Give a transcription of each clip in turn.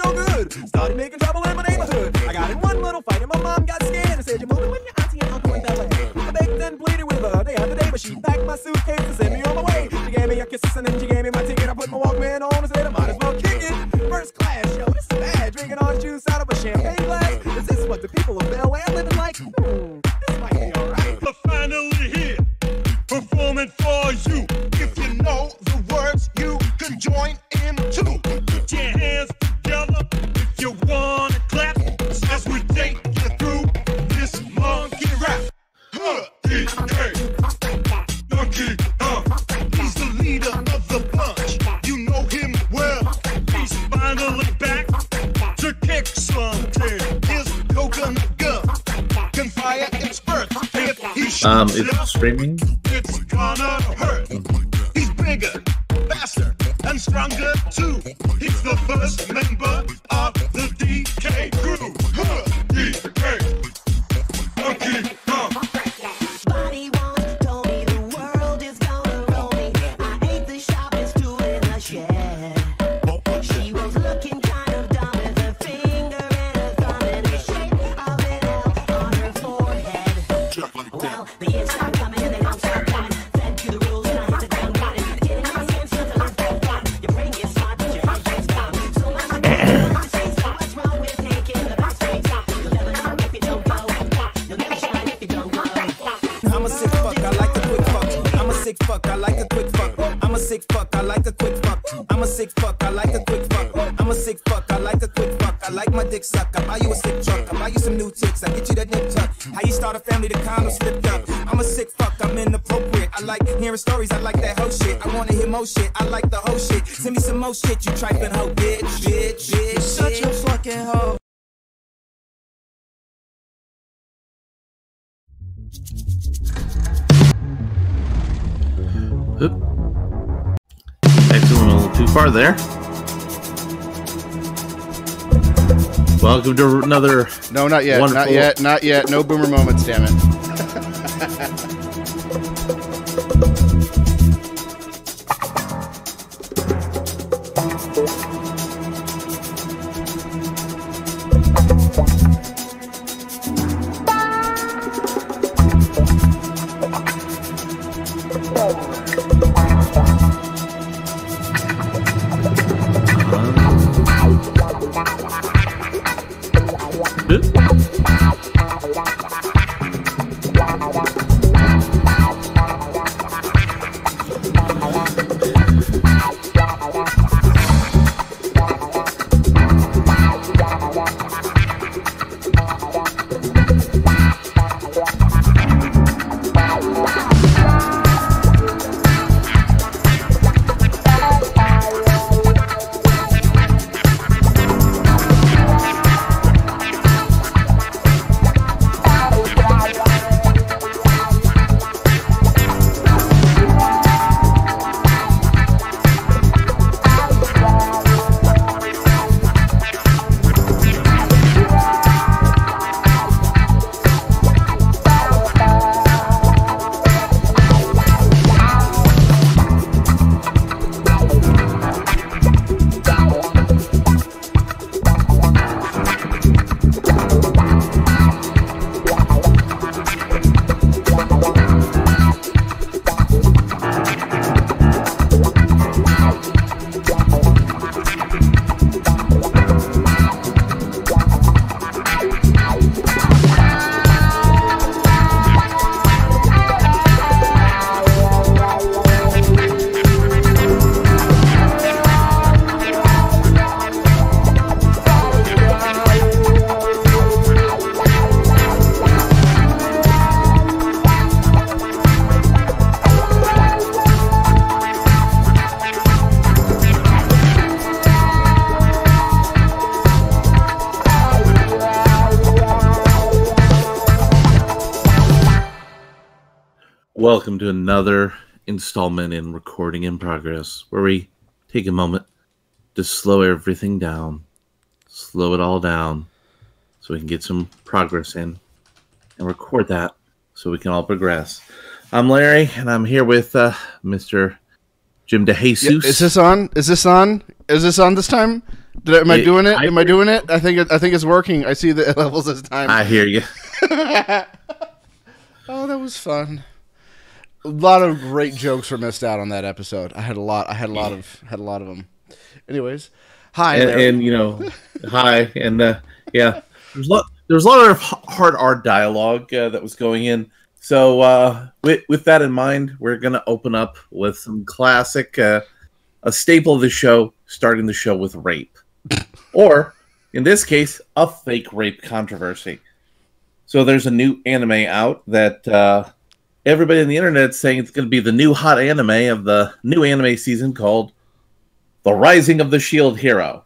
no good. Started making trouble in my neighborhood. I got in one little fight and my mom got scared and said, "You're moving when your auntie and uncle went that way." I begged and pleaded with her day after day, but she packed my suitcase and sent me on my way. She gave me a kiss and then she gave me my ticket. I put my Walkman on and said I might as well kick it. First class, yo, this is bad. Drinking orange juice out of a champagne glass. Is this what the people of Bel Air living like? This might be alright. We're finally here, performing for you. If you know the words, you can join in too. Put your hands together if you wanna clap as we take you through this monkey rap. DJ Monkey, he's the leader of the bunch. You know him well. He's finally back to kick some tail. His coconut gun can fire its earth. If he shoots it's streaming. it's gonna hurt. He's bigger, faster, and stronger too. He's the first member of the DK crew. DK Monkey, Body once told me the world is gonna roll me. I ate the sharpest tool in the shed. She was looking kind of dumb with her finger and her thumb in the shape of an L on her forehead. Well, the years start coming and they don't stop coming. Fed to the rules and I hit the ground running. Getting on my hands to the left and right. Your brain gets smart but your head gets dumb. So much to do, what's wrong with taking the back straight top? You'll never know if you don't go. You'll never shine if you don't go. I'm a sick fuck, I like a quick fuck. I'm a sick fuck, I like a quick fuck. I'm a sick fuck, I like a quick fuck. I'm a sick fuck, I like a quick fuck. I'm a sick fuck, I like a quick fuck. I like my dick suck. I buy you a sick truck. I buy you some new ticks. I get you that nip tuck. How you start a family, the condom slipped up. I'm a sick fuck, I'm inappropriate. I like hearing stories, I like that hoe shit. I wanna hear more shit, I like the whole shit. Send me some more shit, you trippin' hoe, bitch. You're such a fucking hoe. Oop. Actually went a little too far there. Welcome to another. No, not yet. Wonderful. Not yet. Not yet. No boomer moments, damn it. Welcome to another installment in Recording in Progress, where we take a moment to slow everything down, slow it all down, so we can get some progress in and record that so we can all progress. I'm Larry, and I'm here with Mr. Jim DeJesus. Is this on? Is this on? Is this on this time? Am I doing it? Am I doing it? I think it's working. I see the levels this time. I hear you. Oh, that was fun. A lot of great jokes were missed out on that episode. I had a lot of them. Anyways, hi and hi, and yeah, there was a lot of hard art dialogue that was going in. So with that in mind, we're gonna open up with some classic, a staple of the show, starting the show with rape, or in this case, a fake rape controversy. So there's a new anime out that everybody on the internet is saying it's going to be the new hot anime of the new anime season called The Rising of the Shield Hero.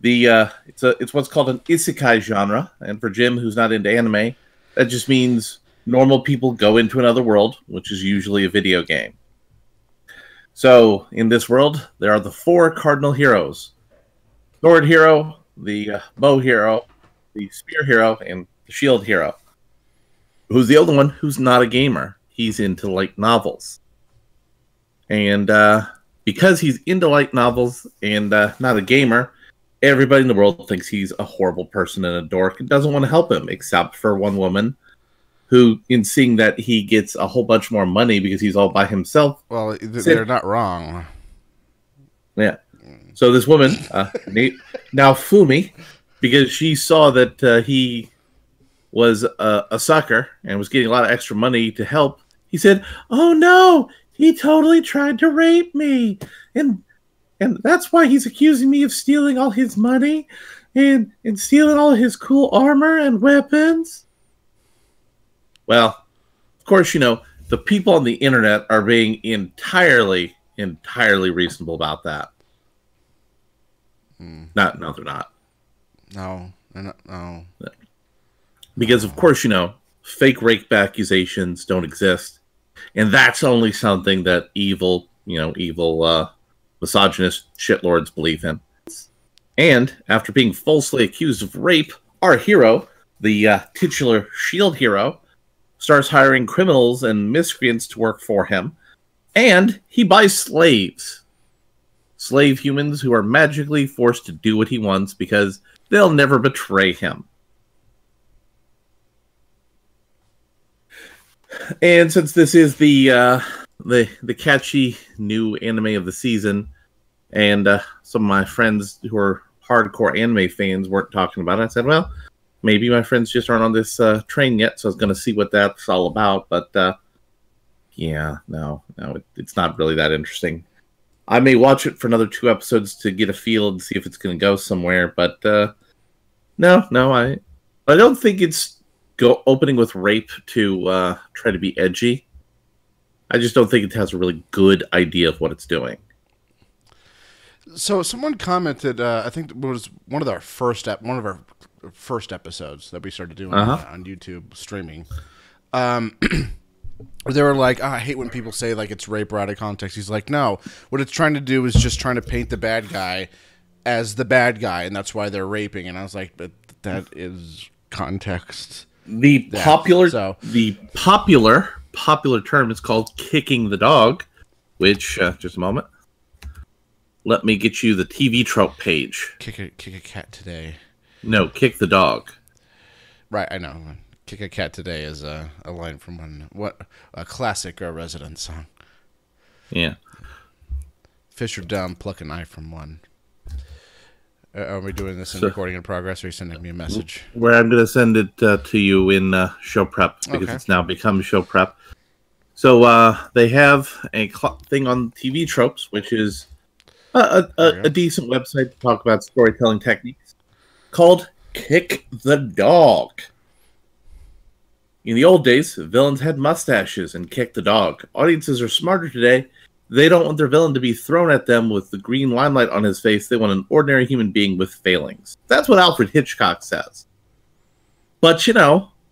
It's what's called an isekai genre, and for Jim, who's not into anime, that just means normal people go into another world, which is usually a video game. So in this world, there are the 4 cardinal heroes: Sword Hero, the Bow Hero, the Spear Hero, and the Shield Hero. Who's the only one who's not a gamer? He's into light novels. And because he's into light novels and not a gamer, everybody in the world thinks he's a horrible person and a dork and doesn't want to help him, except for one woman who, in seeing that he gets a whole bunch more money because he's all by himself. Well, they're not wrong. Yeah. So this woman, now Fumi, because she saw that he was a sucker and was getting a lot of extra money to help, he said, "Oh no, he totally tried to rape me, and that's why he's accusing me of stealing all his money and stealing all his cool armor and weapons." Well, of course, the people on the internet are being entirely reasonable about that. No, they're not. No, they're not. No. Because, of course, fake rape accusations don't exist. And that's only something that evil misogynist shitlords believe in. And after being falsely accused of rape, our hero, the titular Shield Hero, starts hiring criminals and miscreants to work for him. And he buys slaves. Slave humans who are magically forced to do what he wants because they'll never betray him. And since this is the catchy new anime of the season, and some of my friends who are hardcore anime fans weren't talking about it, I said, well, maybe my friends just aren't on this train yet, so I was going to see what that's all about. But yeah, no, it's not really that interesting. I may watch it for another 2 episodes to get a feel and see if it's going to go somewhere. But no, I don't think it's opening with rape to try to be edgy. I just don't think it has a really good idea of what it's doing. So someone commented, I think it was one of our first episodes that we started doing on YouTube streaming. They were like, I hate when people say like it's rape or out of context. He's like, no, what it's trying to do is just trying to paint the bad guy as the bad guy, and that's why they're raping. And I was like, but that is context. The popular term is called kicking the dog, which just a moment. Let me get you the TV trope page. Kick a cat today. No, kick the dog. Right, I know. Kick a cat today is a line from a classic Resident song. Yeah. Fish are dumb, pluck an eye from one. Are we doing this in recording in progress, or are you sending me a message? Where I'm going to send it to you in show prep, because it's now become show prep. So they have a thing on TV tropes, which is a decent website to talk about storytelling techniques, called Kick the Dog. In the old days, villains had mustaches and kicked the dog. Audiences are smarter today. They don't want their villain to be thrown at them with the green limelight on his face. They want an ordinary human being with failings. That's what Alfred Hitchcock says. But,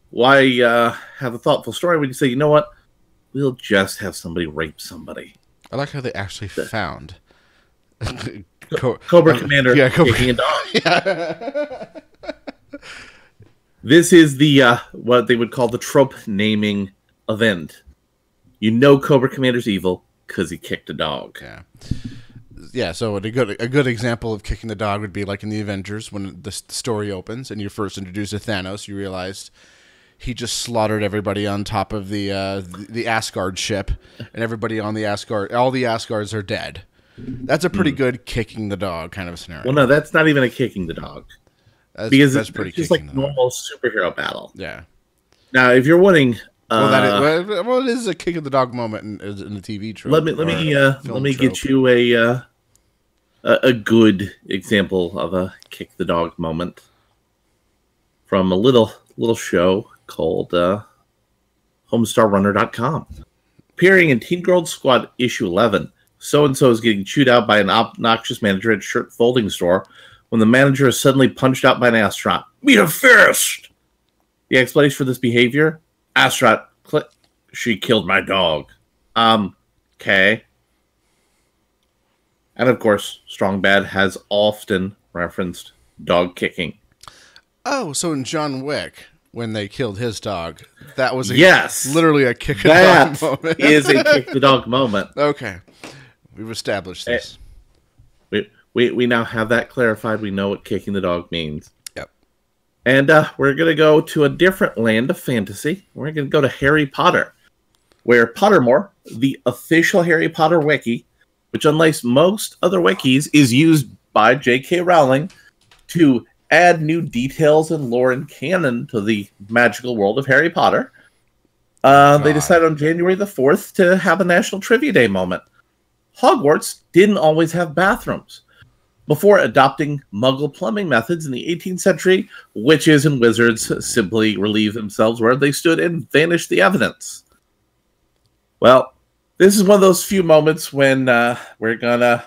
why have a thoughtful story when you say, you know what? We'll just have somebody rape somebody. I like how they actually found Cobra Commander kicking a dog. Yeah. This is the what they would call the trope naming event. Cobra Commander's evil because he kicked a dog. Yeah. Yeah, so a good example of kicking the dog would be like in the Avengers when the story opens and you're first introduced to Thanos. You realized he just slaughtered everybody on top of the Asgard ship, and everybody on the Asgard, all the Asgards are dead. That's a pretty good kicking the dog kind of scenario. Well, no, that's not even a kicking the dog. Because It's pretty just like kicking the dog. normal superhero battle. Yeah. Now, if you're wanting, Well, it is a kick of the dog moment in the TV trope. let me get you a good example of a kick the dog moment from a little show called HomestarRunner.com. Appearing in Teen Girl Squad issue 11, so-and-so is getting chewed out by an obnoxious manager at a shirt folding store when the manager is suddenly punched out by an astronaut. Meet a fist! The explanation for this behavior? Astronaut, she killed my dog. Okay. And of course, Strong Bad has often referenced dog kicking. Oh, so in John Wick, when they killed his dog, that was literally a kick the dog moment. Is a kick the dog moment. Okay, we've established this. We now have that clarified. We know what kicking the dog means. Yep. And we're going to go to a different land of fantasy. We're going to go to Harry Potter, where Pottermore, the official Harry Potter wiki, which unlike most other wikis, is used by J.K. Rowling to add new details and lore and canon to the magical world of Harry Potter. They decided on January the 4th to have a National Trivia Day moment. Hogwarts didn't always have bathrooms. Before adopting Muggle plumbing methods in the 18th century, witches and wizards simply relieved themselves where they stood and vanished the evidence. Well, this is one of those few moments when we're gonna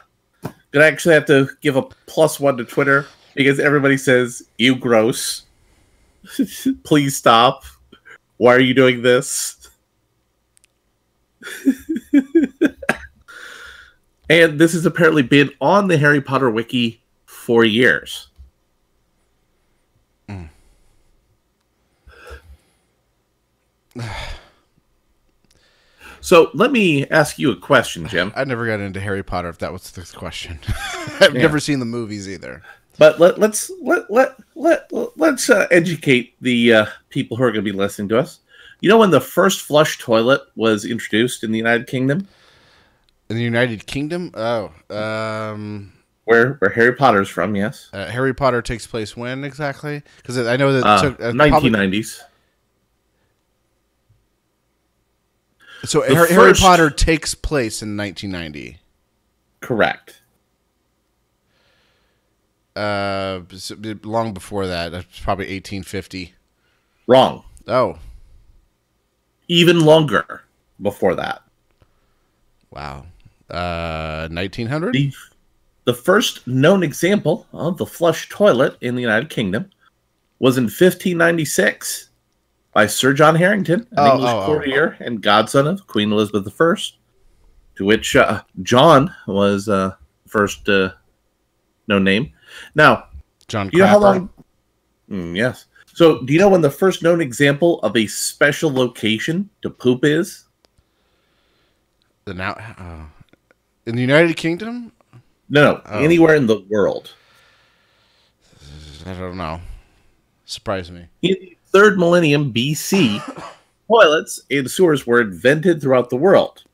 actually have to give a +1 to Twitter because everybody says, "You gross." Please stop. Why are you doing this? And this has apparently been on the Harry Potter wiki for years. So let me ask you a question, Jim. I never got into Harry Potter. If that was the question, I've never seen the movies either. But let's educate the people who are going to be listening to us. You know when the first flush toilet was introduced in the United Kingdom? In the United Kingdom? Oh. Where Harry Potter's from, yes. Harry Potter takes place when exactly? Because I know that it took... 1990s. So Harry Potter takes place in 1990. Correct. Long before that. That's probably 1850. Wrong. Oh. Even longer before that. Wow. 1900? The first known example of the flush toilet in the United Kingdom was in 1596 by Sir John Harington, an English courtier and godson of Queen Elizabeth I, to which John was first known name. Now, John you know how Clapper? long? Yes. So, do you know when the first known example of a special location to poop is? In the United Kingdom? No, anywhere in the world. I don't know. Surprise me. In the 3rd millennium BC, toilets and sewers were invented throughout the world.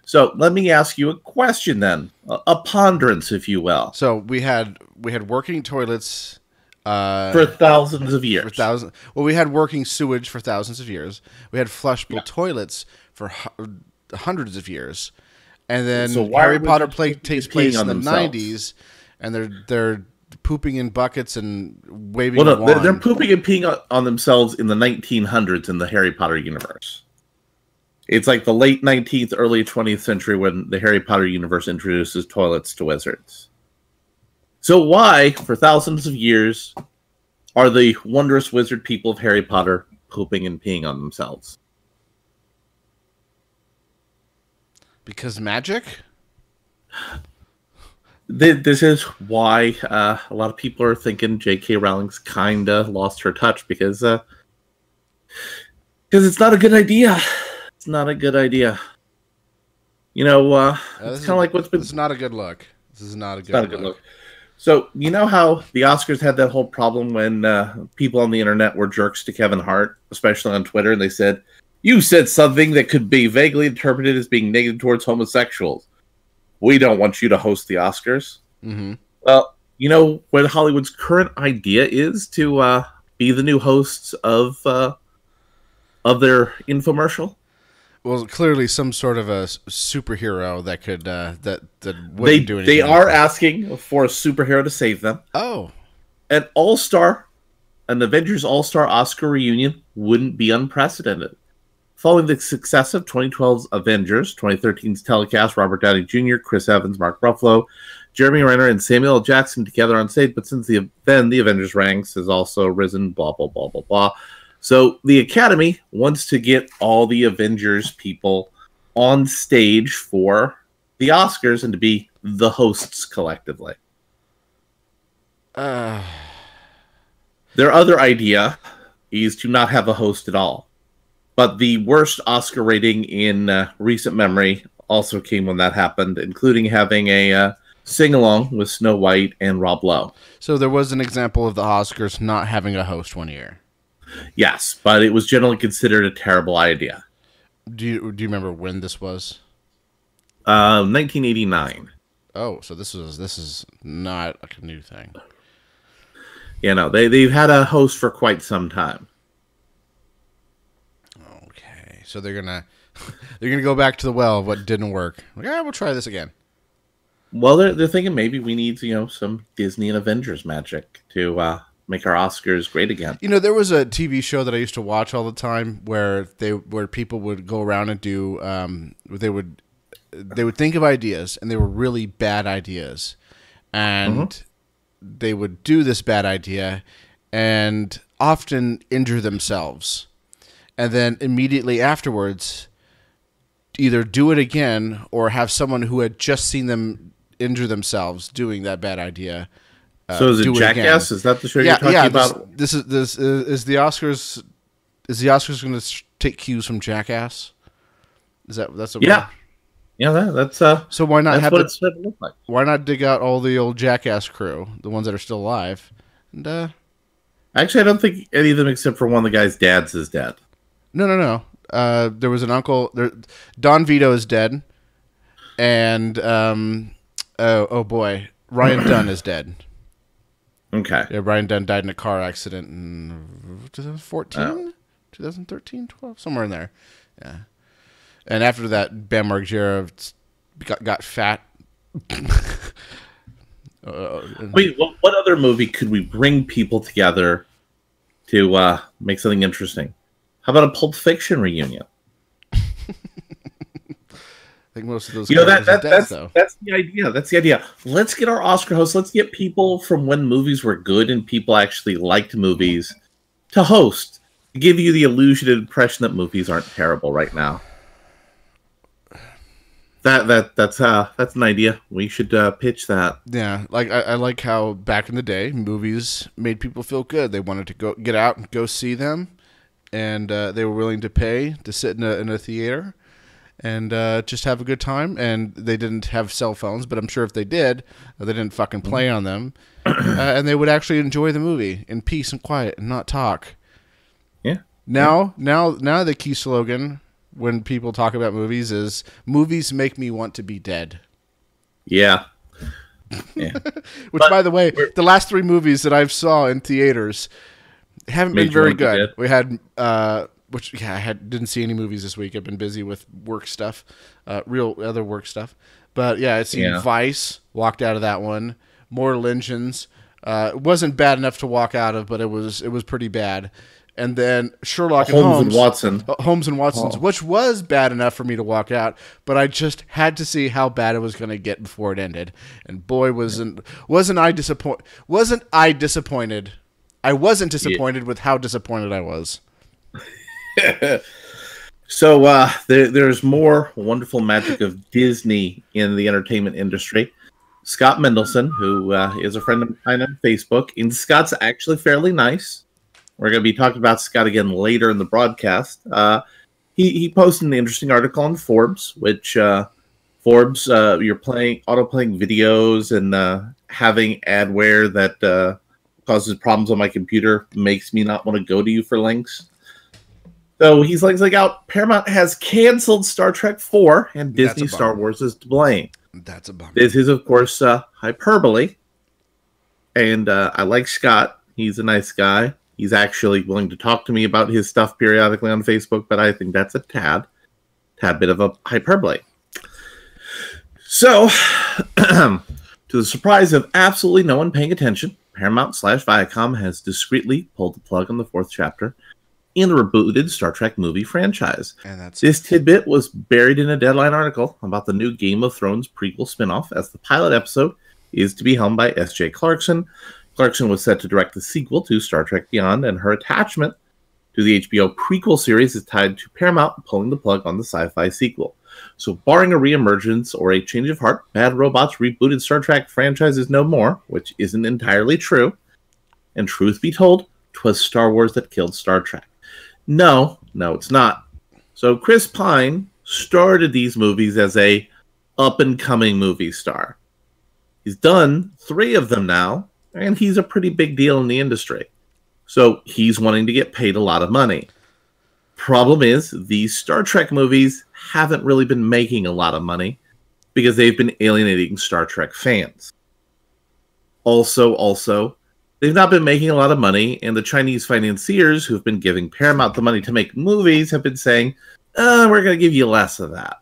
So let me ask you a question then, a ponderance, if you will. So we had working toilets for thousands of years. We had working sewage for thousands of years. We had flushable toilets for hundreds of years, and then Harry Potter takes place in the 90s, and they're pooping in buckets and waving. Well, no, they're pooping and peeing on themselves in the 1900s in the Harry Potter universe. It's like the late 19th, early 20th century when the Harry Potter universe introduces toilets to wizards. So why, for thousands of years, are the wondrous wizard people of Harry Potter pooping and peeing on themselves? Because magic? This is why a lot of people are thinking J.K. Rowling's kind of lost her touch because it's not a good idea. It's not a good idea. You know, it's kind of like what's been... It's not a good look. This is not a It's not a good good look. look. So, you know how the Oscars had that whole problem when people on the internet were jerks to Kevin Hart, especially on Twitter, and they said, "You said something that could be vaguely interpreted as being negative towards homosexuals. We don't want you to host the Oscars." Mm-hmm. Well, you know what Hollywood's current idea is to be the new hosts of their infomercial? Well, clearly some sort of a superhero that could that wouldn't They do anything. they are asking for a superhero to save them. Oh, An Avengers All-Star Oscar reunion wouldn't be unprecedented. Following the success of 2012's Avengers, 2013's telecast, Robert Downey Jr., Chris Evans, Mark Ruffalo, Jeremy Renner, and Samuel L. Jackson together on stage, but since then the Avengers ranks has also risen, blah, blah, blah, blah, blah. So the Academy wants to get all the Avengers people on stage for the Oscars and to be the hosts collectively. Their other idea is to not have a host at all. But the worst Oscar rating in recent memory also came when that happened, including having a sing-along with Snow White and Rob Lowe. so there was an example of the Oscars not having a host one year. Yes, but it was generally considered a terrible idea. Do you remember when this was? 1989. Oh, so this is not like a new thing. You know, they've had a host for quite some time. Okay, so they're gonna go back to the well of what didn't work. Yeah, we'll try this again. Well, they're thinking maybe we need, some Disney and Avengers magic to make our Oscars great again. You know, there was a TV show that I used to watch all the time where people would go around and do they would think of ideas, and they were really bad ideas, and they would do this bad idea and often injure themselves, and then immediately afterwards either do it again or have someone who had just seen them injure themselves doing that bad idea. So is it do Jackass? again. Is that the show you're talking about? This is the Oscars. Is the Oscars going to take cues from Jackass? That's a Yeah. Yeah, that's So why not that's have what the, it's supposed to look like. why not dig out all the old Jackass crew, the ones that are still alive, and Actually, I don't think any of them except for one of the guy's dads is dead. no. There was an uncle. Don Vito is dead, and oh boy, Ryan Dunn is dead. Okay. Yeah, Ryan Dunn died in a car accident in 2014, 2013, 12, somewhere in there. Yeah. And after that, Bam Margera got fat. Wait, what other movie could we bring people together to make something interesting? How about a Pulp Fiction reunion? I think most of those That's though. that's the idea. That's the idea. Let's get our Oscar hosts. Let's get people from when movies were good and people actually liked movies to host, to give you the illusion and impression that movies aren't terrible right now. That's an idea. We should pitch that. Yeah, like I like how back in the day, movies made people feel good. They wanted to get out and go see them, and they were willing to pay to sit in a theater and just have a good time. And they didn't have cell phones, but I'm sure if they did, they didn't fucking play on them, and they would actually enjoy the movie in peace and quiet and not talk. Yeah. Now the key slogan when people talk about movies is "movies make me want to be dead." Yeah. Yeah. Which, by the way, the last 3 movies that I've saw in theaters haven't been Made you very want to be good. dead? We had, didn't see any movies this week. I've been busy with work stuff, real other work stuff. But yeah, I seen Vice. Walked out of that one. More Lynchins. It wasn't bad enough to walk out of, but it was pretty bad. And then Sherlock and Holmes and Watson. Holmes and Watson's, which was bad enough for me to walk out, but I just had to see how bad it was going to get before it ended. And boy, wasn't I disappointed. I wasn't disappointed with how disappointed I was. So there's more wonderful magic of Disney in the entertainment industry. Scott Mendelson, who is a friend of mine on Facebook, and Scott's actually fairly nice. We're going to be talking about Scott again later in the broadcast. He posted an interesting article on Forbes, which Forbes, you're auto-playing videos and having adware that causes problems on my computer makes me not want to go to you for links. So he's out. Paramount has canceled Star Trek 4, and Disney Star Wars is to blame. That's a bummer. This is, of course, hyperbole. And I like Scott. He's a nice guy. He's actually willing to talk to me about his stuff periodically on Facebook, but I think that's a tad bit of a hyperbole. So, to the surprise of absolutely no one paying attention, Paramount/Viacom has discreetly pulled the plug on the 4th chapter in the rebooted Star Trek movie franchise. And this tidbit was buried in a Deadline article about the new Game of Thrones prequel spinoff, as the pilot episode is to be helmed by S.J. Clarkson. Clarkson was set to direct the sequel to Star Trek Beyond, and her attachment to the HBO prequel series is tied to Paramount pulling the plug on the sci-fi sequel. So barring a reemergence or a change of heart, Bad Robot's rebooted Star Trek franchise is no more, which isn't entirely true. And truth be told, 'twas Star Wars that killed Star Trek. No, it's not. So Chris Pine started these movies as a up-and-coming movie star. He's done 3 of them now, and he's a pretty big deal in the industry. So he's wanting to get paid a lot of money. Problem is, these Star Trek movies haven't really been making a lot of money because they've been alienating Star Trek fans. Also, they've not been making a lot of money, and the Chinese financiers who've been giving Paramount the money to make movies have been saying, we're going to give you less of that.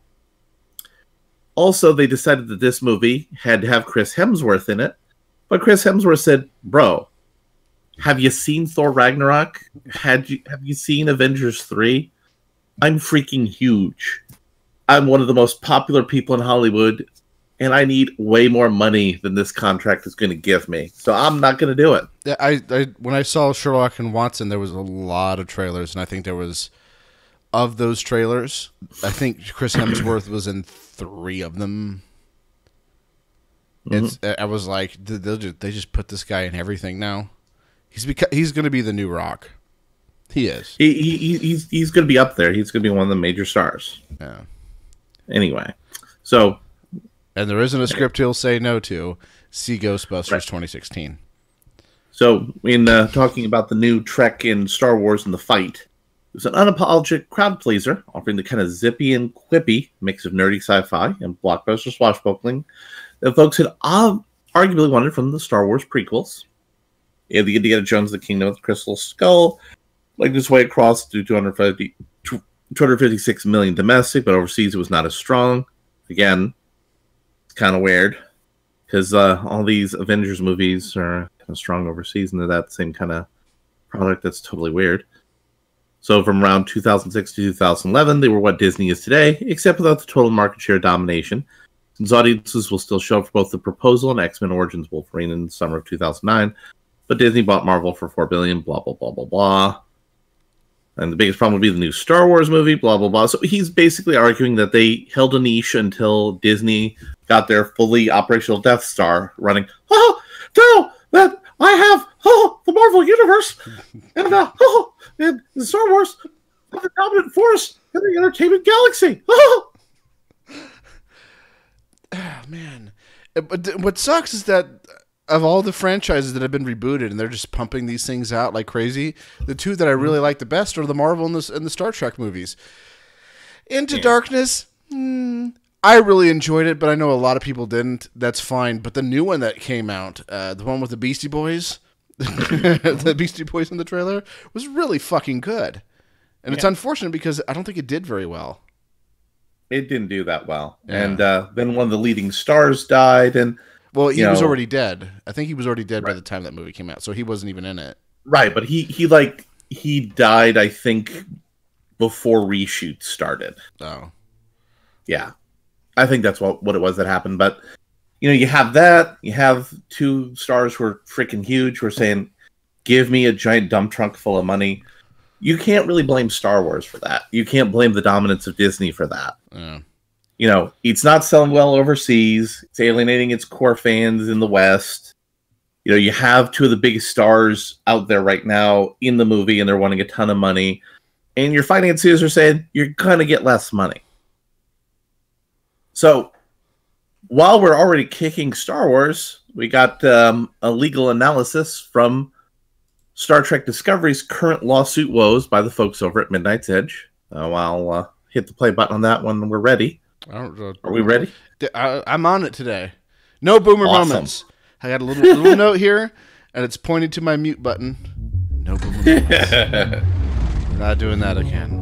Also, they decided that this movie had to have Chris Hemsworth in it, but Chris Hemsworth said, bro, have you seen Thor Ragnarok? Have you seen Avengers 3? I'm freaking huge. I'm one of the most popular people in Hollywood, and I need way more money than this contract is going to give me. So I'm not going to do it. Yeah, I when I saw Sherlock and Watson, there was a lot of trailers, and I think there was, of those trailers, I think Chris Hemsworth was in 3 of them. I was like, they just put this guy in everything now. He's going to be the new Rock. He is. He's going to be up there. He's going to be one of the major stars. Yeah. Anyway, so. And there isn't a script he'll say no to. See Ghostbusters 2016. So, in talking about the new Trek in Star Wars and the fight, it was an unapologetic crowd pleaser, offering the kind of zippy and quippy mix of nerdy sci-fi and blockbuster swashbuckling that folks had arguably wanted from the Star Wars prequels. You had the Indiana Jones, the Kingdom of the Crystal Skull, like this way across to 256 million domestic, but overseas it was not as strong. Again, it's kind of weird because all these Avengers movies are kind of strong overseas, and they're that same kind of product. That's totally weird. So from around 2006 to 2011, they were what Disney is today, except without the total market share domination, since audiences will still show up for both The Proposal and X-Men Origins Wolverine in the summer of 2009. But Disney bought Marvel for $4 billion, blah, blah, blah, blah, blah. And the biggest problem would be the new Star Wars movie, blah, blah, blah. So he's basically arguing that they held a niche until Disney got their fully operational Death Star running. Oh, no, that I have the Marvel Universe and the Star Wars are the dominant force in the entertainment galaxy. Oh, man. But what sucks is that of all the franchises that have been rebooted and they're just pumping these things out like crazy, the 2 that I really like the best are the Marvel and the Star Trek movies. Into Darkness, I really enjoyed it, but I know a lot of people didn't. That's fine. But the new one that came out, the one with the Beastie Boys, the Beastie Boys in the trailer, was really fucking good. And it's unfortunate because I don't think it did very well. It didn't do that well. Yeah. And then one of the leading stars died, and well, he was already dead. I think he was already dead by the time that movie came out, so he wasn't even in it. Right, but he died, I think, before reshoots started. Oh. Yeah. I think that's what it was that happened. But, you have that. You have 2 stars who are freaking huge who are saying, give me a giant dump trunk full of money. You can't really blame Star Wars for that. You can't blame the dominance of Disney for that. Yeah. It's not selling well overseas. It's alienating its core fans in the West. You have 2 of the biggest stars out there right now in the movie, and they're wanting a ton of money. And your financiers are saying, you're going to get less money. So, while we're already kicking Star Wars, we got a legal analysis from Star Trek Discovery's current lawsuit woes by the folks over at Midnight's Edge. I'll hit the play button on that when we're ready. Are we ready? I'm on it today. No boomer moments. I got a little note here, and it's pointed to my mute button. No boomer moments. We're not doing that again.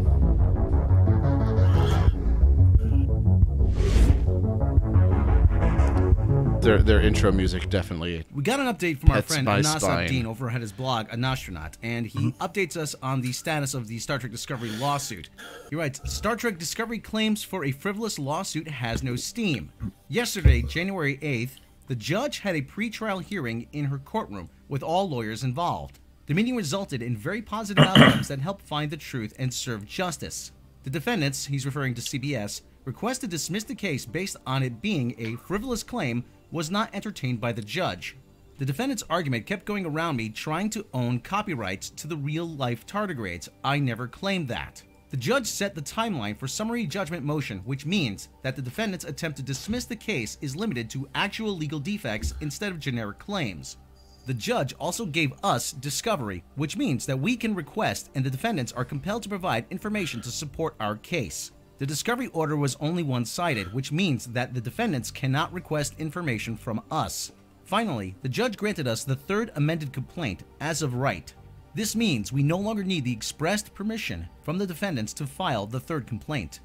Their intro music definitely. We got an update from our friend my Anas spine. Abdeen over at his blog, Anastronaut, and he updates us on the status of the Star Trek Discovery lawsuit. He writes, Star Trek Discovery claims for a frivolous lawsuit has no steam. Yesterday, January 8th, the judge had a pre-trial hearing in her courtroom with all lawyers involved. The meeting resulted in very positive outcomes that help find the truth and serve justice. The defendants, he's referring to CBS, request to dismiss the case based on it being a frivolous claim was not entertained by the judge. The defendant's argument kept going around me trying to own copyrights to the real-life tardigrades. I never claimed that. The judge set the timeline for summary judgment motion, which means that the defendant's attempt to dismiss the case is limited to actual legal defects instead of generic claims. The judge also gave us discovery, which means that we can request and the defendants are compelled to provide information to support our case. The discovery order was only one-sided, which means that the defendants cannot request information from us. Finally, the judge granted us the third amended complaint as of right. This means we no longer need the expressed permission from the defendants to file the third complaint.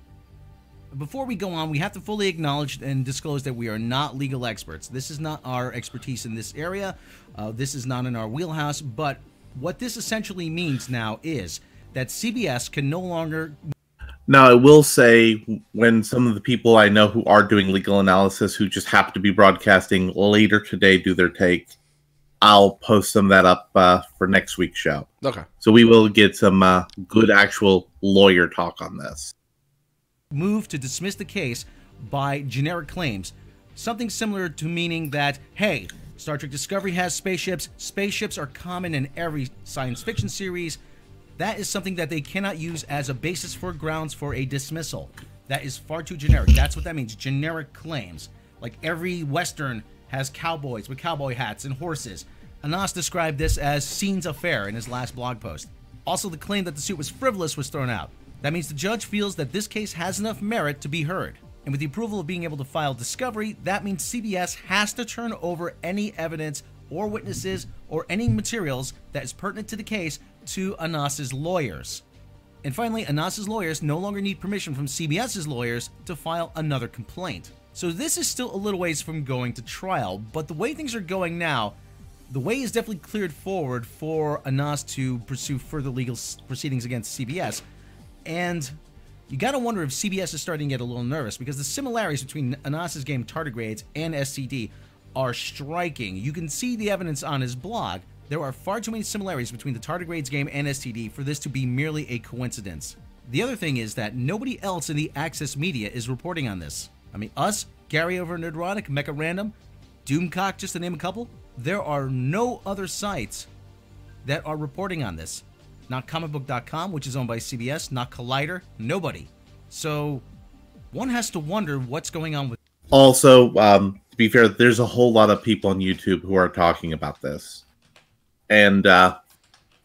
Before we go on, we have to fully acknowledge and disclose that we are not legal experts. This is not our expertise in this area. This is not in our wheelhouse, but what this essentially means now is that CBS can no longer... Now, I will say, when some of the people I know who are doing legal analysis who just happen to be broadcasting later today do their take, I'll post some of that up for next week's show. Okay. So we will get some good actual lawyer talk on this. Move to dismiss the case by generic claims. Something similar to meaning that, hey, Star Trek Discovery has spaceships. Spaceships are common in every science fiction series. That is something that they cannot use as a basis for grounds for a dismissal. That is far too generic. That's what that means, generic claims. Like every Western has cowboys with cowboy hats and horses. Anas described this as scenes of fair in his last blog post. Also, the claim that the suit was frivolous was thrown out. That means the judge feels that this case has enough merit to be heard. And with the approval of being able to file discovery, that means CBS has to turn over any evidence or witnesses or any materials that is pertinent to the case to Anas's lawyers. And finally, Anas's lawyers no longer need permission from CBS's lawyers to file another complaint. So this is still a little ways from going to trial, but the way things are going now, the way is definitely cleared forward for Anas to pursue further legal proceedings against CBS. And you gotta wonder if CBS is starting to get a little nervous because the similarities between Anas's game Tardigrades and SCD are striking. You can see the evidence on his blog. There are far too many similarities between the Tardigrades game and STD for this to be merely a coincidence. The other thing is that nobody else in the Access media is reporting on this. I mean, us, Gary over Nerdrotic, Mecha Random, Doomcock, just to name a couple. There are no other sites that are reporting on this. Not comicbook.com, which is owned by CBS, not Collider, nobody. So one has to wonder what's going on with... Also, to be fair, there's a whole lot of people on YouTube who are talking about this. And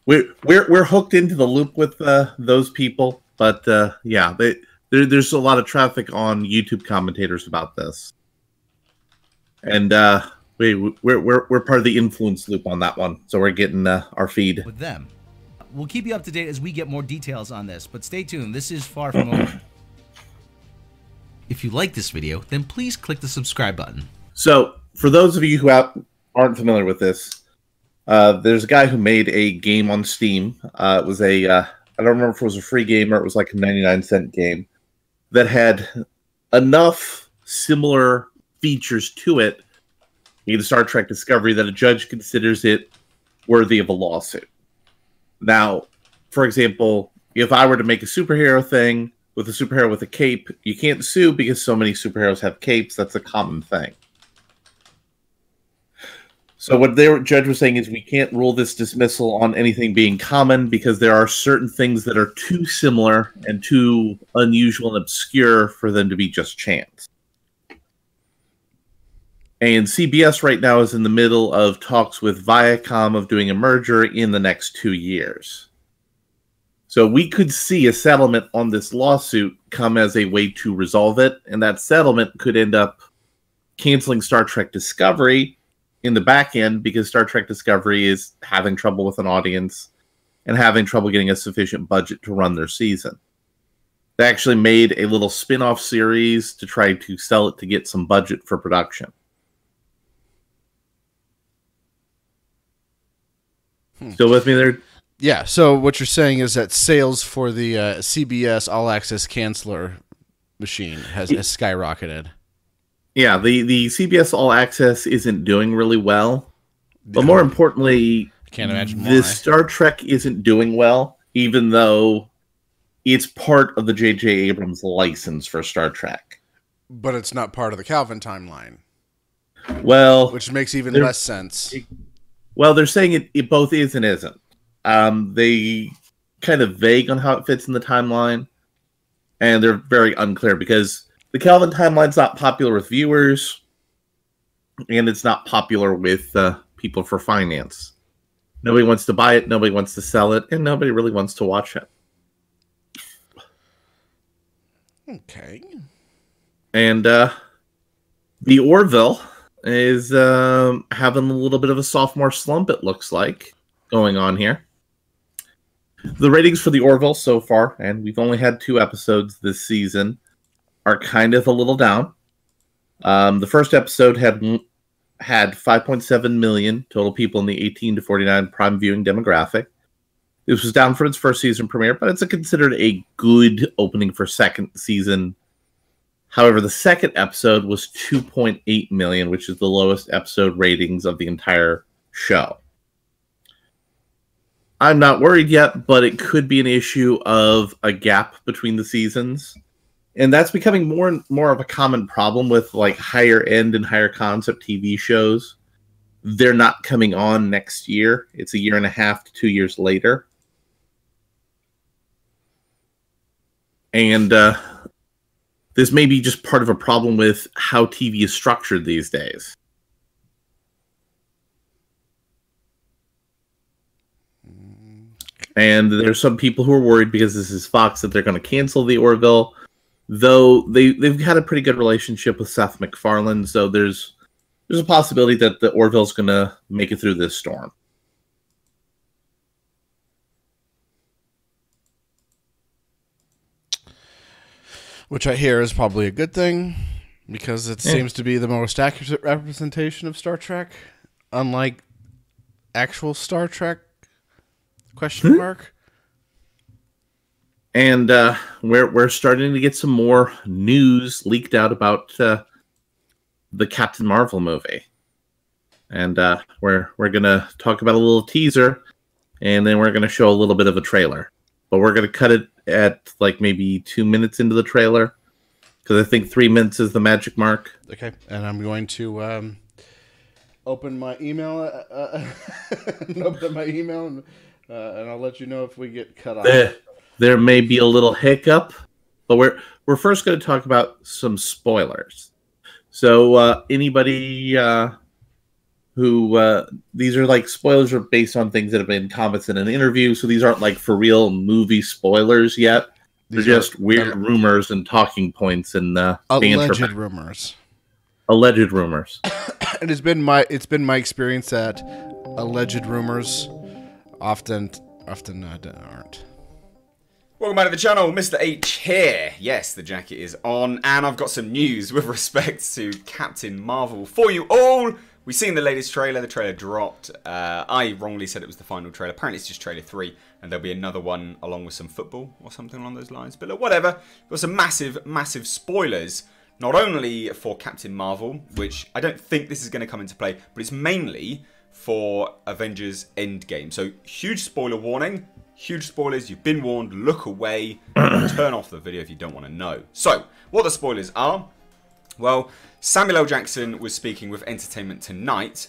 we're hooked into the loop with those people, but yeah, there's a lot of traffic on YouTube commentators about this, and we're part of the influence loop on that one, so we're getting our feed with them. We'll keep you up to date as we get more details on this, but stay tuned. This is far from over. If you like this video, then please click the subscribe button. So, for those of you who aren't familiar with this. There's a guy who made a game on Steam. It was I don't remember if it was a free game or it was like a 99-cent game that had enough similar features to it in Star Trek Discovery that a judge considers it worthy of a lawsuit. Now, for example, if I were to make a superhero thing with a superhero with a cape, you can't sue because so many superheroes have capes. That's a common thing. So what their judge was saying is we can't rule this dismissal on anything being common because there are certain things that are too similar and too unusual and obscure for them to be just chance. And CBS right now is in the middle of talks with Viacom of doing a merger in the next 2 years. So we could see a settlement on this lawsuit come as a way to resolve it, and that settlement could end up canceling Star Trek Discovery in the back end because Star Trek Discovery is having trouble with an audience and having trouble getting a sufficient budget to run their season. They actually made a little spin-off series to try to sell it to get some budget for production. Still with me there? Yeah, so what you're saying is that sales for the CBS All Access Canceller machine has skyrocketed. Yeah, the CBS All Access isn't doing really well. But more importantly, I can't imagine the why. Star Trek isn't doing well, even though it's part of the J.J. Abrams license for Star Trek. But it's not part of the Calvin timeline, Well, which makes even less sense. well, they're saying it both is and isn't. They kind of vague on how it fits in the timeline, and they're very unclear because the Calvin timeline's not popular with viewers, and it's not popular with people for finance. Nobody wants to buy it, nobody wants to sell it, and nobody really wants to watch it. Okay. And the Orville is having a little bit of a sophomore slump, it looks like, going on here. The ratings for the Orville so far, and we've only had 2 episodes this season, are kind of a little down. The first episode had 5.7 million total people in the 18 to 49 prime viewing demographic. This was down from its first season premiere, but it's considered a good opening for second season. However, the second episode was 2.8 million, which is the lowest episode ratings of the entire show. I'm not worried yet, but it could be an issue of a gap between the seasons. And that's becoming more and more of a common problem with like higher end and higher concept TV shows. They're not coming on next year. It's a year and a half to 2 years later. And this may be just part of a problem with how TV is structured these days. And there's some people who are worried because this is Fox that they're going to cancel the Orville, though they've had a pretty good relationship with Seth MacFarlane, so there's a possibility that the Orville's going to make it through this storm. Which I hear is probably a good thing, because it seems to be the most accurate representation of Star Trek, unlike actual Star Trek, question mark. And we're starting to get some more news leaked out about the Captain Marvel movie. And we're going to talk about a little teaser, and then we're going to show a little bit of a trailer. But we're going to cut it at like maybe 2 minutes into the trailer, because I think 3 minutes is the magic mark. Okay, and I'm going to open my email, and I'll let you know if we get cut off. There may be a little hiccup, but we're first going to talk about some spoilers. So anybody who these are like spoilers are based on things that have been comments in an interview, so these aren't like for real movie spoilers yet. They're just weird rumors and talking points and alleged rumors. Alleged rumors. It's been my experience that alleged rumors often aren't. Welcome back to the channel, Mr. H here. Yes, the jacket is on, and I've got some news with respect to Captain Marvel for you all. We've seen the latest trailer. The trailer dropped. I wrongly said it was the final trailer. Apparently it's just trailer 3, and there'll be another one along with some football or something along those lines. But look, whatever. Got some massive, massive spoilers, not only for Captain Marvel, which I don't think this is going to come into play, but it's mainly for Avengers Endgame. So huge spoiler warning. Huge spoilers, you've been warned, look away, turn off the video if you don't want to know. So, what the spoilers are, well, Samuel L. Jackson was speaking with Entertainment Tonight,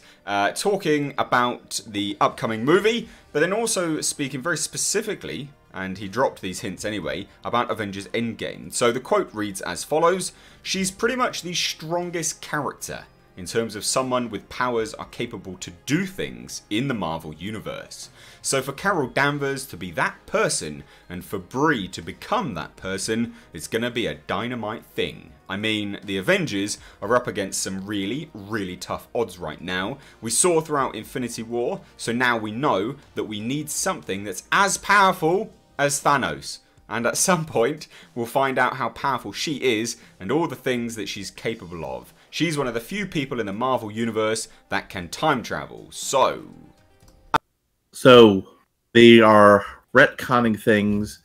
talking about the upcoming movie, but then also speaking very specifically, and he dropped these hints anyway, about Avengers Endgame. So the quote reads as follows: "She's pretty much the strongest character in terms of someone with powers are capable to do things in the Marvel Universe. So for Carol Danvers to be that person, and for Brie to become that person, it's gonna be a dynamite thing. I mean, the Avengers are up against some really, really tough odds right now. We saw throughout Infinity War, so now we know that we need something that's as powerful as Thanos. And at some point, we'll find out how powerful she is and all the things that she's capable of. She's one of the few people in the Marvel Universe that can time travel, so they are retconning things,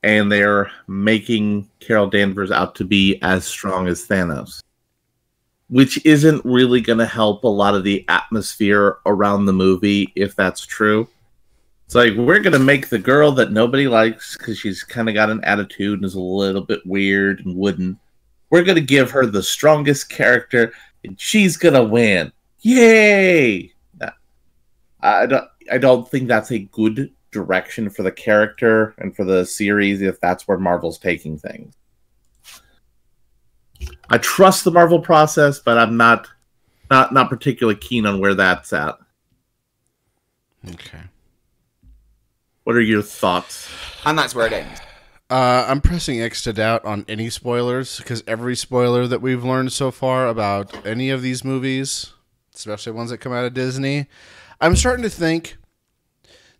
and they're making Carol Danvers out to be as strong as Thanos, which isn't really going to help a lot of the atmosphere around the movie if that's true. It's like, we're going to make the girl that nobody likes because she's kind of got an attitude and is a little bit weird and wooden. We're going to give her the strongest character, and she's going to win. Yay! I don't think that's a good direction for the character and for the series if that's where Marvel's taking things. I trust the Marvel process, but I'm not particularly keen on where that's at. Okay. What are your thoughts? and that's where it ends. I'm pressing X to doubt on any spoilers, because every spoiler that we've learned so far about any of these movies, especially ones that come out of Disney, I'm starting to think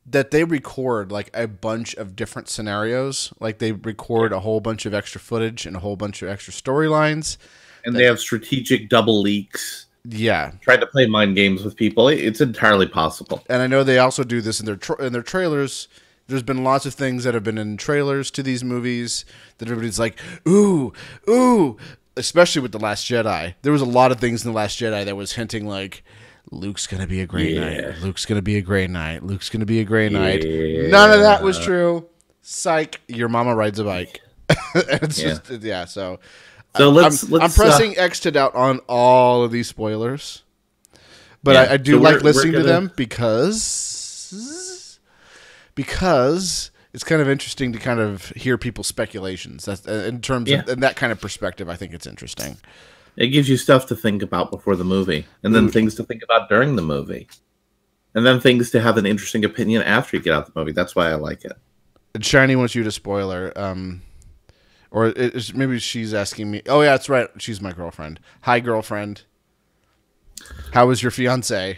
that they record like a bunch of different scenarios. Like they record a whole bunch of extra footage and a whole bunch of extra storylines. And they have strategic double leaks. Yeah. Trying to play mind games with people. It's entirely possible. And I know they also do this in their trailers. There's been lots of things that have been in trailers to these movies that everybody's like, ooh, ooh, especially with The Last Jedi. There was a lot of things in The Last Jedi that was hinting like, Luke's going to be a great knight. Luke's going to be a great knight. Luke's going to be a great knight. None of that was true. Psych. Your mama rides a bike. It's just, so I'm pressing X to doubt on all of these spoilers. But I do like listening to them because it's kind of interesting to kind of hear people's speculations. That's in terms of in that kind of perspective. I think it's interesting. It gives you stuff to think about before the movie, and then things to think about during the movie, and then things to have an interesting opinion after you get out the movie. That's why I like it. And Shiny wants you to spoil her, or maybe she's asking me. Oh yeah, that's right. She's my girlfriend. Hi, girlfriend. How was your fiance?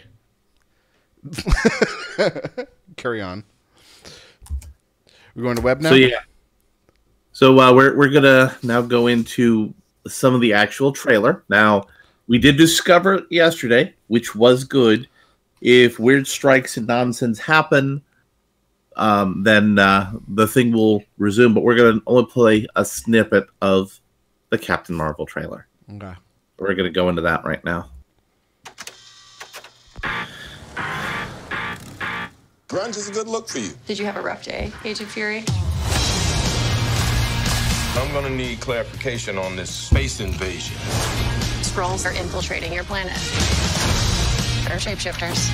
Carry on. We're going to web now. So we're gonna now go into some of the actual trailer. Now, we did discover yesterday, which was good. If weird strikes and nonsense happen, then the thing will resume. But we're gonna only play a snippet of the Captain Marvel trailer. Okay. We're gonna go into that right now. Grunge is a good look for you. Did you have a rough day, Agent Fury? I'm gonna need clarification on this space invasion. Skrulls are infiltrating your planet. They're shapeshifters.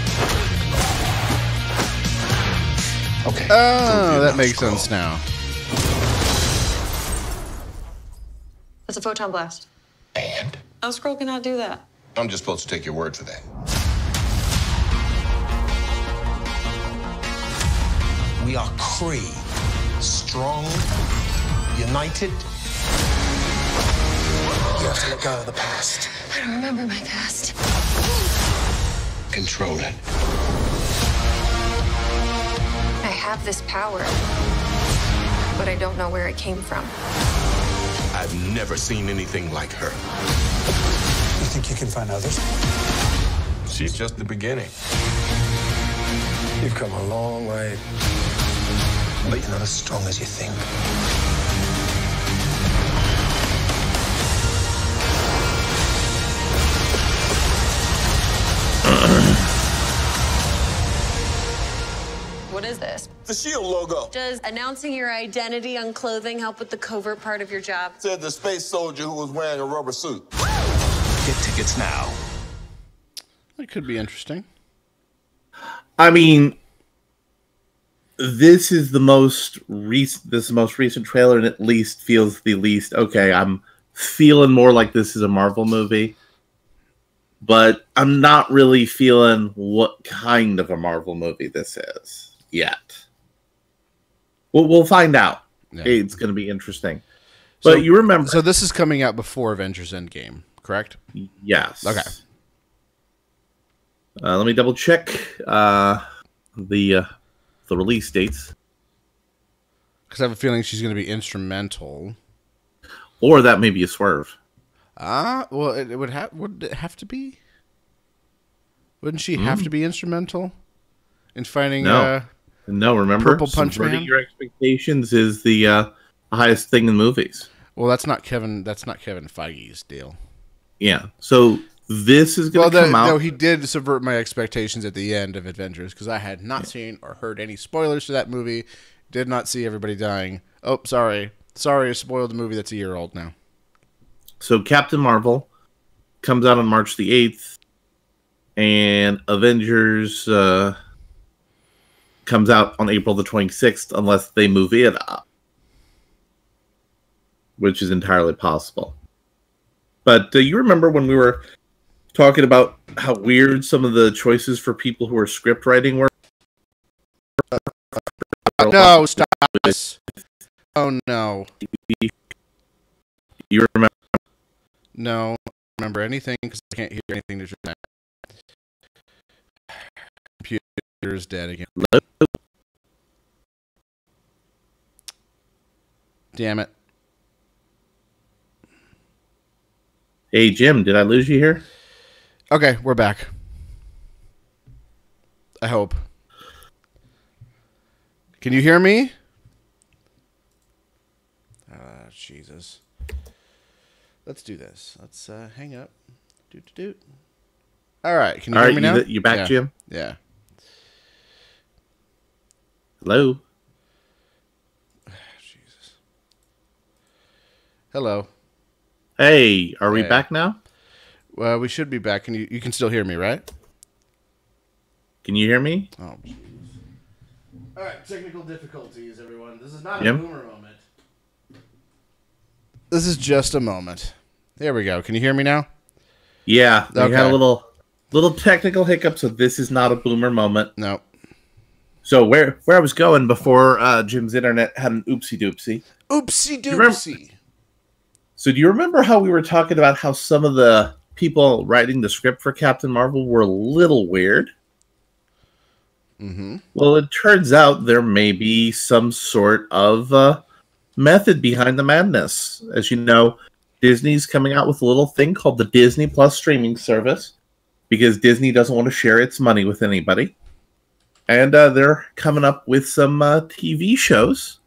Okay. Oh, that makes sense now. That's a photon blast. And? A Skrull cannot do that. I'm just supposed to take your word for that. We are Kree. Strong, united. You have to let go of the past. I don't remember my past. Control it. I have this power, but I don't know where it came from. I've never seen anything like her. You think you can find others? She's just the beginning. You've come a long way, but you're not as strong as you think. What is this? The SHIELD logo. Does announcing your identity on clothing help with the covert part of your job? Said the space soldier who was wearing a rubber suit. Get tickets now. That could be interesting. I mean, this is the most recent trailer, and at least feels the least okay. I'm feeling more like this is a Marvel movie but I'm not really feeling what kind of a Marvel movie this is yet. We'll find out. Yeah. It's going to be interesting. So But you remember... So this is coming out before Avengers Endgame, correct? Yes. Okay. Let me double check the release dates. Because I have a feeling she's going to be instrumental. Or that may be a swerve. Well, it would it have to be? Wouldn't she have to be instrumental in finding No, remember? Purple Punch Subverting Man? your expectations is the highest thing in movies. Well, that's not Kevin Feige's deal. Yeah. So this is going to come out. Though he did subvert my expectations at the end of Avengers because I had not seen or heard any spoilers to that movie. Did not see everybody dying. Oh, sorry. Sorry, I spoiled the movie that's a year old now. So Captain Marvel comes out on March the 8th, and Avengers comes out on April the 26th, unless they move it up, which is entirely possible. But you remember when we were talking about how weird some of the choices for people who are script writing were? No, stop this. Oh, no. You remember? No, I don't remember anything because I can't hear anything that you're saying. Computer's dead again. Damn it. Hey, Jim, did I lose you here? Okay, we're back. I hope. Can you hear me? Jesus. Let's do this. Let's hang up. Doot. All right. Can you hear me now? You back, Yeah. Jim? Yeah. Hello? Jesus. Hello. Hey, are we Hey. back now? Well, we should be back. And you can still hear me, right? Can you hear me? Oh. All right. Technical difficulties, everyone. This is not Jim? a boomer moment. This is just a moment. There we go. Can you hear me now? Yeah, we Okay. had a little technical hiccup, so this is not a boomer moment. No. So where I was going before Jim's internet had an oopsie doopsie. Oopsie remember- doopsie. So do you remember how we were talking about how some of the people writing the script for Captain Marvel were a little weird? Mm-hmm. Well, it turns out there may be some sort of method behind the madness. As you know, Disney's coming out with a little thing called the Disney Plus streaming service because Disney doesn't want to share its money with anybody. And they're coming up with some TV shows.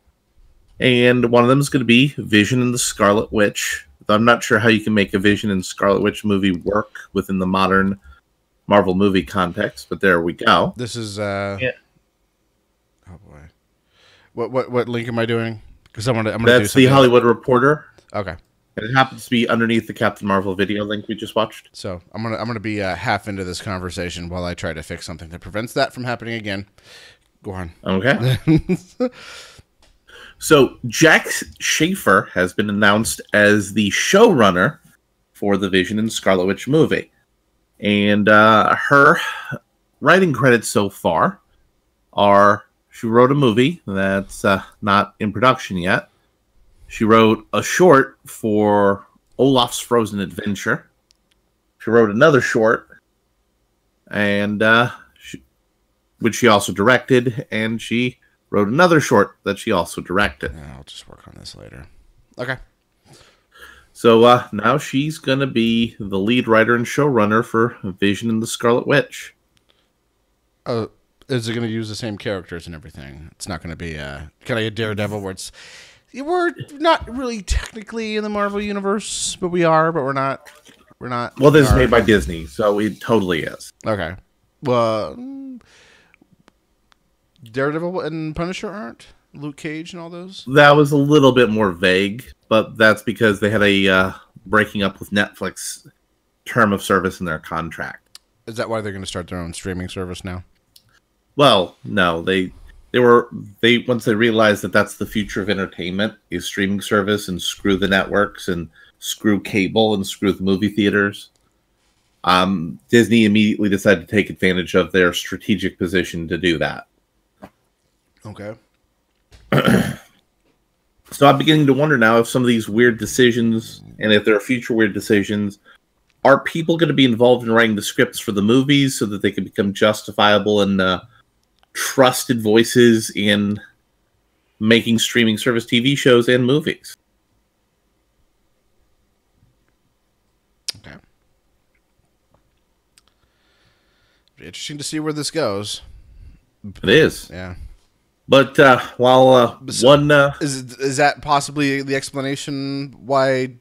And one of them is going to be Vision and the Scarlet Witch. I'm not sure how you can make a Vision and Scarlet Witch movie work within the modern Marvel movie context, but there we go. This is Yeah. Oh boy. What link am I doing? Because I'm gonna do That's something the Hollywood Reporter. Okay. And it happens to be underneath the Captain Marvel video link we just watched. So I'm gonna be half into this conversation while I try to fix something that prevents that from happening again. Go on. Okay. So Jack Schaefer has been announced as the showrunner for the Vision and Scarlet Witch movie. And her writing credits so far are she wrote a movie that's not in production yet. She wrote a short for Olaf's Frozen Adventure. She wrote another short, and which she also directed, and she wrote another short that she also directed. I'll just work on this later. Okay. So now she's going to be the lead writer and showrunner for Vision and the Scarlet Witch. Is it going to use the same characters and everything? It's not going to be kind of a Daredevil where it's we're not really technically in the Marvel universe, but we are, but we're not. We're not. Well, this is made by Disney, so it totally is. Okay. Well, Daredevil and Punisher aren't? Luke Cage and all those? That was a little bit more vague, but that's because they had a breaking up with Netflix term of service in their contract. Is that why they're going to start their own streaming service now? Well, no, they once they realized that that's the future of entertainment is streaming service and screw the networks and screw cable and screw the movie theaters. Disney immediately decided to take advantage of their strategic position to do that. Okay. So I'm beginning to wonder now if some of these weird decisions, and if there are future weird decisions, are people going to be involved in writing the scripts for the movies so that they can become justifiable and trusted voices in making streaming service TV shows and movies? Okay. Interesting to see where this goes. It is. Yeah. But while one... is that possibly the explanation why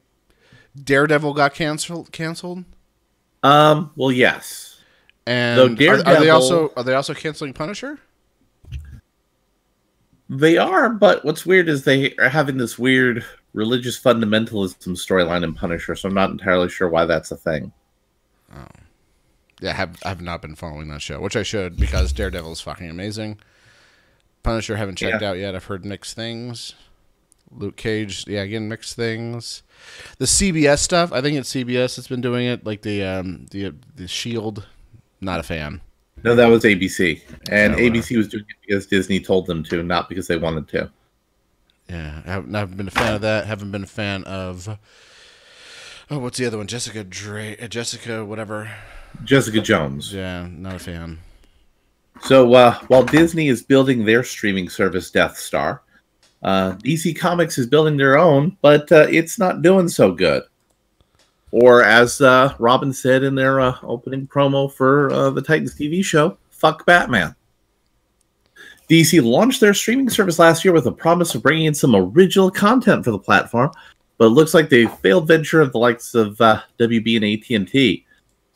Daredevil got canceled? Well, yes. And Though Daredevil, are they also canceling Punisher? They are, but what's weird is they are having this weird religious fundamentalism storyline in Punisher, so I'm not entirely sure why that's a thing. Oh. Yeah, I've not been following that show, which I should, because Daredevil is fucking amazing. Punisher haven't checked out yet. I've heard mixed things. Luke Cage, yeah, again, mixed things. The CBS stuff, I think it's CBS that's been doing it, like the Shield. Not a fan. No, that was ABC, and ABC was doing it because Disney told them to, not because they wanted to. Yeah, I haven't been a fan of that. Haven't been a fan of. Oh, what's the other one? Jessica whatever. Jessica Jones. Yeah, not a fan. So while Disney is building their streaming service Death Star, DC Comics is building their own, but it's not doing so good. Or as Robin said in their opening promo for the Titans TV show, fuck Batman. DC launched their streaming service last year with a promise of bringing in some original content for the platform, but it looks like they failed venture of the likes of WB and AT&T.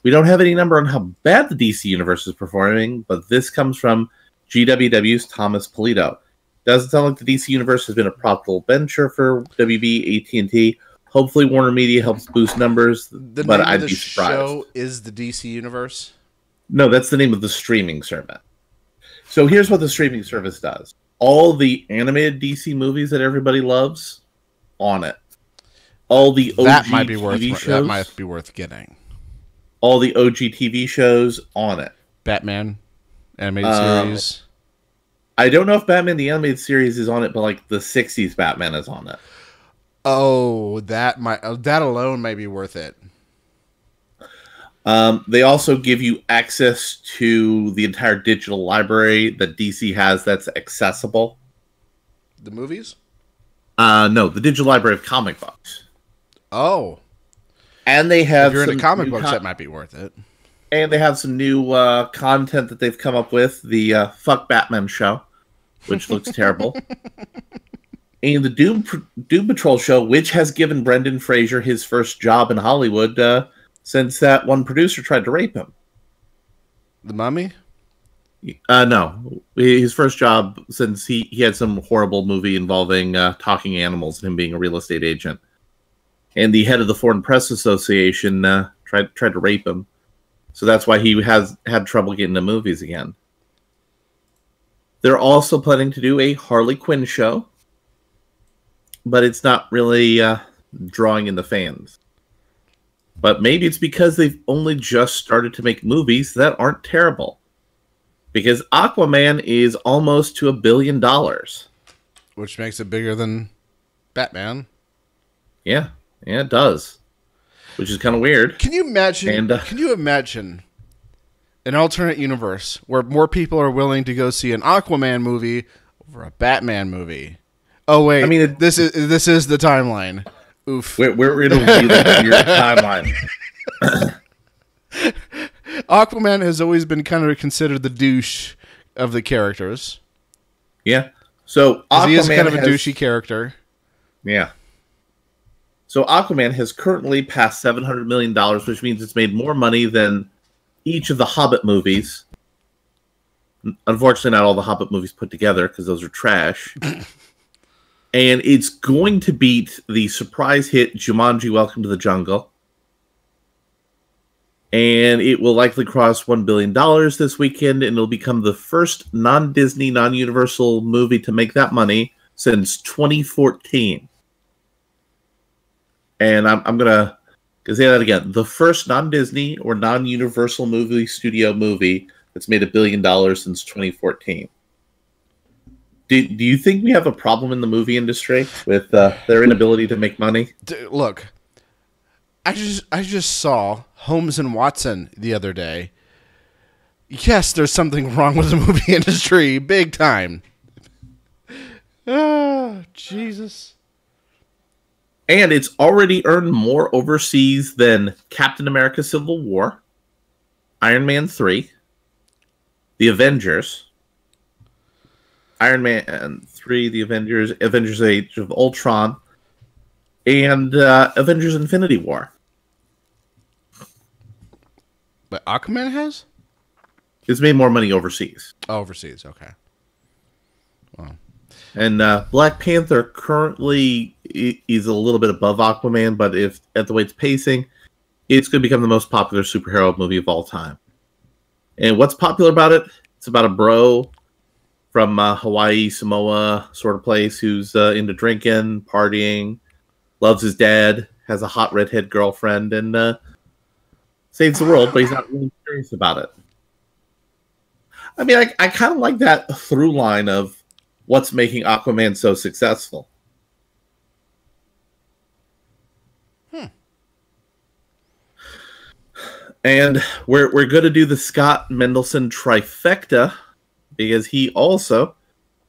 We don't have any number on how bad the DC universe is performing, but this comes from GWW's Thomas Polito. Doesn't sound like the DC universe has been a profitable venture for WB, AT&T. Hopefully Warner Media helps boost numbers, but I'd be surprised. The show is the DC universe? No, that's the name of the streaming service. So here's what the streaming service does. All the animated DC movies that everybody loves, on it. All the OG that might be worth getting. All the OG TV shows, on it. Batman animated series. I don't know if Batman the animated series is on it, but like the 60s Batman is on it. Oh, that alone might be worth it. They also give you access to the entire digital library that DC has that's accessible. The movies? No, the digital library of comic books. Oh. And they have... If you're into comic books, that might be worth it. And they have some new content that they've come up with. The Fuck Batman show, which looks terrible. And the Doom Patrol show, which has given Brendan Fraser his first job in Hollywood since that one producer tried to rape him. The Mummy? No. His first job since he had some horrible movie involving talking animals and him being a real estate agent. And the head of the Foreign Press Association tried to rape him. So that's why he has had trouble getting to movies again. They're also planning to do a Harley Quinn show, but it's not really drawing in the fans. But maybe it's because they've only just started to make movies that aren't terrible. Because Aquaman is almost to $1 billion. Which makes it bigger than Batman. Yeah, it does. Which is kind of weird. Can you imagine an alternate universe where more people are willing to go see an Aquaman movie over a Batman movie? Oh wait, I mean this is the timeline. Oof. We're in a weird timeline. Aquaman has always been kind of considered the douche of the characters. Yeah. So Aquaman he is kind of a douchey character. Yeah. So Aquaman has currently passed $700 million, which means it's made more money than each of the Hobbit movies. Unfortunately, not all the Hobbit movies put together, because those are trash. And it's going to beat the surprise hit Jumanji Welcome to the Jungle. And it will likely cross $1 billion this weekend, and it'll become the first non-Disney, non-Universal movie to make that money since 2014. And I'm gonna I'll say that again. The first non-Disney or non-Universal movie studio movie that's made $1 billion since 2014. Do you think we have a problem in the movie industry with their inability to make money? Look, I just saw Holmes and Watson the other day. Yes, there's something wrong with the movie industry, big time. Ah, Jesus. And it's already earned more overseas than Captain America: Civil War, Iron Man 3, The Avengers, Iron Man 3, The Avengers, Avengers Age of Ultron, and Avengers Infinity War. But Aquaman has? It's made more money overseas. Oh, overseas, okay. Well. And Black Panther currently is a little bit above Aquaman, but if at the way it's pacing, it's going to become the most popular superhero movie of all time. And what's popular about it? It's about a bro from Hawaii, Samoa sort of place who's into drinking, partying, loves his dad, has a hot redhead girlfriend, and saves the world, but he's not really serious about it. I mean, I kind of like that through line of what's making Aquaman so successful. And we're going to do the Scott Mendelson trifecta because he also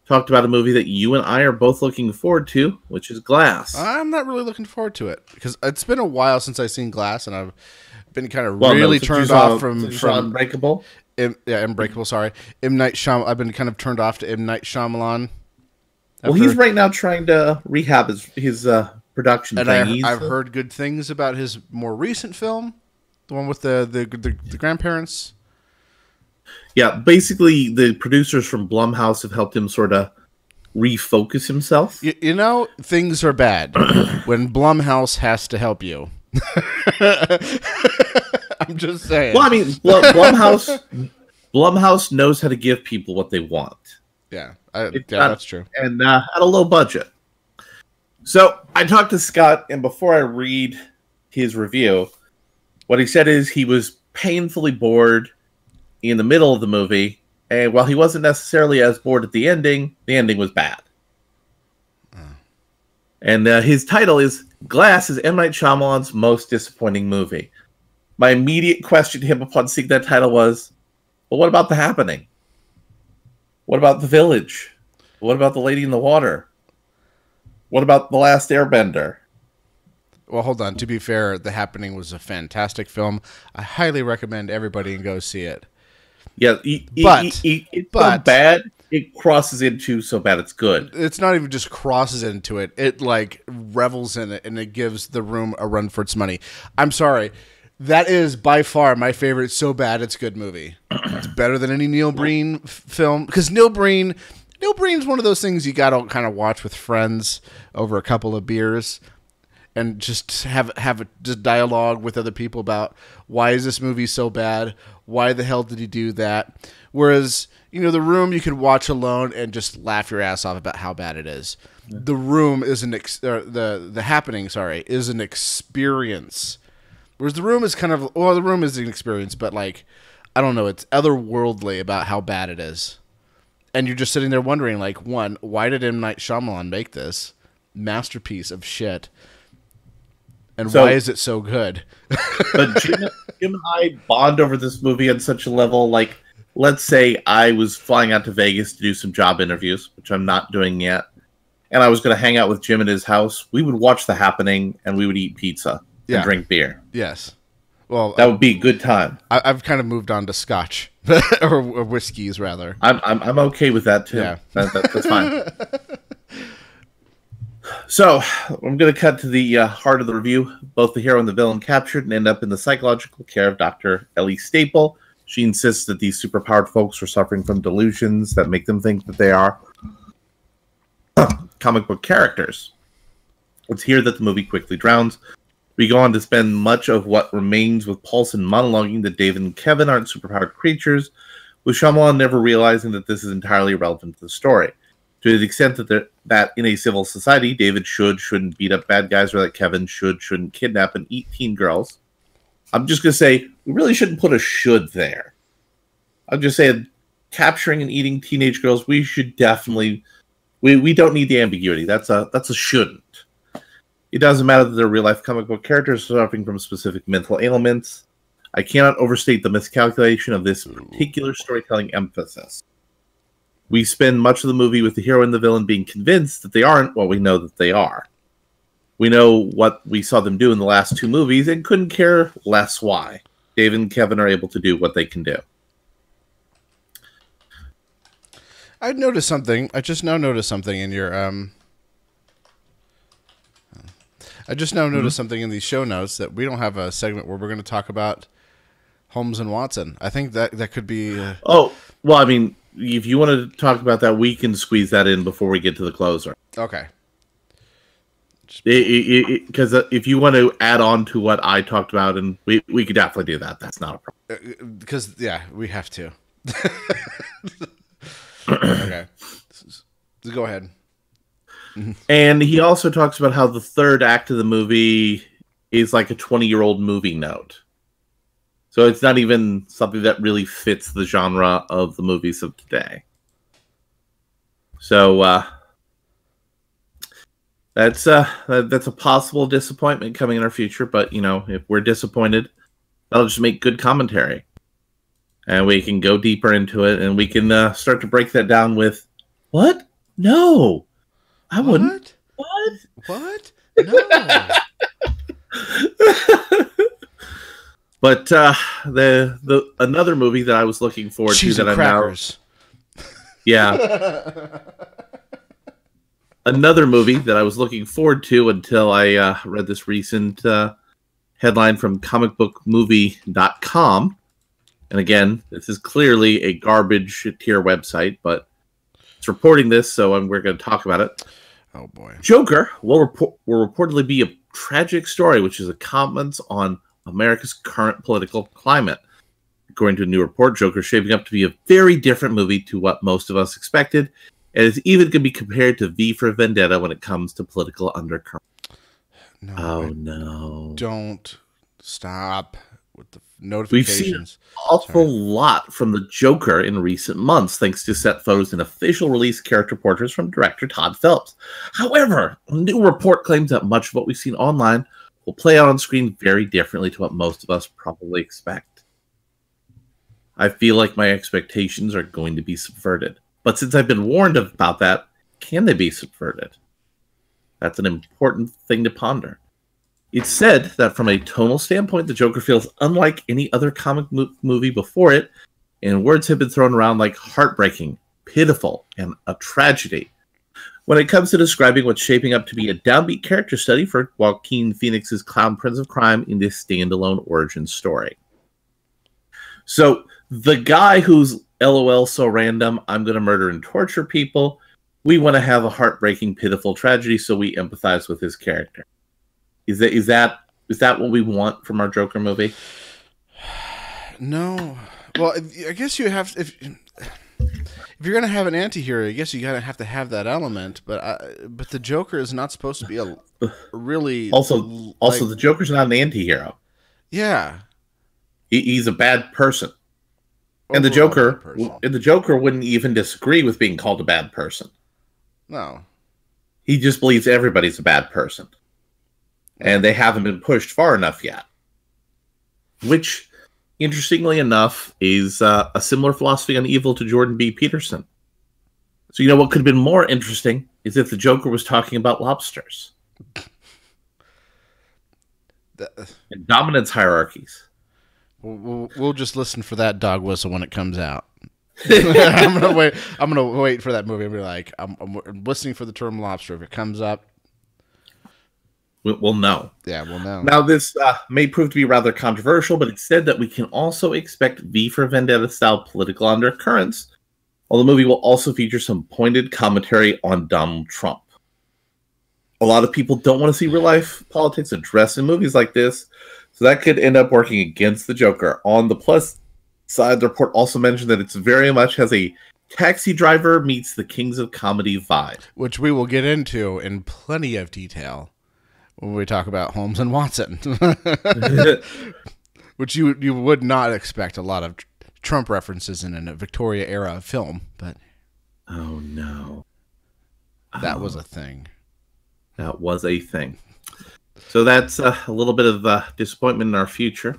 talked about a movie that you and I are both looking forward to, which is Glass. I'm not really looking forward to it because it's been a while since I've seen Glass, and I've been kind of really turned off from Unbreakable. Unbreakable. Sorry, M. Night Shyamalan. I've been kind of turned off to M. Night Shyamalan. Well, he's right now trying to rehab his production and thing. I've heard good things about his more recent film, the one with the grandparents. Yeah, basically the producers from Blumhouse have helped him sort of refocus himself. You know, things are bad when Blumhouse has to help you. I'm just saying. Well, I mean, Blumhouse knows how to give people what they want. Yeah, that's true. And at a low budget. So I talked to Scott, and before I read his review, what he said is he was painfully bored in the middle of the movie, and while he wasn't necessarily as bored at the ending was bad. And his title is Glass is M. Night Shyamalan's most disappointing movie. My immediate question to him upon seeing that title was, well, what about The Happening? What about The Village? What about The Lady in the Water? What about The Last Airbender? Well, hold on. To be fair, The Happening was a fantastic film. I highly recommend everybody go see it. Yeah, it's so bad, it crosses into so bad it's good. It's not even just crosses into it. It, like, revels in it, and it gives The Room a run for its money. I'm sorry. That is, by far, my favorite so bad it's good movie. It's better than any Neil Breen film. Because Neil Breen's one of those things you got to kind of watch with friends over a couple of beers and just have a just dialogue with other people about why is this movie so bad? Why the hell did he do that? Whereas, you know, The Room you could watch alone and just laugh your ass off about how bad it is. Yeah. The Room is The Happening, is an experience. Whereas The Room is kind of, well, The Room is an experience, but like, I don't know, it's otherworldly about how bad it is. And you're just sitting there wondering, like, one, why did M. Night Shyamalan make this masterpiece of shit? And why is it so good? But Jim and I bond over this movie on such a level, like, let's say I was flying out to Vegas to do some job interviews, which I'm not doing yet, and I was going to hang out with Jim at his house. We would watch The Happening, and we would eat pizza and drink beer. Yes. Well, that would be a good time. I've kind of moved on to scotch or whiskeys rather. I'm okay with that too. Yeah, that's fine. So I'm going to cut to the heart of the review. Both the hero and the villain captured and end up in the psychological care of Dr. Ellie Staple. She insists that these superpowered folks are suffering from delusions that make them think that they are comic book characters. It's here that the movie quickly drowns. We go on to spend much of what remains with Paulson monologuing that David and Kevin aren't superpowered creatures, with Shyamalan never realizing that this is entirely irrelevant to the story. To the extent that that in a civil society, David shouldn't beat up bad guys, or that Kevin shouldn't kidnap and eat teen girls. I'm just going to say, we really shouldn't put a should there. I'm just saying, capturing and eating teenage girls, we should definitely, we don't need the ambiguity. That's a shouldn't. It doesn't matter that they're real-life comic book characters suffering from specific mental ailments. I cannot overstate the miscalculation of this particular storytelling emphasis. We spend much of the movie with the hero and the villain being convinced that they aren't what we know that they are. We know what we saw them do in the last two movies and couldn't care less why. Dave and Kevin are able to do what they can do. I noticed something. I just now noticed something in your I just now noticed something in these show notes that we don't have a segment where we're going to talk about Holmes and Watson. I think that could be. Oh, well, I mean, if you want to talk about that, we can squeeze that in before we get to the closer. Okay. Because if you want to add on to what I talked about, and we could definitely do that. That's not a problem. Because yeah, we have to. Okay, go ahead. And he also talks about how the third act of the movie is like a 20-year-old movie note. So it's not even something that really fits the genre of the movies of today. So that's a possible disappointment coming in our future. But, you know, if we're disappointed, that'll just make good commentary. And we can go deeper into it, and we can start to break that down with, what? No, I wouldn't. What? No. But the another movie that I was looking forward Cheese to that and crackers. Yeah. Another movie that I was looking forward to until I read this recent headline from comicbookmovie.com. And again, this is clearly a garbage tier website, but it's reporting this, so we're going to talk about it. Oh boy! Joker will reportedly be a tragic story, which is a comment on America's current political climate. According to a new report, Joker is shaping up to be a very different movie to what most of us expected, and is even going to be compared to V for Vendetta when it comes to political undercurrent. No, no! Don't stop with the notifications. We've seen an awful lot from the Joker in recent months, thanks to set photos and official release character portraits from director Todd Phillips. However, a new report claims that much of what we've seen online will play out on screen very differently to what most of us probably expect. I feel like my expectations are going to be subverted. But since I've been warned about that, can they be subverted? That's an important thing to ponder. It's said that from a tonal standpoint, the Joker feels unlike any other comic movie before it, and words have been thrown around like heartbreaking, pitiful, and a tragedy. When it comes to describing what's shaping up to be a downbeat character study for Joaquin Phoenix's Clown Prince of Crime in this standalone origin story. So, the guy who's LOL so random, I'm going to murder and torture people, we want to have a heartbreaking, pitiful tragedy, so we empathize with his character. Is that what we want from our Joker movie? No. Well, I guess you have if you're gonna have an anti-hero, I guess you gotta have to have that element. But the Joker is not supposed to be a really also the Joker's not an anti-hero. Yeah, he's a bad person, and the Joker wouldn't even disagree with being called a bad person. No, he just believes everybody's a bad person. And they haven't been pushed far enough yet. Which, interestingly enough, is a similar philosophy on evil to Jordan B. Peterson. So, you know, what could have been more interesting is if the Joker was talking about lobsters. And dominance hierarchies. We'll just listen for that dog whistle when it comes out. I'm gonna wait for that movie and be like, I'm listening for the term lobster. If it comes up, we'll know. Yeah, we'll know. Now, this may prove to be rather controversial, but it's said that we can also expect V for Vendetta-style political undercurrents, while the movie will also feature some pointed commentary on Donald Trump. A lot of people don't want to see real-life politics addressed in movies like this, so that could end up working against the Joker. On the plus side, the report also mentioned that it's very much has a Taxi Driver meets the Kings of Comedy vibe. Which we will get into in plenty of detail when we talk about Holmes and Watson. Which you would not expect a lot of Trump references in a Victoria era film, but oh no, that was a thing. That was a thing. So that's a little bit of disappointment in our future,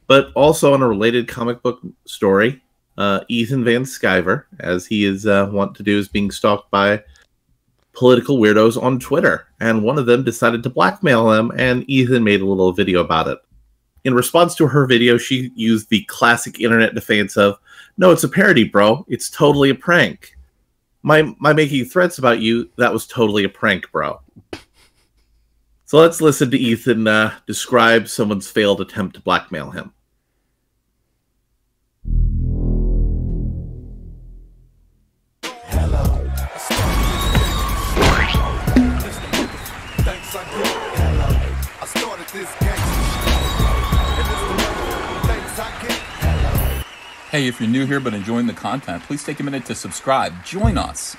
but also on a related comic book story. Ethan Van Sciver, as he is wont to do, is being stalked by political weirdos on Twitter, and one of them decided to blackmail him, and Ethan made a little video about it. In response to her video, she used the classic internet defense of, "No, it's a parody, bro. It's totally a prank. My making threats about you, that was totally a prank, bro." So let's listen to Ethan describe someone's failed attempt to blackmail him. Hey, if you're new here but enjoying the content, please take a minute to subscribe. Join us.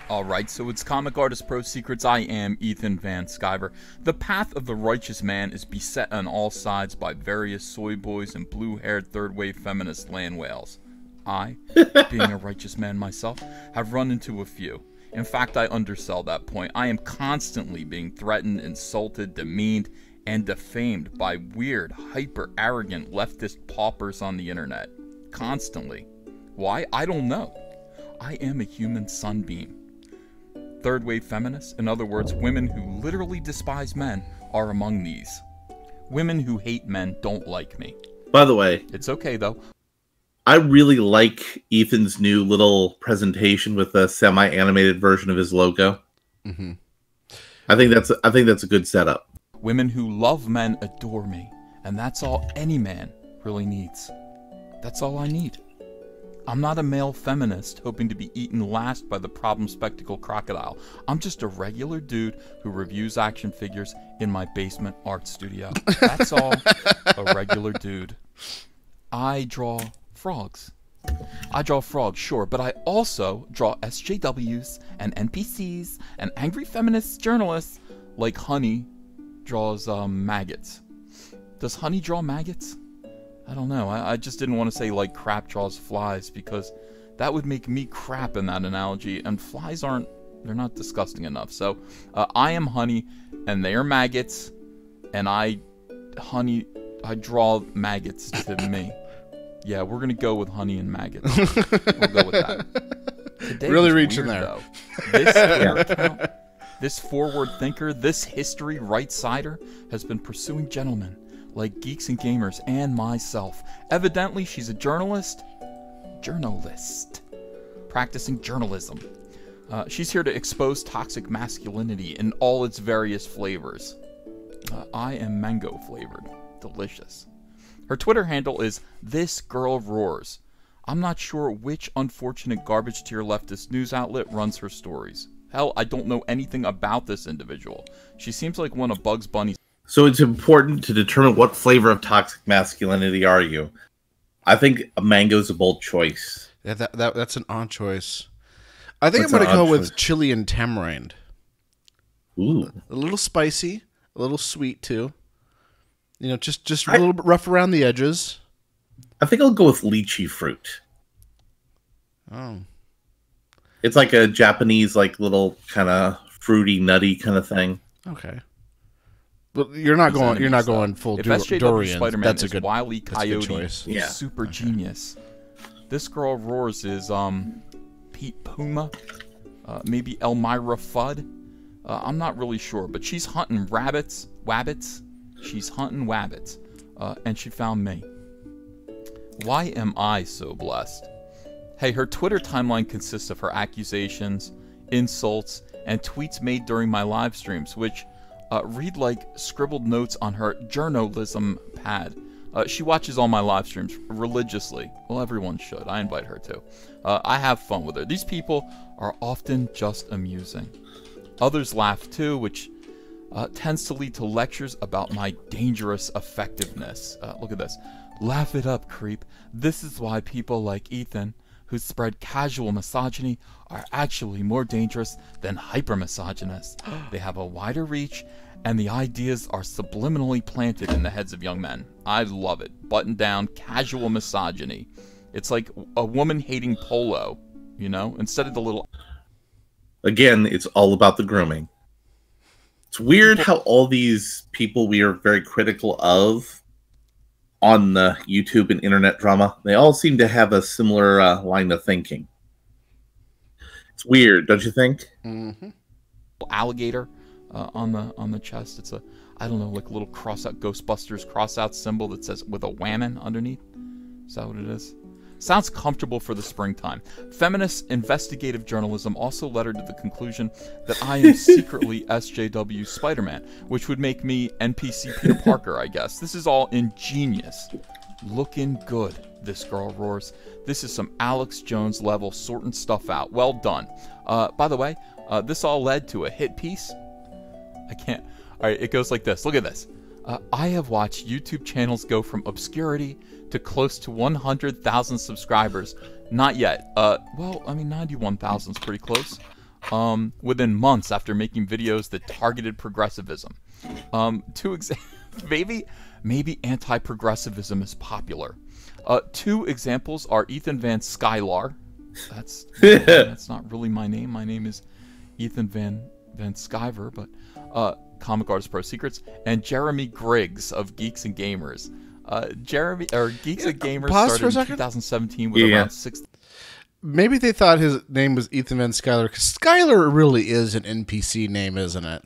Alright, so it's Comic Artist Pro Secrets. I am Ethan Van Sciver. The path of the righteous man is beset on all sides by various soy boys and blue-haired third-wave feminist land whales. I, being a righteous man myself, have run into a few. In fact, I undersell that point. I am constantly being threatened, insulted, demeaned, and defamed by weird, hyper-arrogant leftist paupers on the internet. Constantly. Why? I don't know. I am a human sunbeam. Third-wave feminists, in other words, women who literally despise men, are among these. Women who hate men don't like me. By the way, it's okay though. I really like Ethan's new little presentation with a semi-animated version of his logo. Mm-hmm. I think that's a good setup. Women who love men adore me, and that's all any man really needs. That's all I need. I'm not a male feminist hoping to be eaten last by the problem spectacle crocodile. I'm just a regular dude who reviews action figures in my basement art studio. That's all. A regular dude. I draw frogs. I draw frogs, sure, but I also draw SJWs and NPCs and angry feminist journalists like Honey draws maggots. Does Honey draw maggots? I don't know. I just didn't want to say like crap draws flies because that would make me crap in that analogy, and flies they're not disgusting enough. So I am Honey and they are maggots, and I draw maggots to me. Yeah, we're gonna go with Honey and maggots. We'll go with that. Today really reaching there. Though. This account, this forward thinker, this history right-sider has been pursuing gentlemen like geeks and gamers and myself. Evidently, she's a journalist, practicing journalism. She's here to expose toxic masculinity in all its various flavors. I am mango flavored, delicious. Her Twitter handle is This Girl Roars. I'm not sure which unfortunate garbage tier leftist news outlet runs her stories. Hell, I don't know anything about this individual. She seems like one of Bugs Bunny's. So it's important to determine what flavor of toxic masculinity are you. I think a mango's a bold choice. Yeah, that's an odd choice. I think I'm going to go with chili and tamarind. Ooh. A little spicy, a little sweet too. You know, just a little bit rough around the edges. I think I'll go with lychee fruit. Oh. It's like a Japanese, like little kind of fruity, nutty kind of thing. Okay. But you're not going full durian. Spider-Man that's a is good Wile E. Coyote, choice. Yeah. Super genius. This Girl Roars is Pete Puma, maybe Elmira Fudd. I'm not really sure, but she's hunting wabbits. She's hunting wabbits, and she found me. Why am I so blessed? Hey, her Twitter timeline consists of her accusations, insults, and tweets made during my live streams, which read like scribbled notes on her journalism pad. She watches all my live streams religiously. Well, everyone should. I invite her to. I have fun with her. These people are often just amusing. Others laugh too, which tends to lead to lectures about my dangerous effectiveness. Look at this. Laugh it up, creep. This is why people like Ethan, who spread casual misogyny are actually more dangerous than hypermisogynists. They have a wider reach, and the ideas are subliminally planted in the heads of young men. I love it. Button down, casual misogyny. It's like a woman hating polo, you know, instead of the little... Again, it's all about the grooming. It's weird how all these people we are very critical of on the YouTube and internet drama, they all seem to have a similar line of thinking. It's weird, don't you think? Mm-hmm. Alligator on the chest. It's a, I don't know, like a little cross out Ghostbusters cross out symbol that says with a whammon underneath. Is that what it is? Sounds comfortable for the springtime. Feminist investigative journalism also led her to the conclusion that I am secretly SJW Spider-Man, which would make me NPC Peter Parker, I guess. This is all ingenious. Looking good, this girl roars. This is some Alex Jones level sorting stuff out. Well done. By the way, this all led to a hit piece. I can't. All right, it goes like this. Look at this. I have watched YouTube channels go from obscurity to close to 100,000 subscribers. Not yet. Well, I mean, 91,000 is pretty close. Within months after making videos that targeted progressivism. Maybe anti-progressivism is popular. Two examples are Ethan Van Skylar. That's not really my name. My name is Ethan Van Skyver, but Comic Artist Pro Secrets, and Jeremy Griggs of Geeks and Gamers. Geeks and Gamers started in 2017 with around 6. Maybe they thought his name was Ethan Van Skyler, because Skyler really is an NPC name, isn't it?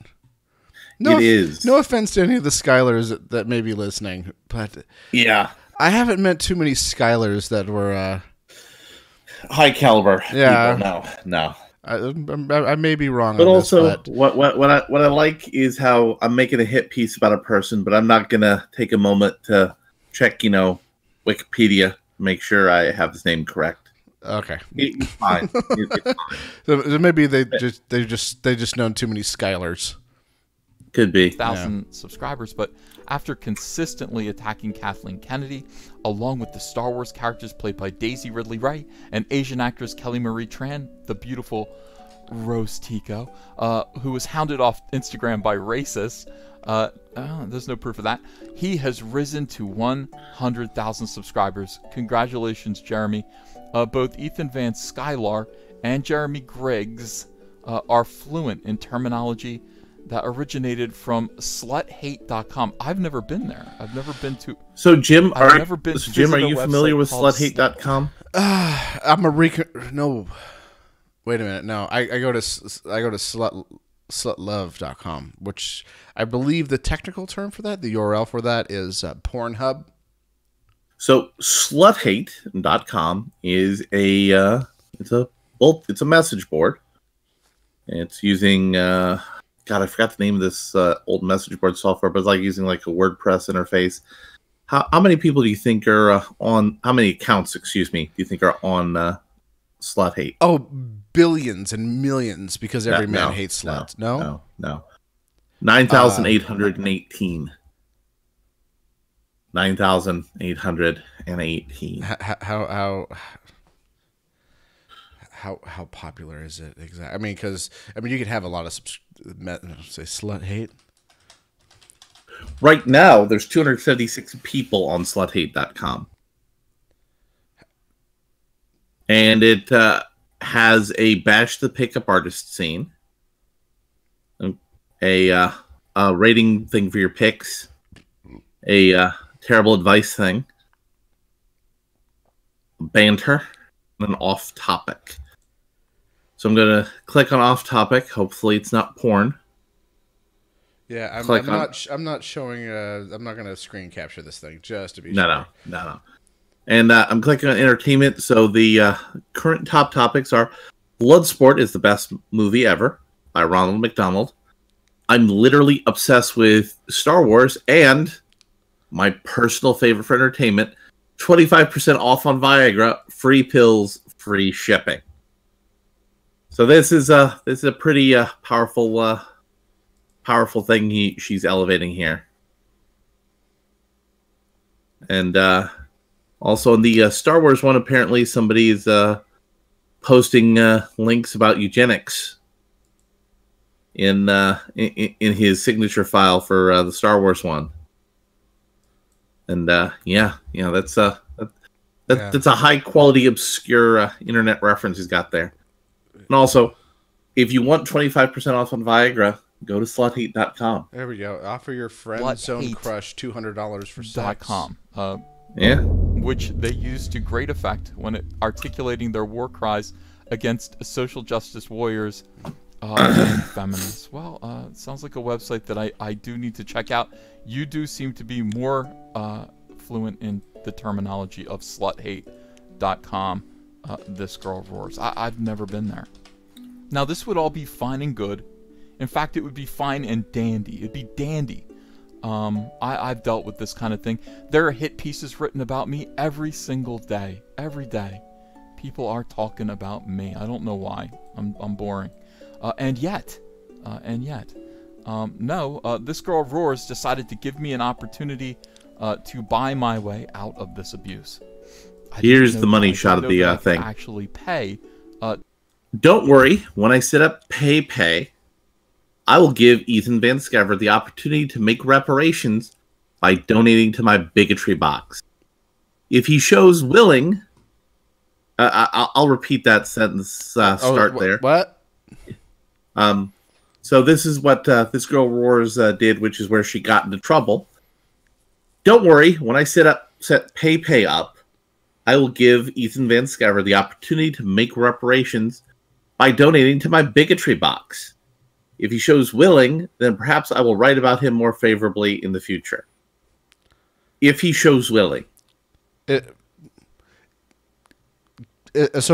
No, it is. No offense to any of the Skylers that may be listening, but yeah, I haven't met too many Skylers that were high caliber. Yeah, people. No. I may be wrong, but on also this, but what I like is how I'm making a hit piece about a person, but I'm not gonna take a moment to check, Wikipedia, make sure I have his name correct. Okay, it's fine. It's fine. So maybe they just know too many Skylers. Could be 1,000 subscribers, but after consistently attacking Kathleen Kennedy, along with the Star Wars characters played by Daisy Ridley Wright and Asian actress Kelly Marie Tran, the beautiful Rose Tico, who was hounded off Instagram by racists. There's no proof of that. He has risen to 100,000 subscribers. Congratulations, Jeremy. Both Ethan Van Skylar and Jeremy Griggs are fluent in terminology that originated from sluthate.com. I've never been there. I've never been to... So, Jim, are you website familiar with sluthate.com? I'm a no. Wait a minute. No, I go to slutlove.com, which I believe the technical term for that, the URL for that, is Pornhub. So, sluthate.com is it's a message board. It's using God, I forgot the name of this old message board software, but it's like using like a WordPress interface. How many people do you think are on? How many accounts, excuse me, do you think are on Slut Hate? Oh, billions and millions, because every man hates sluts. No. 9,818. 9,818. How popular is it exactly? I mean, because you could have a lot of say slut hate. Right now, there's 276 people on sluthate.com, and it has a bash the pickup artist scene, a rating thing for your picks, a terrible advice thing, banter, and an off topic. So I'm going to click on off topic. Hopefully it's not porn. Yeah, I'm not showing. I'm not going to screen capture this thing just to be sure. No. And I'm clicking on entertainment. So the current top topics are Bloodsport is the best movie ever by Ronald McDonald. I'm literally obsessed with Star Wars, and my personal favorite for entertainment, 25% off on Viagra, free pills, free shipping. So this is a pretty powerful thing she's elevating here. And also in the Star Wars one, apparently somebody is posting links about eugenics in his signature file for the Star Wars one. And that's that's a high quality obscure internet reference he's got there. And also, if you want 25% off on Viagra, go to sluthate.com. There we go. Offer your friend zone crush $200 for sex. .com. Yeah. Which they use to great effect when articulating their war cries against social justice warriors and feminists. Well, it sounds like a website that I do need to check out. You do seem to be more fluent in the terminology of sluthate.com. This Girl Roars. I've never been there. Now, this would all be fine and good. In fact, it would be fine and dandy. It'd be dandy. I've dealt with this kind of thing. There are hit pieces written about me every single day. Every day. People are talking about me. I don't know why. I'm boring. And yet, This Girl Roars decided to give me an opportunity to buy my way out of this abuse. Here's the money shot of the thing. Actually pay. Don't worry. When I set up PayPay, I will give Ethan Van Sciver the opportunity to make reparations by donating to my bigotry box. If he shows willing, I'll repeat that sentence. Start there. What? So this is what This Girl Roars did, which is where she got into trouble. Don't worry. When I set PayPay up, I will give Ethan Van Sciver the opportunity to make reparations by donating to my bigotry box. If he shows willing, then perhaps I will write about him more favorably in the future. If he shows willing. So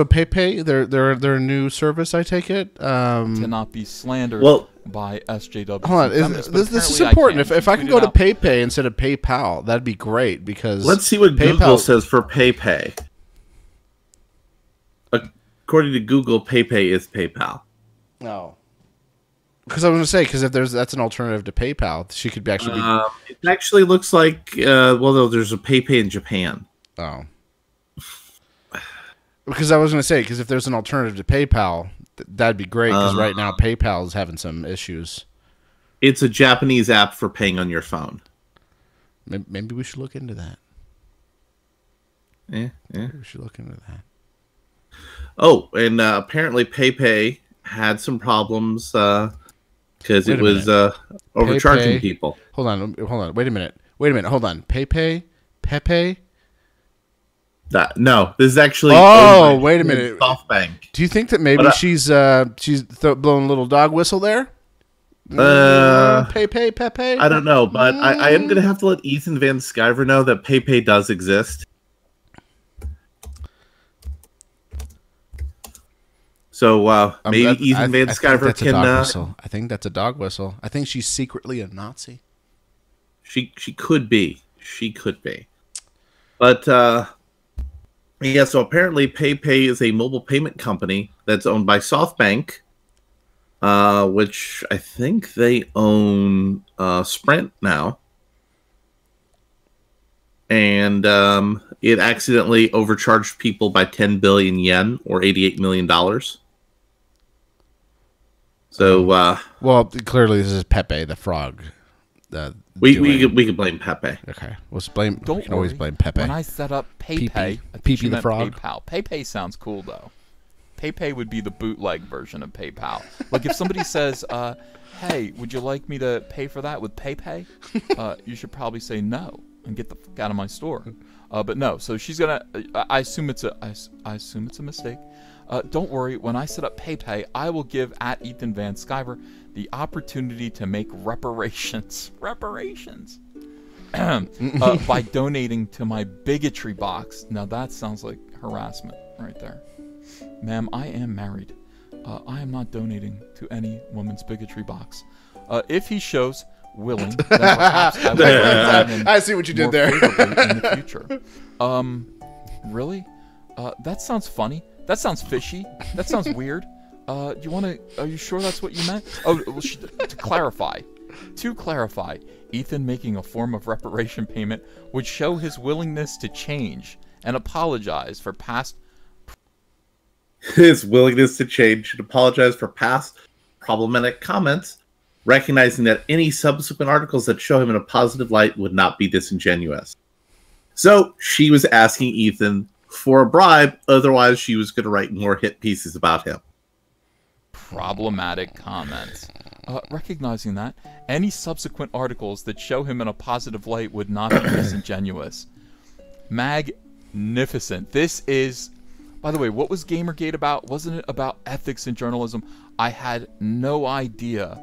PayPay, they're a new service, I take it? To not be slandered by SJW. Hold on, this is important. If I can go to PayPay instead of PayPal, that'd be great, because... Let's see what Google says for PayPay. According to Google, PayPay is PayPal. No. Because I was going to say, because if that's an alternative to PayPal, she could actually be... It actually looks like, there's a PayPay in Japan. Oh. Because I was going to say, because if there's an alternative to PayPal, that'd be great, because right now PayPal is having some issues. It's a Japanese app for paying on your phone. Maybe we should look into that. Yeah. Maybe we should look into that. Oh, and apparently PayPay had some problems because it was overcharging people. Hold on. Wait a minute. Hold on. PayPay? Pepe? No, this is actually... Oh, wait a minute. SoftBank. Do you think that maybe she's blowing a little dog whistle there? Pepe? I don't know, but I am going to have to let Ethan Van Sciver know that PayPay does exist. So maybe Ethan Van Sciver can... I think that's a dog whistle. I think she's secretly a Nazi. She could be. She could be. But... yeah, so apparently PayPay is a mobile payment company that's owned by SoftBank, which I think they own Sprint now. And it accidentally overcharged people by 10 billion yen, or $88 million. So, well, clearly this is Pepe the frog. We could blame Pepe. Okay, let's blame. Don't we can always blame Pepe. When I set up PayPay, Pee-pee the frog. PayPal. PayPay sounds cool though. PayPay would be the bootleg version of PayPal. Like if somebody says, "Hey, would you like me to pay for that with PayPay?" You should probably say no and get the fuck out of my store. But no. So she's gonna. I assume it's a mistake. Don't worry. When I set up PayPay, I will give at Ethan Van Sciver the opportunity to make reparations by donating to my bigotry box. Now that sounds like harassment right there. Ma'am, I am married. I am not donating to any woman's bigotry box. If he shows willing, then perhaps I will I see what you did there. in the future. Really? That sounds funny. That sounds fishy. That sounds weird. Are you sure that's what you meant? Oh, well, to clarify, Ethan making a form of reparation payment would show his willingness to change and apologize for past his willingness to change and apologize for past problematic comments, recognizing that any subsequent articles that show him in a positive light would not be disingenuous. So she was asking Ethan for a bribe, otherwise she was going to write more hit pieces about him. Problematic comments. Recognizing that, any subsequent articles that show him in a positive light would not be disingenuous. Magnificent. This is... By the way, what was Gamergate about? Wasn't it about ethics in journalism? I had no idea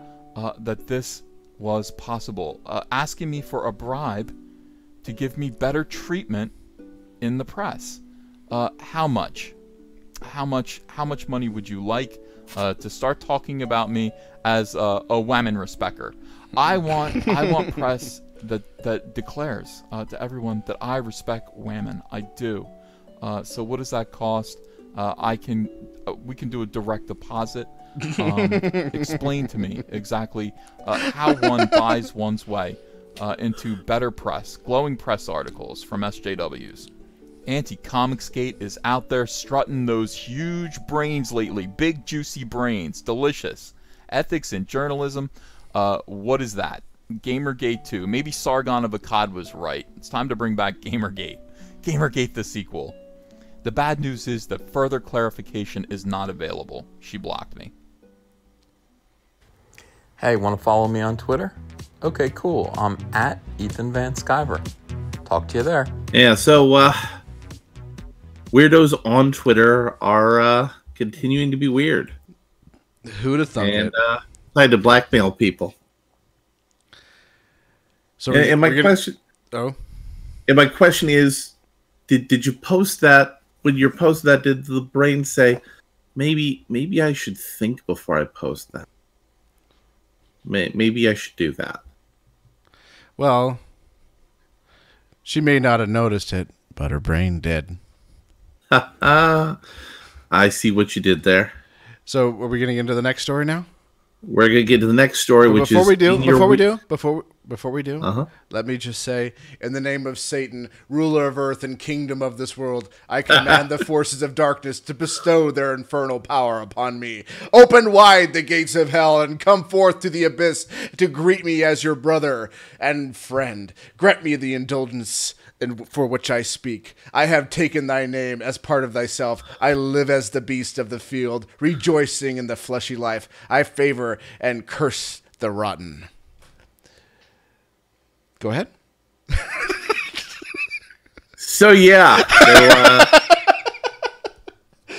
that this was possible. Asking me for a bribe to give me better treatment in the press. How much? How much money would you like to start talking about me as a woman respecter? I want press that declares to everyone that I respect women. I do. So what does that cost? We can do a direct deposit. Explain to me exactly how one buys one's way into better press, glowing press articles from SJWs. Anti-Comicsgate is out there strutting those huge brains lately. Big, juicy brains. Delicious. Ethics in journalism. What is that? Gamergate 2. Maybe Sargon of Akkad was right. It's time to bring back Gamergate. Gamergate the sequel. The bad news is that further clarification is not available. She blocked me. Hey, want to follow me on Twitter? Okay, cool. I'm at Ethan Van Sciver. Talk to you there. Yeah, so weirdos on Twitter are continuing to be weird. Who'd have thunk it? Tried to blackmail people. So and my question is, did you post that? When you posted that, did the brain say, maybe I should think before I post that? Maybe I should do that. Well, she may not have noticed it, but her brain did. I see what you did there. So, are we getting into the next story now? We're gonna get to the next story, which is before we do, let me just say, in the name of Satan, ruler of earth and kingdom of this world, I command the forces of darkness to bestow their infernal power upon me. Open wide the gates of hell and come forth to the abyss to greet me as your brother and friend. Grant me the indulgence for which I speak. I have taken thy name as part of thyself. I live as the beast of the field, rejoicing in the fleshy life. I favor and curse the rotten. Go ahead. So yeah,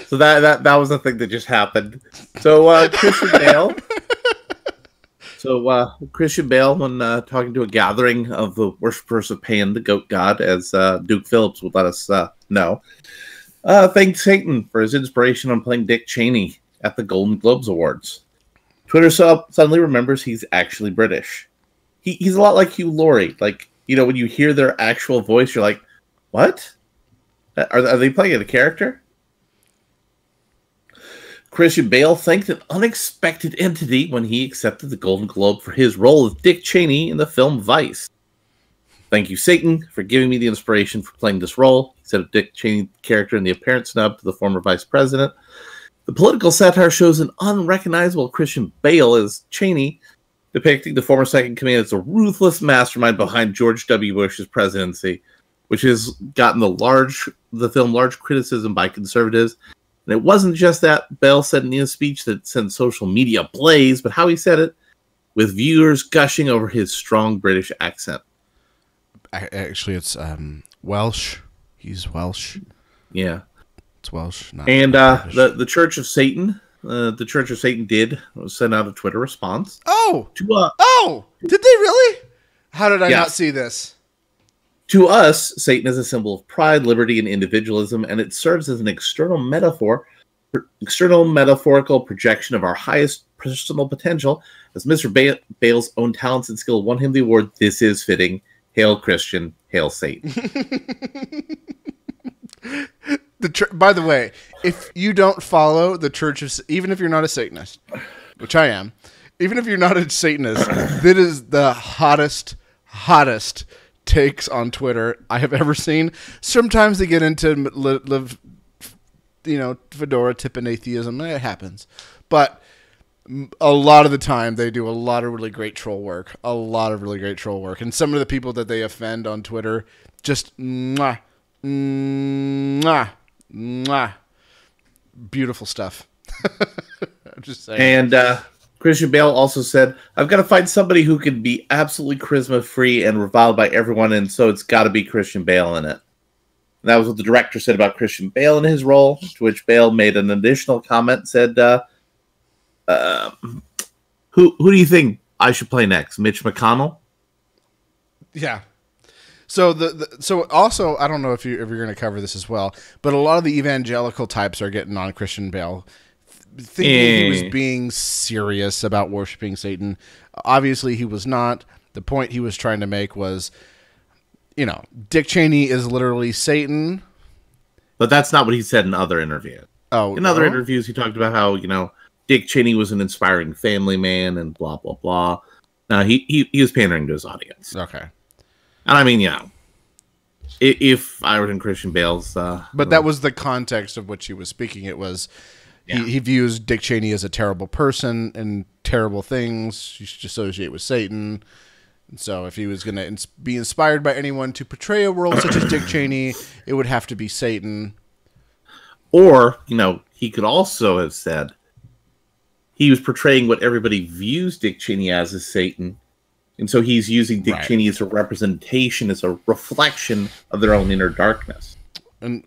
so that was the thing that just happened. So Christian Bale. So Christian Bale, when talking to a gathering of the worshippers of Pan, the goat god, as Duke Phillips would let us know, thanked Satan for his inspiration on playing Dick Cheney at the Golden Globes Awards. Twitter suddenly remembers he's actually British. He's a lot like Hugh Laurie. Like, you know, when you hear their actual voice, you're like, what? Are they playing a character? Christian Bale thanked an unexpected entity when he accepted the Golden Globe for his role as Dick Cheney in the film Vice. Thank you, Satan, for giving me the inspiration for playing this role, he said of Dick Cheney character in the apparent snub to the former vice president. The political satire shows an unrecognizable Christian Bale as Cheney, depicting the former second-in-command as a ruthless mastermind behind George W. Bush's presidency, which has gotten the film large criticism by conservatives. And it wasn't just that. Bale said in his speech that sent social media ablaze, but how he said it, with viewers gushing over his strong British accent. Actually, it's Welsh. He's Welsh. Yeah. It's Welsh. And the Church of Satan... the Church of Satan did send out a Twitter response. Did they really? How did I not see this? To us, Satan is a symbol of pride, liberty, and individualism, and it serves as an external metaphorical projection of our highest personal potential. As Mr. Bale's own talents and skill won him the award, this is fitting. Hail Christian, hail Satan. By the way, if you don't follow the Church of, even if you're not a Satanist, which I am, even if you're not a Satanist, that is the hottest takes on Twitter I have ever seen. Sometimes they get into fedora tipping atheism. It happens. But a lot of the time, they do a lot of really great troll work. And some of the people that they offend on Twitter, just mwah, mwah, mwah. Beautiful stuff. I'm just saying. And Christian Bale also said, I've got to find somebody who can be absolutely charisma-free and reviled by everyone, and so it's got to be Christian Bale in it. And that was what the director said about Christian Bale in his role, to which Bale made an additional comment and said, who do you think I should play next? Mitch McConnell? Yeah. So so also, I don't know if you're going to cover this as well, but a lot of the evangelical types are getting on Christian Bale, thinking he was being serious about worshiping Satan. Obviously, he was not. The point he was trying to make was, Dick Cheney is literally Satan. But that's not what he said in other interviews. Oh, in other interviews, he talked about how, Dick Cheney was an inspiring family man and blah, blah, blah. Now, he was pandering to his audience. Okay. And I mean, if I were in Christian Bale's... but that was the context of which he was speaking. It was, he views Dick Cheney as a terrible person and terrible things you should associate with Satan. And so if he was going to be inspired by anyone to portray a world such as Dick Cheney, it would have to be Satan. Or, he could also have said he was portraying what everybody views Dick Cheney as Satan. And so he's using Dick Cheney as a representation, as a reflection of their own inner darkness. And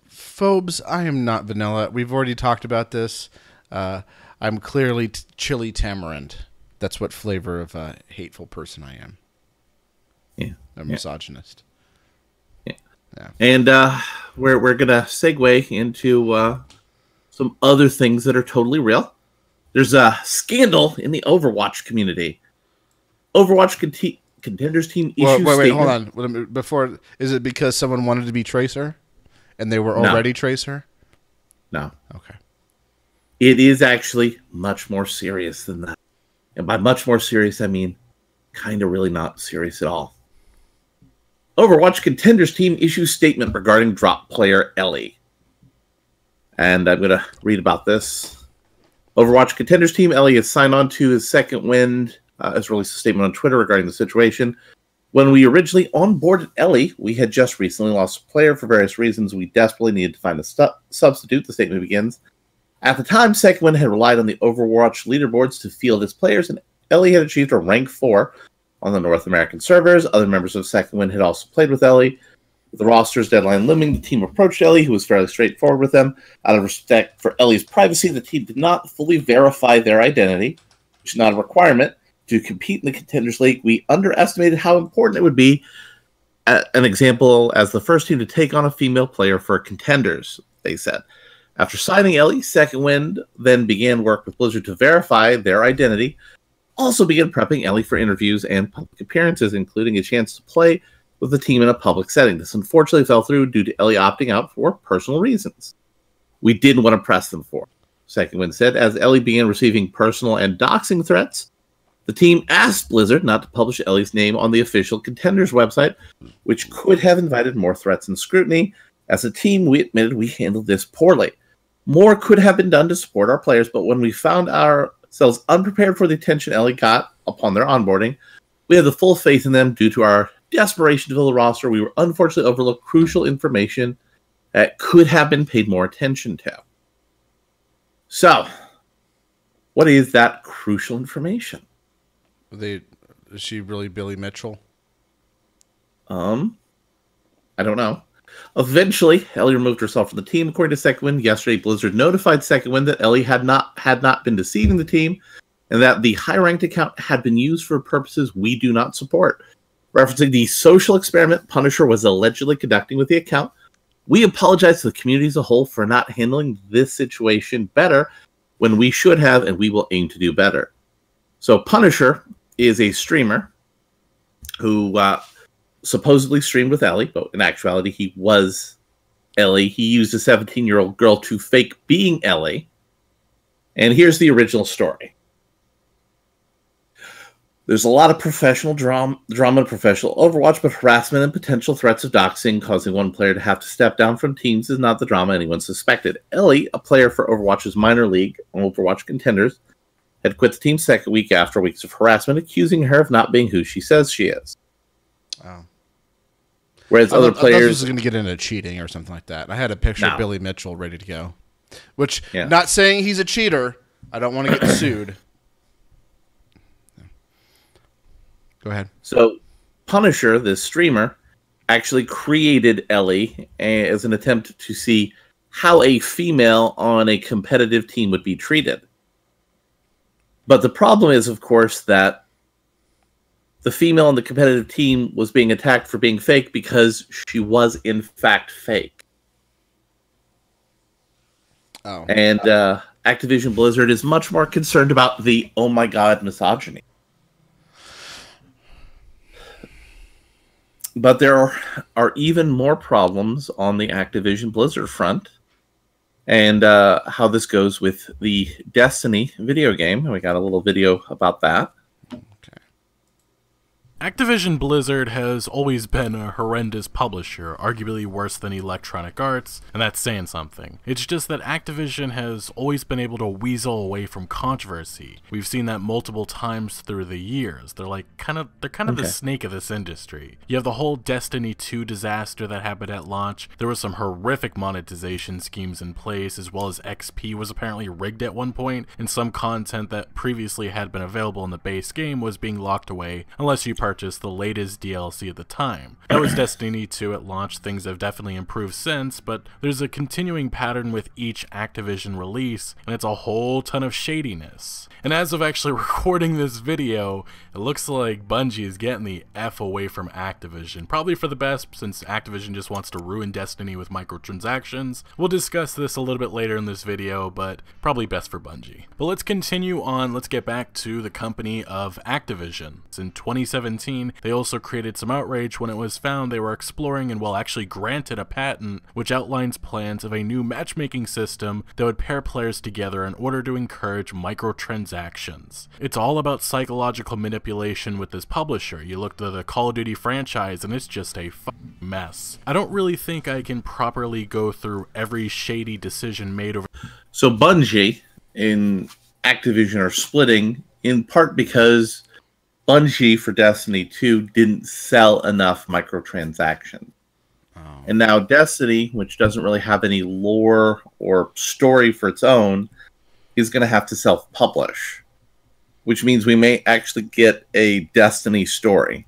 phobes, I am not vanilla. We've already talked about this. I'm clearly chili tamarind. That's what flavor of a hateful person I am. Yeah. A misogynist. Yeah. And we're going to segue into some other things that are totally real. There's a scandal in the Overwatch community. Overwatch contenders team issues wait, hold on. Before, is it because someone wanted to be Tracer, and they were already Tracer? No. Okay. It is actually much more serious than that, and by much more serious, I mean kind of really not serious at all. Overwatch contenders team issues statement regarding drop player Ellie, and I'm going to read about this. Overwatch contenders team Ellie has signed on to his second wind. Has released a statement on Twitter regarding the situation. When we originally onboarded Ellie, we had just recently lost a player for various reasons. We desperately needed to find a substitute. The statement begins. At the time, Second Wind had relied on the Overwatch leaderboards to field its players, and Ellie had achieved a rank 4 on the North American servers. Other members of Second Wind had also played with Ellie. With the roster's deadline looming, the team approached Ellie, who was fairly straightforward with them. Out of respect for Ellie's privacy, the team did not fully verify their identity, which is not a requirement. To compete in the Contenders League, we underestimated how important it would be. An example, as the first team to take on a female player for Contenders, they said. After signing Ellie, Second Wind then began work with Blizzard to verify their identity, also began prepping Ellie for interviews and public appearances, including a chance to play with the team in a public setting. This unfortunately fell through due to Ellie opting out for personal reasons. We didn't want to press them for, Second Wind said. As Ellie began receiving personal and doxing threats, the team asked Blizzard not to publish Ellie's name on the official Contenders website, which could have invited more threats and scrutiny. As a team, we admitted we handled this poorly. More could have been done to support our players, but when we found ourselves unprepared for the attention Ellie got upon their onboarding, we had the full faith in them. Due to our desperation to fill the roster, we were unfortunately overlooked crucial information that could have been paid more attention to. So, what is that crucial information? Is she really Billy Mitchell? I don't know. Eventually, Ellie removed herself from the team. According to Second Wind, yesterday Blizzard notified Second Wind that Ellie had not been deceiving the team, and that the high-ranked account had been used for purposes we do not support. Referencing the social experiment Punisher was allegedly conducting with the account, we apologize to the community as a whole for not handling this situation better when we should have, and we will aim to do better. So Punisher is a streamer who supposedly streamed with Ellie, but in actuality he was Ellie. He used a 17-year-old girl to fake being Ellie. And here's the original story. There's a lot of professional drama and professional Overwatch, but harassment and potential threats of doxing causing one player to have to step down from teams is not the drama anyone suspected. Ellie, a player for Overwatch's minor league, Overwatch Contenders, had quit the team second week after weeks of harassment, accusing her of not being who she says she is. Oh. Whereas other I thought players was going to get into cheating or something like that. I had a picture of Billy Mitchell ready to go. Which, Yeah. not saying he's a cheater. I don't want to get sued. Go ahead. So, Punisher, this streamer, actually created Ellie as an attempt to see how a female on a competitive team would be treated. But the problem is, of course, that the female on the competitive team was being attacked for being fake because she was, in fact, fake. Oh. And Activision Blizzard is much more concerned about the, oh my god, misogyny. But there are even more problems on the Activision Blizzard front. And how this goes with the Destiny video game. We got a little video about that. Activision Blizzard has always been a horrendous publisher, arguably worse than Electronic Arts, and that's saying something. It's just that Activision has always been able to weasel away from controversy. We've seen that multiple times through the years. They're kind of the snake of this industry. You have the whole Destiny 2 disaster that happened at launch. There was some horrific monetization schemes in place, as well as XP was apparently rigged at one point, and some content that previously had been available in the base game was being locked away unless you purchased the latest DLC at the time. That was Destiny 2 at launch. Things have definitely improved since, but there's a continuing pattern with each Activision release, and it's a whole ton of shadiness. And as of actually recording this video, it looks like Bungie is getting the F away from Activision. Probably for the best, since Activision just wants to ruin Destiny with microtransactions. We'll discuss this a little bit later in this video, but probably best for Bungie. But let's continue on. Let's get back to the company of Activision. In 2017, they also created some outrage when it was found they were exploring and, well, actually granted a patent which outlines plans of a new matchmaking system that would pair players together in order to encourage microtransactions. It's all about psychological manipulation with this publisher. You look to the Call of Duty franchise and it's just a mess. I don't really think I can properly go through every shady decision made over. So Bungie and Activision are splitting in part because Bungie for Destiny 2 didn't sell enough microtransactions. And now Destiny, which doesn't really have any lore or story for its own, is going to have to self-publish, which means we may actually get a Destiny story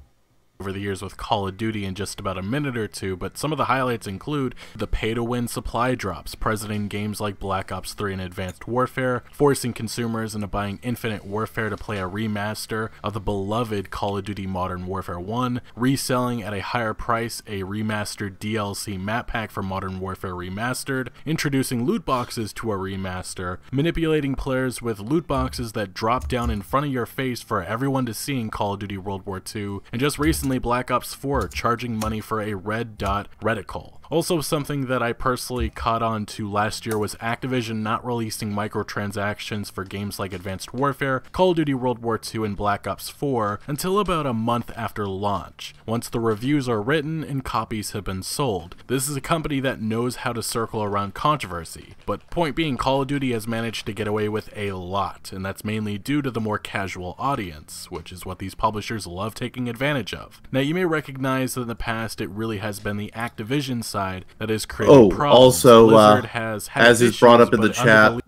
over the years with Call of Duty in just about a minute or two, but some of the highlights include the pay-to-win supply drops present in games like Black Ops 3 and Advanced Warfare, forcing consumers into buying Infinite Warfare to play a remaster of the beloved Call of Duty Modern Warfare 1, reselling at a higher price a remastered DLC map pack for Modern Warfare Remastered, introducing loot boxes to a remaster, manipulating players with loot boxes that drop down in front of your face for everyone to see in Call of Duty World War II, and just recently Black Ops 4 charging money for a red dot reticle. Also, something that I personally caught on to last year was Activision not releasing microtransactions for games like Advanced Warfare, Call of Duty World War II, and Black Ops 4 until about a month after launch, once the reviews are written and copies have been sold. This is a company that knows how to circle around controversy, but point being, Call of Duty has managed to get away with a lot, and that's mainly due to the more casual audience, which is what these publishers love taking advantage of. Now, you may recognize that in the past it really has been the Activision side that has created problems. Also, Blizzard has had as is issues, brought up in the but chat, under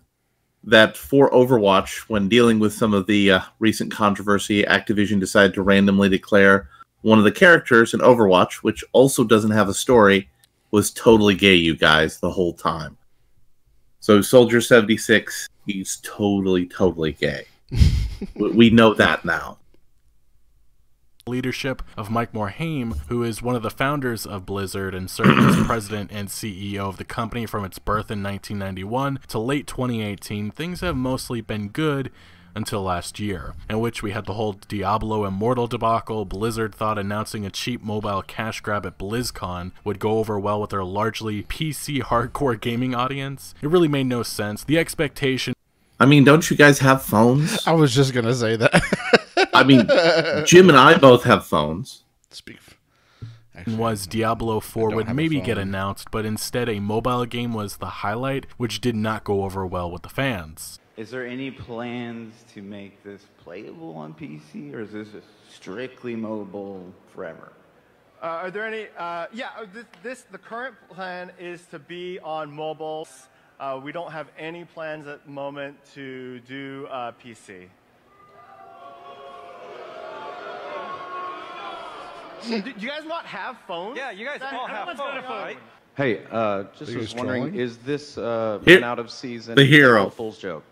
that for Overwatch, when dealing with some of the recent controversy, Activision decided to randomly declare one of the characters in Overwatch, which also doesn't have a story, was totally gay, you guys, the whole time. So Soldier 76, he's totally gay. We know that now. leadership of Mike Morhaime, who is one of the founders of Blizzard and served as president and CEO of the company from its birth in 1991 to late 2018, things have mostly been good until last year, in which we had the whole Diablo Immortal debacle. Blizzard thought announcing a cheap mobile cash grab at BlizzCon would go over well with their largely PC hardcore gaming audience. It really made no sense. The expectation... I mean, don't you guys have phones? I was just gonna say that. I mean, Jim and I both have phones. Was Diablo 4 would have a maybe get phone. announced, but instead a mobile game was the highlight, which did not go over well with the fans. Is there any plans to make this playable on PC, or is this strictly mobile forever? Are there any? The current plan is to be on mobile. We don't have any plans at the moment to do PC. Do you guys not have phones? Yeah, you guys all have phones, right? Hey, just you was guys wondering, trolling? is this Here- an out of season the hero. April Fool's joke?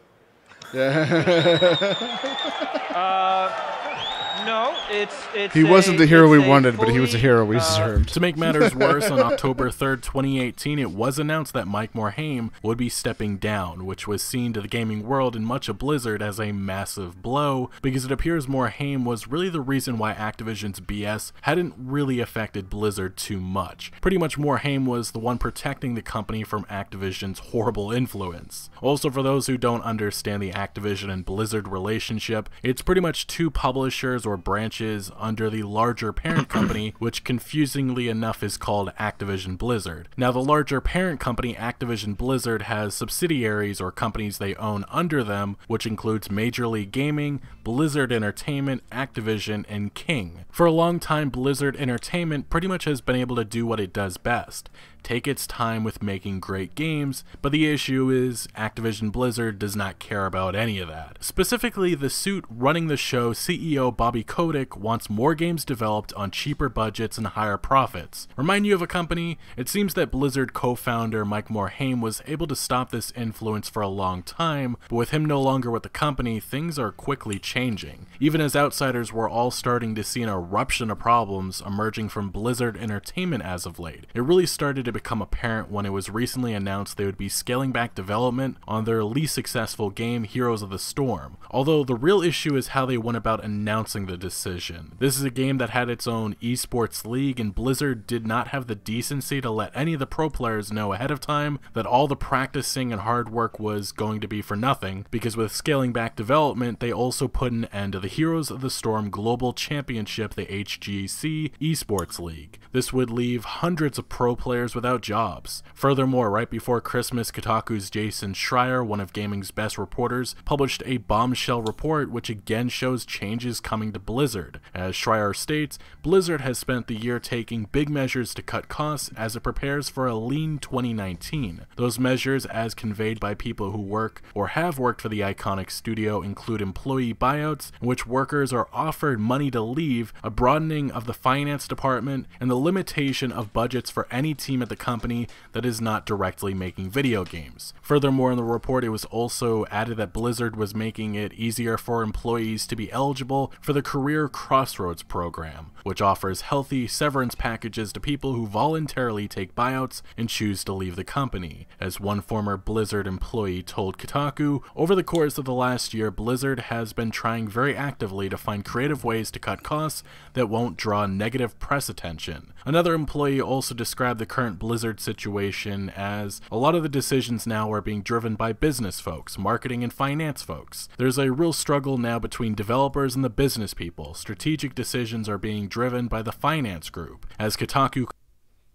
No, it's. He wasn't the hero we it's a wanted, but he was the fully, hero we deserved. To make matters worse, on October 3rd, 2018, it was announced that Mike Morhaime would be stepping down, which was seen to the gaming world and much of Blizzard as a massive blow, because it appears Morhaime was really the reason why Activision's BS hadn't really affected Blizzard too much. Pretty much Morhaime was the one protecting the company from Activision's horrible influence. Also, for those who don't understand the Activision and Blizzard relationship, it's pretty much two publishers or branches under the larger parent company, which confusingly enough is called Activision Blizzard. Now, the larger parent company, Activision Blizzard, has subsidiaries or companies they own under them, which includes Major League Gaming, Blizzard Entertainment, Activision, and King. For a long time, Blizzard Entertainment pretty much has been able to do what it does best: take its time with making great games, but the issue is Activision Blizzard does not care about any of that. Specifically, the suit running the show, CEO Bobby Kotick, wants more games developed on cheaper budgets and higher profits. Remind you of a company? It seems that Blizzard co-founder Mike Morhaime was able to stop this influence for a long time, but with him no longer with the company, things are quickly changing. Even as outsiders, we're all starting to see an eruption of problems emerging from Blizzard Entertainment as of late. It really started to become apparent when it was recently announced they would be scaling back development on their least successful game, Heroes of the Storm. Although the real issue is how they went about announcing the decision. This is a game that had its own esports league, and Blizzard did not have the decency to let any of the pro players know ahead of time that all the practicing and hard work was going to be for nothing, because with scaling back development, they also put an end to the Heroes of the Storm Global Championship, the HGC Esports League. This would leave hundreds of pro players without jobs. Furthermore, right before Christmas, Kotaku's Jason Schreier, one of gaming's best reporters, published a bombshell report which again shows changes coming to Blizzard. As Schreier states, Blizzard has spent the year taking big measures to cut costs as it prepares for a lean 2019. Those measures, as conveyed by people who work or have worked for the iconic studio, include employee buyouts, in which workers are offered money to leave, a broadening of the finance department, and the limitation of budgets for any team at the company that is not directly making video games. Furthermore, in the report, it was also added that Blizzard was making it easier for employees to be eligible for the Career Crossroads program, which offers healthy severance packages to people who voluntarily take buyouts and choose to leave the company. As one former Blizzard employee told Kotaku, over the course of the last year, Blizzard has been trying very actively to find creative ways to cut costs that won't draw negative press attention. Another employee also described the current Blizzard situation as a lot of the decisions now are being driven by business folks, marketing and finance folks. There's a real struggle now between developers and the business people. Strategic decisions are being driven by the finance group. As Kotaku...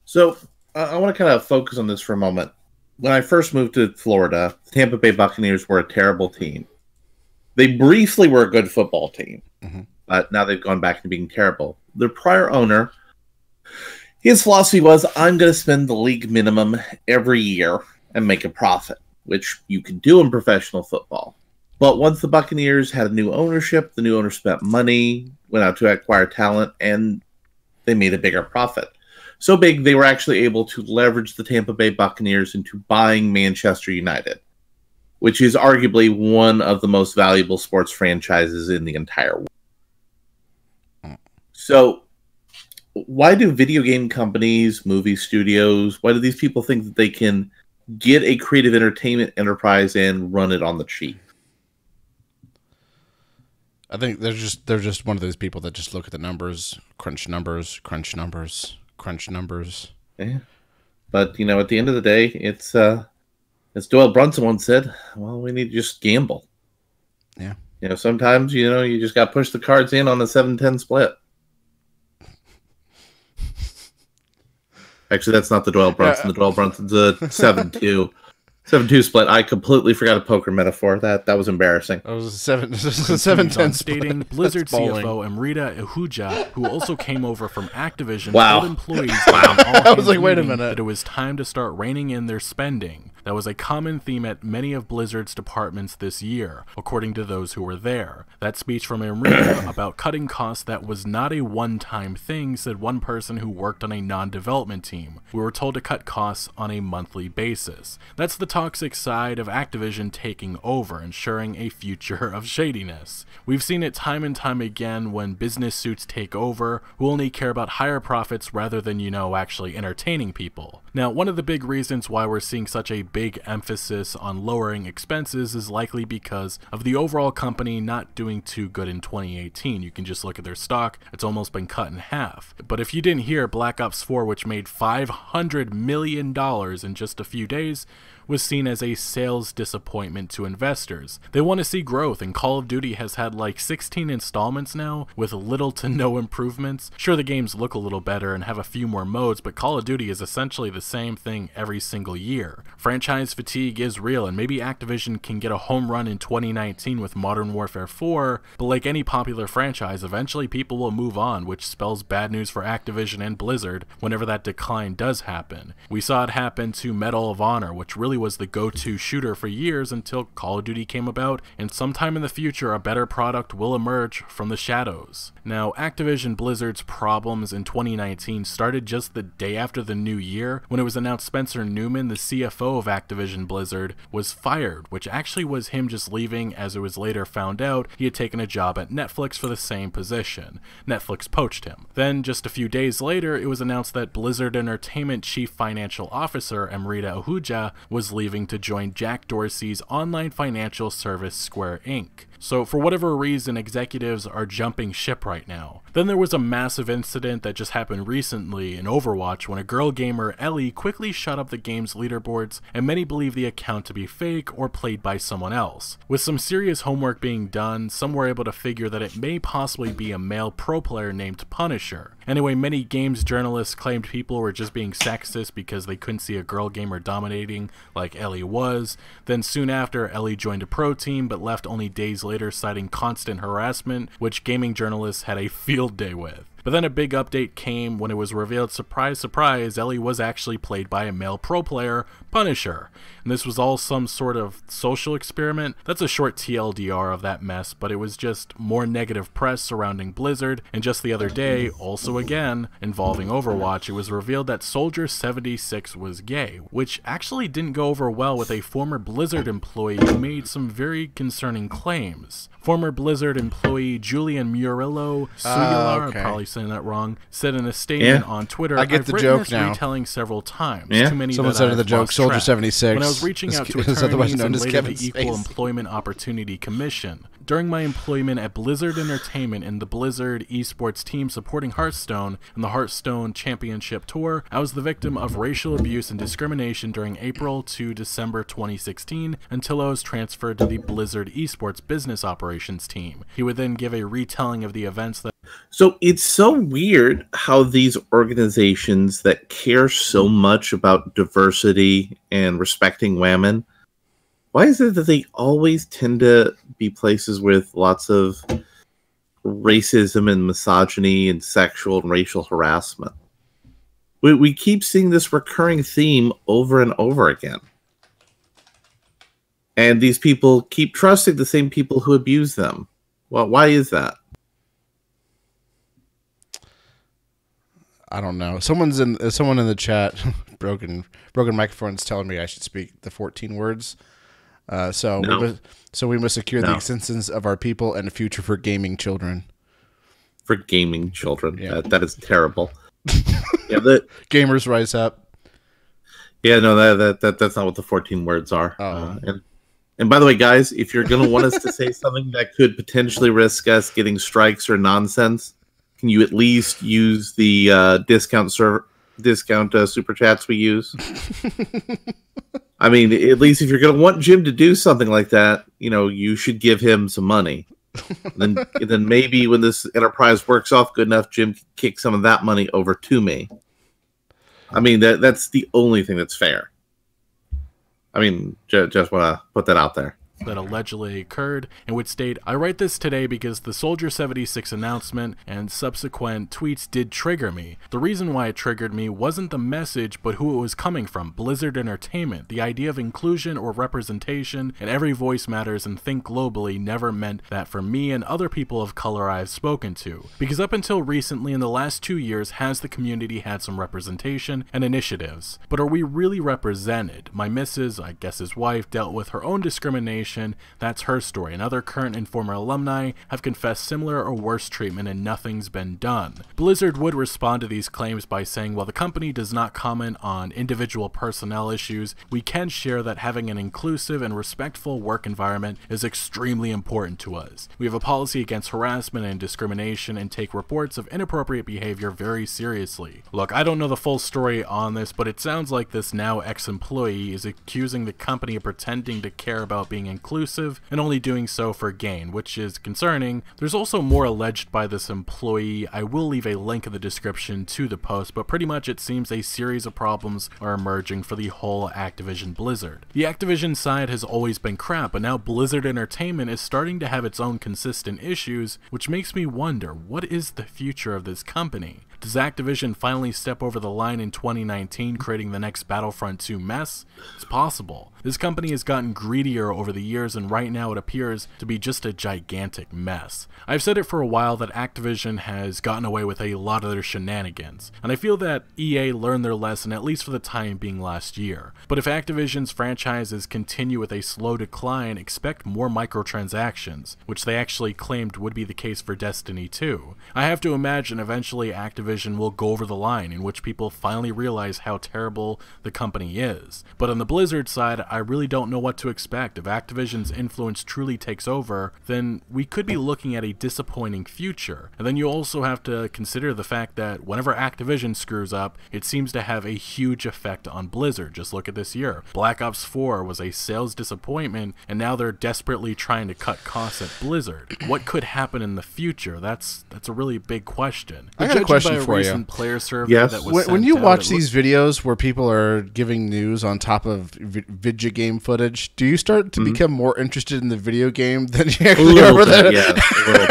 So, I want to kind of focus on this for a moment. When I first moved to Florida, the Tampa Bay Buccaneers were a terrible team. They briefly were a good football team, but now they've gone back to being terrible. Their prior owner, his philosophy was, I'm going to spend the league minimum every year and make a profit, which you can do in professional football. But once the Buccaneers had a new ownership, the new owner spent money, went out to acquire talent, and they made a bigger profit. So big, they were actually able to leverage the Tampa Bay Buccaneers into buying Manchester United, which is arguably one of the most valuable sports franchises in the entire world. So, why do video game companies, movie studios, why do these people think that they can get a creative entertainment enterprise and run it on the cheap? I think they're just one of those people that just look at the numbers, crunch numbers, crunch numbers, crunch numbers. Yeah. But, you know, at the end of the day, it's as Doyle Brunson once said, well, we need to just gamble. Yeah. Sometimes, you just got to push the cards in on the 7-10 split. Actually, that's not the Doyle Brunson. The Doyle Brunson's a 7-2. 7-2 split. I completely forgot a poker metaphor. That was embarrassing. That was a 7-10 stating split. Blizzard That's bowling. CFO Amrita Ahuja, who also came over from Activision, Wow. told employees I was like, wait a minute. that it was time to start reining in their spending. That was a common theme at many of Blizzard's departments this year, according to those who were there. That speech from Amrita about cutting costs that was not a one-time thing, said one person who worked on a non-development team. We were told to cut costs on a monthly basis. That's the toxic side of Activision taking over, ensuring a future of shadiness. We've seen it time and time again when business suits take over, who only care about higher profits rather than, actually entertaining people. Now, one of the big reasons why we're seeing such a big emphasis on lowering expenses is likely because of the overall company not doing too good in 2018. You can just look at their stock, it's almost been cut in half. But if you didn't hear, Black Ops 4, which made $500 million in just a few days, was seen as a sales disappointment to investors. They want to see growth, and Call of Duty has had like 16 installments now with little to no improvements. Sure, the games look a little better and have a few more modes, but Call of Duty is essentially the same thing every single year. Franchise fatigue is real, and maybe Activision can get a home run in 2019 with Modern Warfare 4, but like any popular franchise, eventually people will move on, which spells bad news for Activision and Blizzard whenever that decline does happen. We saw it happen to Medal of Honor, which really was the go-to shooter for years until Call of Duty came about, and sometime in the future a better product will emerge from the shadows. Now, Activision Blizzard's problems in 2019 started just the day after the new year when it was announced Spencer Newman, the CFO of Activision Blizzard, was fired, which actually was him just leaving, as it was later found out he had taken a job at Netflix for the same position. Netflix poached him. Then, just a few days later, it was announced that Blizzard Entertainment Chief Financial Officer Amrita Ahuja was leaving to join Jack Dorsey's online financial service Square Inc. So for whatever reason, executives are jumping ship right now. Then there was a massive incident that just happened recently in Overwatch when a girl gamer, Ellie, quickly shot up the game's leaderboards, and many believe the account to be fake or played by someone else. With some serious homework being done, some were able to figure that it may possibly be a male pro player named Punisher. Anyway, many games journalists claimed people were just being sexist because they couldn't see a girl gamer dominating like Ellie was. Then soon after, Ellie joined a pro team but left only days later, citing constant harassment, which gaming journalists had a field day with. But then a big update came when it was revealed, surprise, surprise, Ellie was actually played by a male pro player, Punisher. And this was all some sort of social experiment. That's a short TLDR of that mess, but it was just more negative press surrounding Blizzard. And just the other day, also again, involving Overwatch, it was revealed that Soldier 76 was gay, which actually didn't go over well with a former Blizzard employee who made some very concerning claims. Former Blizzard employee Julian Murillo Suyular, okay. I'm probably saying that wrong, said in a statement on Twitter, I get I've the written joke this now. retelling several times. Yeah. Too many Someone that said I've the joke, lost Soldier track. 76 When I was reaching out to is otherwise attorneys known and as later Kevin the Equal Spacey. Employment Opportunity Commission, during my employment at Blizzard Entertainment in the Blizzard esports team supporting Hearthstone and the Hearthstone Championship Tour, I was the victim of racial abuse and discrimination during April to December 2016 until I was transferred to the Blizzard esports business operations team. He would then give a retelling of the events that... So it's so weird how these organizations that care so much about diversity and respecting women, why is it that they always tend to be places with lots of racism and misogyny and sexual and racial harassment? We keep seeing this recurring theme over and over again. And these people keep trusting the same people who abuse them. Well, why is that? I don't know. Someone in the chat, broken microphone's telling me I should speak the 14 words. So we must secure the existence of our people and a future for gaming children. For gaming children, yeah. That is terrible. Yeah, gamers rise up. Yeah, no, that's not what the 14 words are. Oh. And by the way, guys, if you're gonna want us to say something that could potentially risk us getting strikes or nonsense, can you at least use the discount super chats we use? I mean, at least if you're going to want Jim to do something like that, you should give him some money. then maybe when this enterprise works off good enough, Jim can kick some of that money over to me. I mean, that's the only thing that's fair. I mean, just want to put that out there. That allegedly occurred, and would state, I write this today because the Soldier 76 announcement and subsequent tweets did trigger me. The reason why it triggered me wasn't the message, but who it was coming from, Blizzard Entertainment. The idea of inclusion or representation, and every voice matters and think globally never meant that for me and other people of color I've spoken to. Because up until recently, in the last 2 years, has the community had some representation and initiatives. But are we really represented? My missus, I guess his wife, dealt with her own discrimination. That's her story, and other current and former alumni have confessed similar or worse treatment and nothing's been done. Blizzard would respond to these claims by saying, while the company does not comment on individual personnel issues, we can share that having an inclusive and respectful work environment is extremely important to us. We have a policy against harassment and discrimination and take reports of inappropriate behavior very seriously. Look, I don't know the full story on this, but it sounds like this now ex-employee is accusing the company of pretending to care about being inclusive and only doing so for gain, which is concerning. There's also more alleged by this employee. I will leave a link in the description to the post, but pretty much it seems a series of problems are emerging for the whole Activision Blizzard. The Activision side has always been crap, but now Blizzard Entertainment is starting to have its own consistent issues, which makes me wonder, what is the future of this company? Does Activision finally step over the line in 2019, creating the next Battlefront 2 mess? It's possible. This company has gotten greedier over the years, and right now it appears to be just a gigantic mess. I've said it for a while that Activision has gotten away with a lot of their shenanigans, and I feel that EA learned their lesson, at least for the time being, last year. But if Activision's franchises continue with a slow decline, expect more microtransactions, which they actually claimed would be the case for Destiny 2. I have to imagine eventually Activision will go over the line, in which people finally realize how terrible the company is. But on the Blizzard side, I really don't know what to expect. If Activision's influence truly takes over, then we could be looking at a disappointing future. And then you also have to consider the fact that whenever Activision screws up, it seems to have a huge effect on Blizzard. Just look at this year. Black Ops 4 was a sales disappointment, and now they're desperately trying to cut costs at Blizzard. What could happen in the future? That's a really big question. I got a question for you. Player survey that was when you sent watch out, these videos where people are giving news on top of video game footage, do you start to become more interested in the video game than you actually are with it? Yeah, a little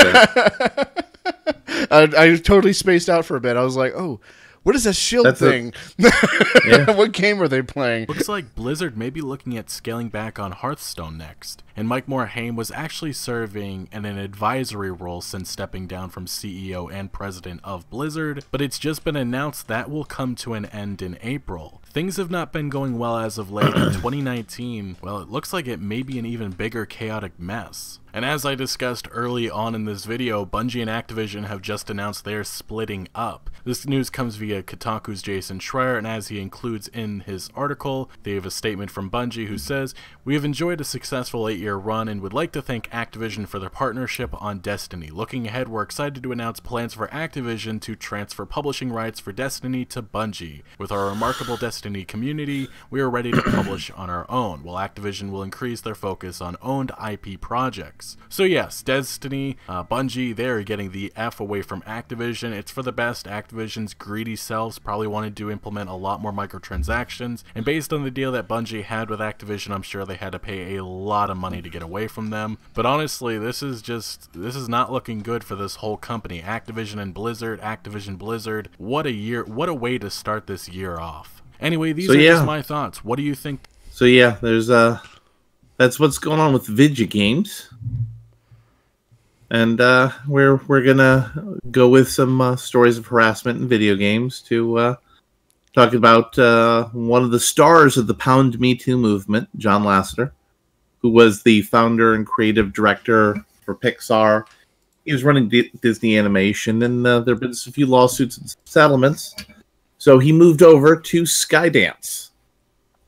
bit. I totally spaced out for a bit. I was like, oh, what is that shield thing? What game are they playing? Looks like Blizzard may be looking at scaling back on Hearthstone next. And Mike Morhaime was actually serving in an advisory role since stepping down from CEO and president of Blizzard, but it's just been announced that will come to an end in April. Things have not been going well as of late. In 2019, well, it looks like it may be an even bigger chaotic mess. And as I discussed early on in this video, Bungie and Activision have just announced they're splitting up. This news comes via Kotaku's Jason Schreier, and as he includes in his article, they have a statement from Bungie who says, "We have enjoyed a successful 8-year run and would like to thank Activision for their partnership on Destiny. Looking ahead, we're excited to announce plans for Activision to transfer publishing rights for Destiny to Bungie. With our remarkable Destiny community, we are ready to publish on our own, while Activision will increase their focus on owned IP projects." So yes, Destiny, Bungie, they're getting the F away from Activision. It's for the best. Activision's greedy selves probably wanted to implement a lot more microtransactions, and based on the deal that Bungie had with Activision, I'm sure they had to pay a lot of money to get away from them. But honestly, this is not looking good for this whole company. Activision and Blizzard, Activision Blizzard, what a way to start this year off. Anyway, these are just my thoughts. What do you think? So yeah, there's that's what's going on with video games, and we're gonna go with some stories of harassment in video games to talk about one of the stars of the Pound Me Too movement, John Lasseter, who was the founder and creative director for Pixar. He was running Disney Animation, and there have been a few lawsuits and settlements. So he moved over to Skydance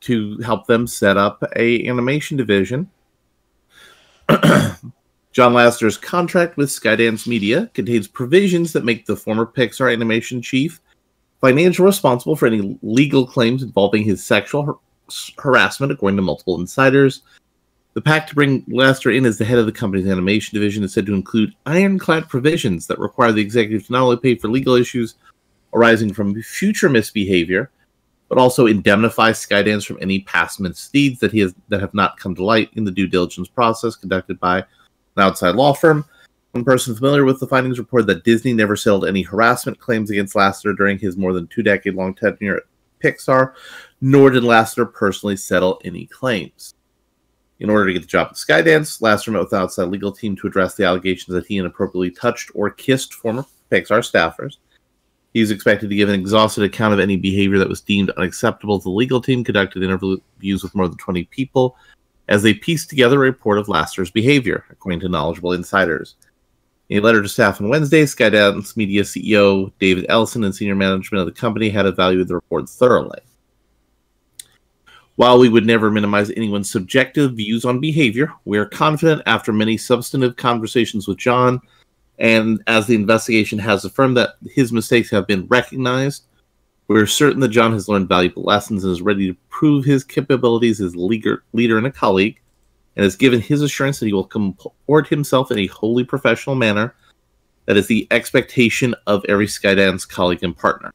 to help them set up a animation division. John Lasseter's contract with Skydance Media contains provisions that make the former Pixar animation chief financially responsible for any legal claims involving his sexual harassment, according to multiple insiders. The pact to bring Lasseter in as the head of the company's animation division is said to include ironclad provisions that require the executive to not only pay for legal issues arising from future misbehavior, but also indemnify Skydance from any past misdeeds that have not come to light in the due diligence process conducted by an outside law firm. One person familiar with the findings reported that Disney never settled any harassment claims against Lasseter during his more than 2-decade-long tenure at Pixar, nor did Lasseter personally settle any claims. In order to get the job at Skydance, Lasseter met with the outside legal team to address the allegations that he inappropriately touched or kissed former Pixar staffers. He was expected to give an exhaustive account of any behavior that was deemed unacceptable to the legal team, conducted interviews with more than 20 people, as they pieced together a report of Lasseter's behavior, according to knowledgeable insiders. In a letter to staff on Wednesday, Skydance Media CEO David Ellison and senior management of the company had evaluated the report thoroughly. While we would never minimize anyone's subjective views on behavior, we are confident after many substantive conversations with John, and as the investigation has affirmed that his mistakes have been recognized, we are certain that John has learned valuable lessons and is ready to prove his capabilities as a leader and a colleague, and has given his assurance that he will comport himself in a wholly professional manner. That is the expectation of every Skydance colleague and partner.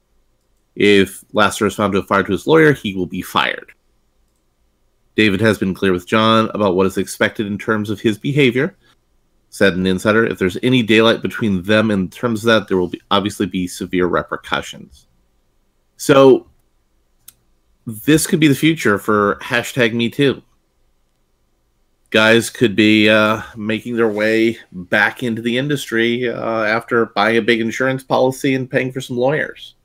If Lasseter is found to have fired to his lawyer, he will be fired. David has been clear with John about what is expected in terms of his behavior. Said an insider, if there's any daylight between them in terms of that, there will obviously be severe repercussions. So, this could be the future for #MeToo. Guys could be making their way back into the industry after buying a big insurance policy and paying for some lawyers.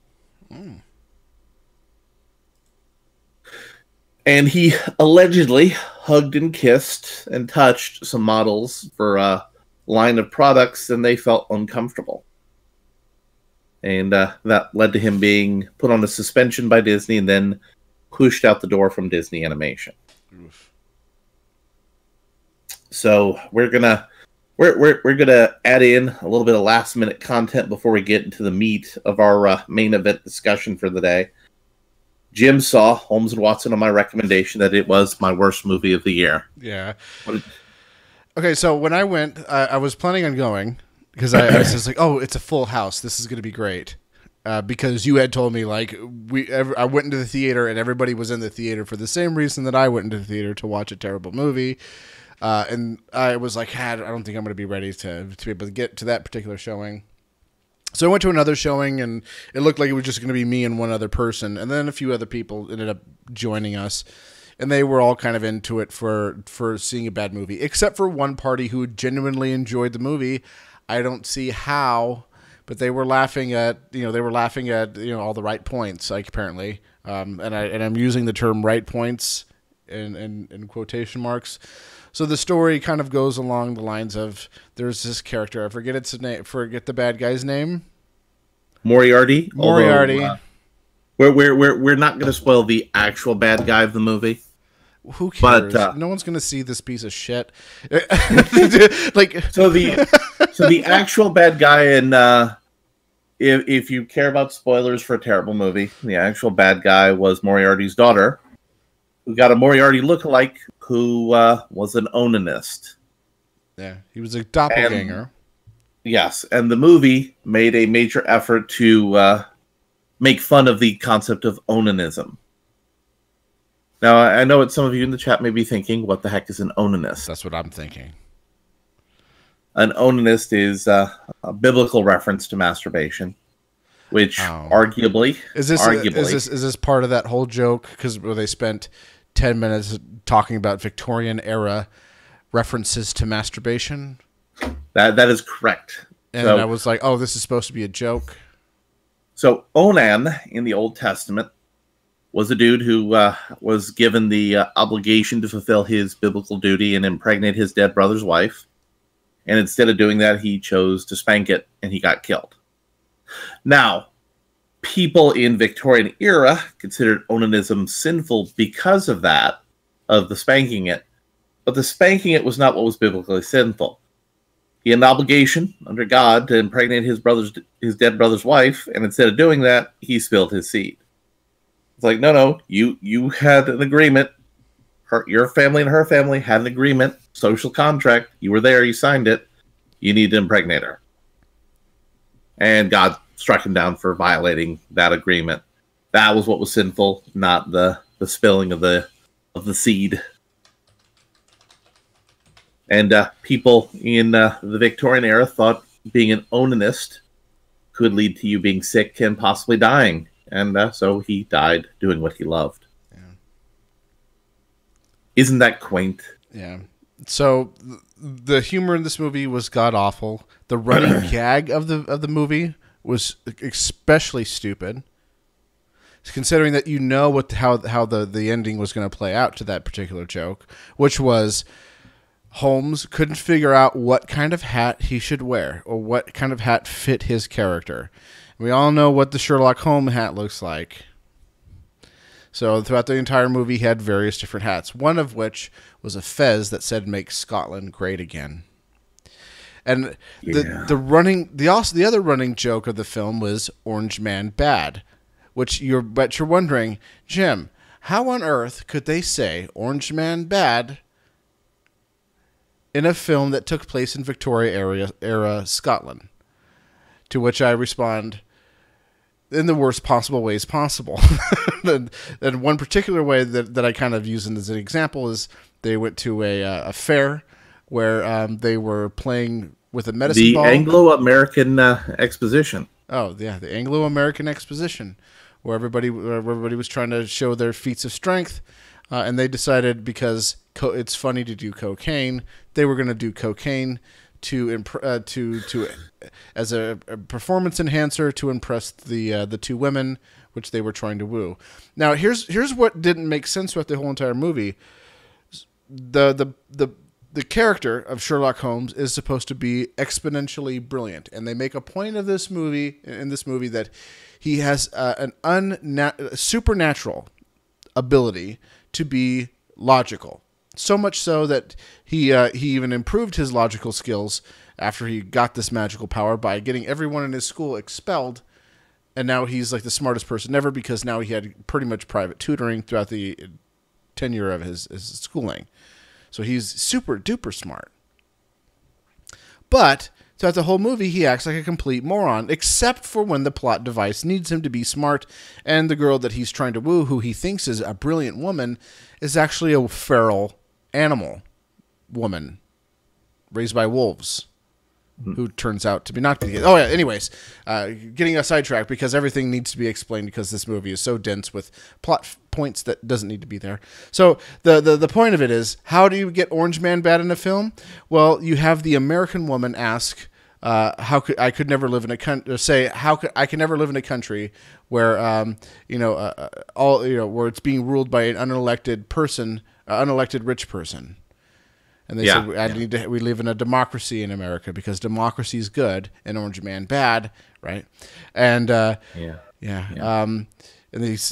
And he allegedly hugged and kissed and touched some models for a line of products, and they felt uncomfortable. And that led to him being put on a suspension by Disney and then pushed out the door from Disney Animation. Oof. So we're gonna add in a little bit of last minute content before we get into the meat of our main event discussion for the day. Jim saw Holmes and Watson on my recommendation that it was my worst movie of the year. Yeah. Okay, so when I went, I was planning on going because I was just like, oh, it's a full house. This is going to be great. Because you had told me, like, I went into the theater and everybody was in the theater for the same reason that I went into the theater to watch a terrible movie. And I was like, I don't think I'm going to be ready to be able to get to that particular showing. So I went to another showing, and it looked like it was just going to be me and one other person. And then a few other people ended up joining us. And they were all kind of into it for seeing a bad movie. Except for one party who genuinely enjoyed the movie. I don't see how, but they were laughing at, all the right points, like, apparently. And I'm using the term right points in quotation marks. So the story kind of goes along the lines of there's this character, I forget the bad guy's name. Moriarty. Moriarty. Although, we're not going to spoil the actual bad guy of the movie. Who cares? But, no one's going to see this piece of shit. Like so the actual bad guy, and if you care about spoilers for a terrible movie, the actual bad guy was Moriarty's daughter, who got a Moriarty lookalike who was an onanist. Yeah, he was a doppelganger. Yes, and the movie made a major effort to make fun of the concept of onanism. Now, I know what some of you in the chat may be thinking, what the heck is an onanist? That's what I'm thinking. An onanist is a biblical reference to masturbation, which arguably... Is this part of that whole joke? Because they spent 10 minutes talking about Victorian era references to masturbation? That is correct. And I was like, oh, this is supposed to be a joke. So Onan in the Old Testament was a dude who was given the obligation to fulfill his biblical duty and impregnate his dead brother's wife. And instead of doing that, he chose to spank it, and he got killed. Now, people in Victorian era considered onanism sinful because of that, of the spanking it. But the spanking it was not what was biblically sinful. He had an obligation under God to impregnate his dead brother's wife, and instead of doing that, he spilled his seed. It's like, no, you had an agreement. Your family and her family had an agreement, social contract. You were there, you signed it. You need to impregnate her. And God struck him down for violating that agreement. That was what was sinful, not the spilling of the seed. And people in the Victorian era thought being an onanist could lead to you being sick and possibly dying. And so he died doing what he loved. Yeah. Isn't that quaint? Yeah. So the humor in this movie was god-awful. The running gag of the movie was especially stupid. Considering that you know how the ending was going to play out to that particular joke, which was Holmes couldn't figure out what kind of hat he should wear or what kind of hat fit his character. We all know what the Sherlock Holmes hat looks like. So throughout the entire movie, he had various different hats, one of which was a fez that said "Make Scotland Great Again." And the other running joke of the film was Orange Man Bad, which you're wondering, Jim, how on earth could they say Orange Man Bad in a film that took place in Victoria era Scotland? To which I respond, in the worst possible ways possible. And one particular way that I kind of use as an example is they went to a fair where they were playing with a medicine ball. The Anglo-American Exposition. Oh, yeah, the Anglo-American Exposition, where everybody was trying to show their feats of strength, and they decided because it's funny to do cocaine, they were going to do cocaine as a performance enhancer to impress the two women which they were trying to woo. Now here's what didn't make sense with the whole entire movie. The character of Sherlock Holmes is supposed to be exponentially brilliant, and they make a point of this movie that he has an supernatural ability to be logical. So much so that he even improved his logical skills after he got this magical power by getting everyone in his school expelled, and now he's like the smartest person ever because now he had pretty much private tutoring throughout the tenure of his schooling. So he's super duper smart. But throughout the whole movie, he acts like a complete moron, except for when the plot device needs him to be smart, and the girl that he's trying to woo, who he thinks is a brilliant woman, is actually a feral animal woman raised by wolves, who turns out to be not. Oh yeah. Anyways, getting us sidetracked because everything needs to be explained because this movie is so dense with plot points that doesn't need to be there. So the point of it is, how do you get Orange Man Bad in a film? Well, you have the American woman ask, "How could I could never live in a country?" Say, "How could I can never live in a country where where it's being ruled by an unelected person, unelected rich person." And they said, we live in a democracy in America because democracy is good and Orange Man Bad, right? And and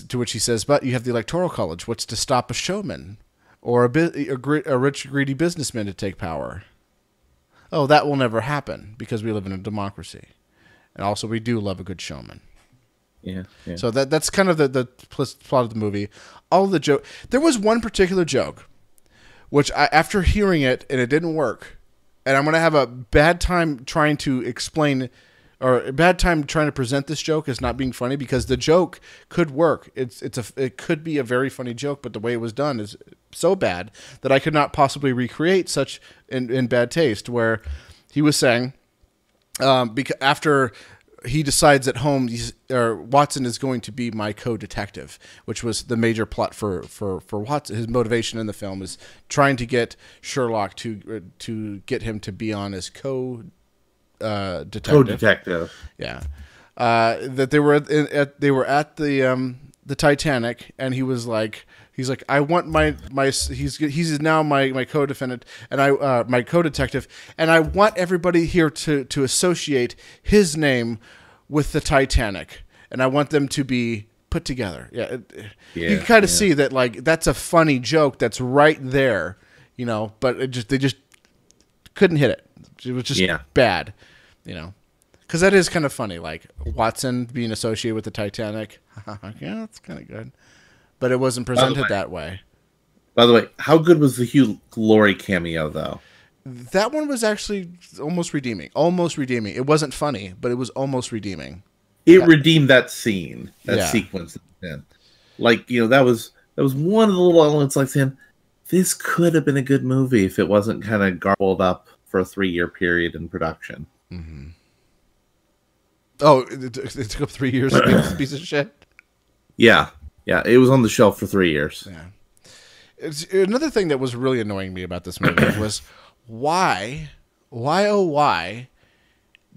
to which he says, but you have the Electoral College. What's to stop a showman or a rich, greedy businessman to take power? Oh, that will never happen because we live in a democracy. And also we do love a good showman. Yeah. So that's kind of the plot of the movie. All the joke. There was one particular joke which after hearing it and it didn't work, and I'm going to have a bad time trying to explain or a bad time trying to present this joke as not being funny because the joke could work. It could be a very funny joke, but the way it was done is so bad that I could not possibly recreate such in bad taste. Where he was saying, because after he decides at home, Watson is going to be my co-detective, which was the major plot for Watson. His motivation in the film is trying to get Sherlock to get him to be on as co-detective. Co-detective. Yeah. That they were at the Titanic, and he's like, I want he's now my co-defendant and my co-detective, and I want everybody here to associate his name with the Titanic, and I want them to be put together. You can kind of see that that's a funny joke that's right there, but they just couldn't hit it. It was just bad, because because that is kind of funny. Like Watson being associated with the Titanic. Yeah, that's kind of good. But it wasn't presented that way. By the way, how good was the Hugh Laurie cameo, though? That one was actually almost redeeming. Almost redeeming. It wasn't funny, but it was almost redeeming. It redeemed that scene, that Yeah. sequence. Like, that was one of the little elements like saying, this could have been a good movie if it wasn't kind of garbled up for a 3-year period in production. Mm-hmm. Oh, it took up 3 years to make this piece of shit? Yeah. Yeah, it was on the shelf for 3 years. Yeah. Another thing that was really annoying me about this movie was why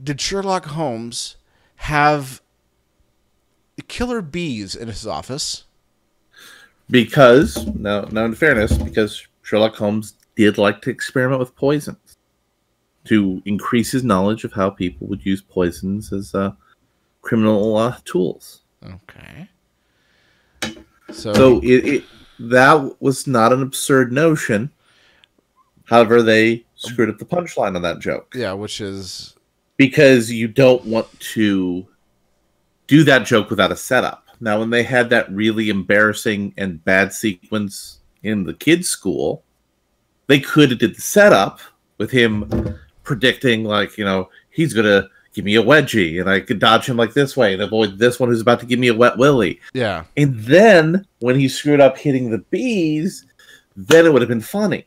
did Sherlock Holmes have killer bees in his office? Because, now in fairness, because Sherlock Holmes did like to experiment with poisons to increase his knowledge of how people would use poisons as criminal tools. Okay. So that was not an absurd notion. However, they screwed up the punchline on that joke. Yeah, which is... Because you don't want to do that joke without a setup. Now, when they had that really embarrassing and bad sequence in the kids' school, they could have did the setup with him predicting, like, he's going to give me a wedgie, and I could dodge him like this way and avoid this one who's about to give me a wet willy. Yeah. And then, when he screwed up hitting the bees, then it would have been funny.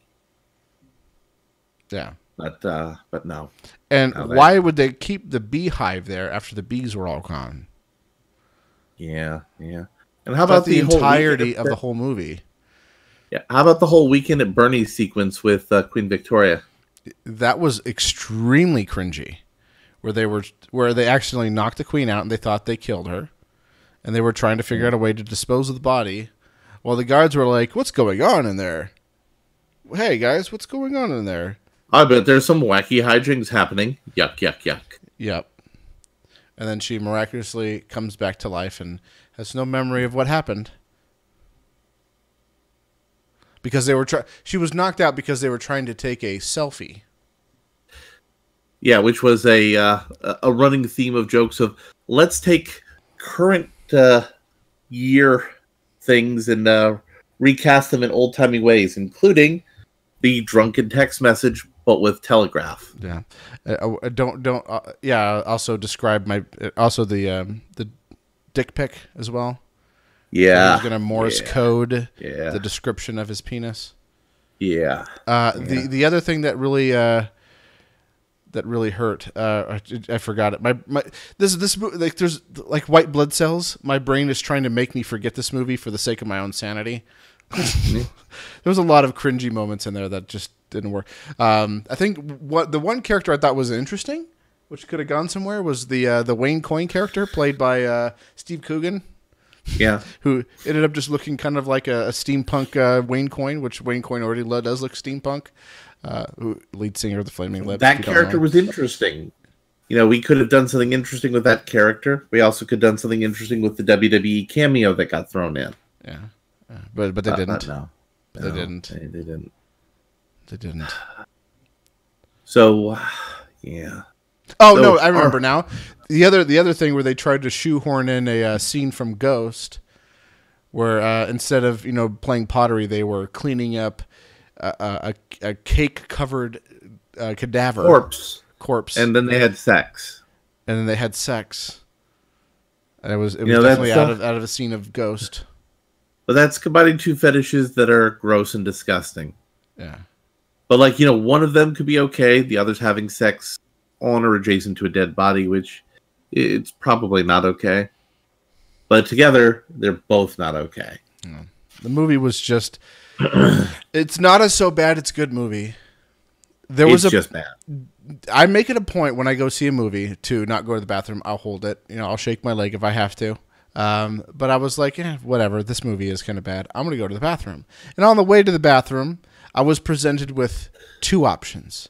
Yeah. But no. And why would they keep the beehive there after the bees were all gone? Yeah. And how about the whole entirety of the whole movie? Yeah. How about the whole Weekend at Bernie's sequence with Queen Victoria? That was extremely cringy, where they accidentally knocked the queen out and they thought they killed her, and they were trying to figure out a way to dispose of the body, while the guards were like, "What's going on in there? Hey guys, what's going on in there?" I bet there's some wacky hijinks happening. Yuck, yuck, yuck. Yep. And then she miraculously comes back to life and has no memory of what happened. Because she was knocked out because they were trying to take a selfie. Yeah, which was a running theme of jokes of, let's take current year things and recast them in old-timey ways, including the drunken text message, but with telegraph. Yeah. Also describe the dick pic as well. Yeah. He's going to Morse code the description of his penis. Yeah. The other thing that really hurt, I forgot it. This like there's like white blood cells. My brain is trying to make me forget this movie for the sake of my own sanity. There was a lot of cringy moments in there that just didn't work. I think the one character I thought was interesting, which could have gone somewhere, was the Wayne Coyne character played by Steve Coogan. Yeah, who ended up just looking kind of like a steampunk Wayne Coyne, which Wayne Coyne already does look steampunk. Who lead singer of the Flaming Lips. That character was interesting. We could have done something interesting with that character. We also could have done something interesting with the WWE cameo that got thrown in. Yeah. But they didn't. They didn't. They didn't. So, yeah. Oh, no, I remember now. The other thing where they tried to shoehorn in a scene from Ghost where instead of, playing pottery, they were cleaning up a cake-covered cadaver. Corpse. And then they had sex. And it was definitely out of a scene of Ghost. But that's combining two fetishes that are gross and disgusting. Yeah. But, one of them could be okay. The other's having sex on or adjacent to a dead body, which it's probably not okay. But together, they're both not okay. Yeah. The movie was just... it's not a so bad it's good movie. It's just bad. I make it a point when I go see a movie to not go to the bathroom. I'll hold it. I'll shake my leg if I have to. But I was like, whatever. This movie is kind of bad. I'm going to go to the bathroom. And on the way to the bathroom, I was presented with two options.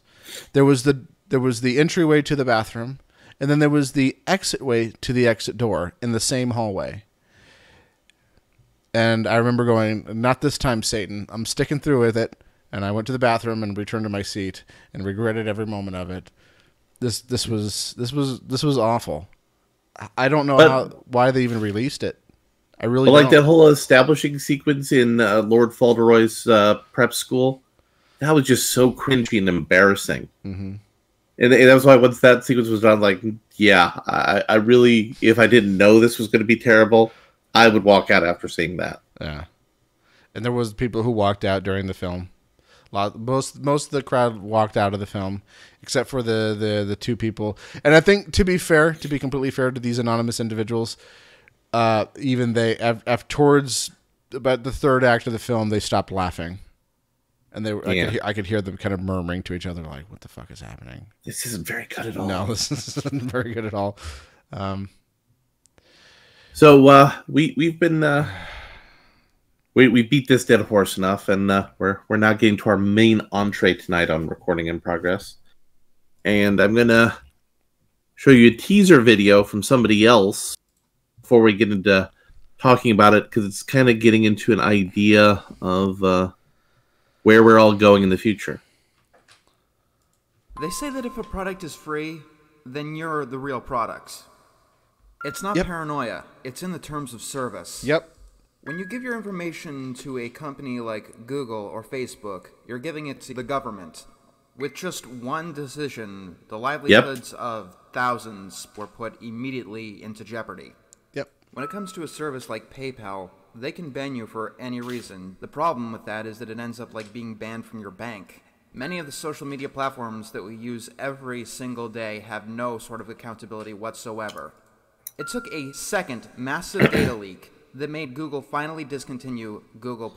There was the entryway to the bathroom, and then there was the exit way to the exit door in the same hallway. And I remember going, not this time, Satan. I'm sticking through with it. And I went to the bathroom and returned to my seat and regretted every moment of it. This was awful. I don't know why they even released it. I really But don't. like that whole establishing sequence in Lord Fauntleroy's prep school, that was just so cringy and embarrassing. Mm-hmm. And that was why once that sequence was done, like, yeah, I really, if I didn't know this was going to be terrible, I would walk out after seeing that. Yeah, and there was people who walked out during the film. Most of the crowd walked out of the film, except for the two people. And I think, to be completely fair to these anonymous individuals, even they, towards about the third act of the film, they stopped laughing. And I could hear them kind of murmuring to each other, like, "What the fuck is happening? This isn't very good at all." No, this isn't very good at all. So we've been we beat this dead horse enough, and we're now getting to our main entree tonight on Recording in Progress. And I'm gonna show you a teaser video from somebody else before we get into talking about it, because it's kind of getting into an idea of where we're all going in the future. They say that if a product is free, then you're the real products. It's not paranoia. It's in the terms of service. Yep. When you give your information to a company like Google or Facebook, you're giving it to the government. With just one decision, the livelihoods of thousands were put immediately into jeopardy. Yep. When it comes to a service like PayPal, they can ban you for any reason. The problem with that is that it ends up like being banned from your bank. Many of the social media platforms that we use every single day have no sort of accountability whatsoever. It took a second massive data leak that made Google finally discontinue Google+.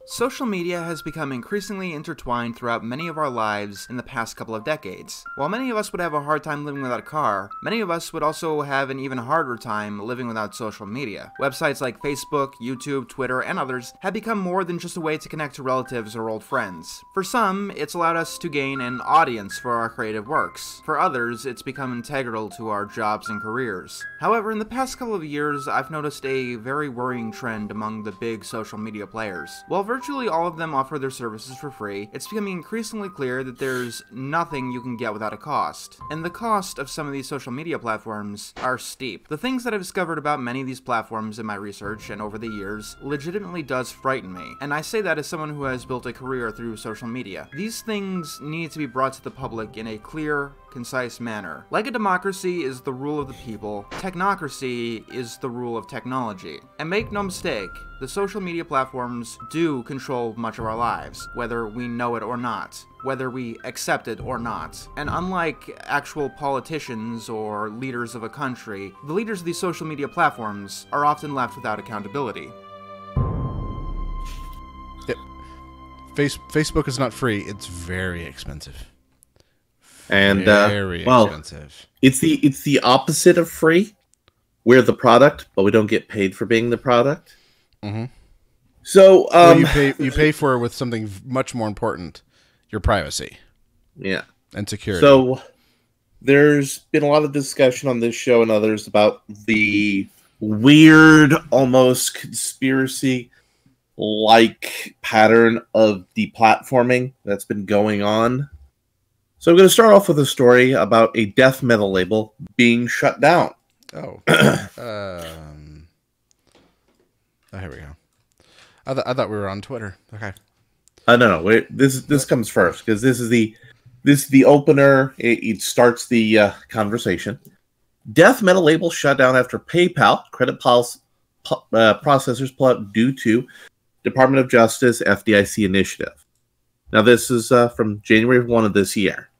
Social media has become increasingly intertwined throughout many of our lives in the past couple of decades. While many of us would have a hard time living without a car, many of us would also have an even harder time living without social media. Websites like Facebook, YouTube, Twitter, and others have become more than just a way to connect to relatives or old friends. For some, it's allowed us to gain an audience for our creative works. For others, it's become integral to our jobs and careers. However, in the past couple of years, I've noticed a very worrying trend among the big social media players. While virtually all of them offer their services for free, it's becoming increasingly clear that there's nothing you can get without a cost. And the cost of some of these social media platforms are steep. The things that I've discovered about many of these platforms in my research and over the years legitimately does frighten me. And I say that as someone who has built a career through social media. These things need to be brought to the public in a clear, concise manner. Like a democracy is the rule of the people, technocracy is the rule of technology. And make no mistake, the social media platforms do control much of our lives, whether we know it or not, whether we accept it or not. And unlike actual politicians or leaders of a country, the leaders of these social media platforms are often left without accountability. Yep. Facebook is not free, it's very expensive. And very expensive. It's the opposite of free. We're the product, but we don't get paid for being the product. Mm-hmm. So well, you pay for it with something much more important: your privacy. Yeah, and security. So there's been a lot of discussion on this show and others about the weird, almost conspiracy-like pattern of deplatforming that's been going on. So I'm going to start off with a story about a death metal label being shut down. Oh. Oh, here we go. I thought we were on Twitter. Okay. No. Wait, this comes first because this is the opener. It starts the conversation. Death metal label shut down after PayPal credit processors pull out due to Department of Justice FDIC initiative. Now this is from January 1 of this year.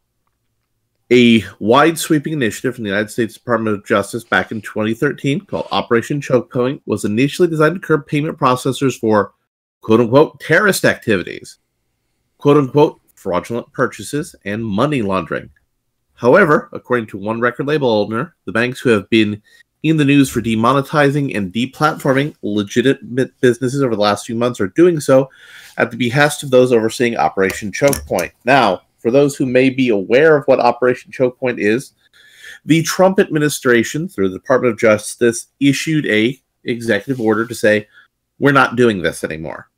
A wide-sweeping initiative from the United States Department of Justice back in 2013 called Operation Chokepoint was initially designed to curb payment processors for quote-unquote terrorist activities, quote-unquote fraudulent purchases, and money laundering. However, according to one record label owner, the banks who have been in the news for demonetizing and deplatforming legitimate businesses over the last few months are doing so at the behest of those overseeing Operation Chokepoint. Now, for those who may be aware of what Operation Chokepoint is, the Trump administration, through the Department of Justice, issued a executive order to say, we're not doing this anymore.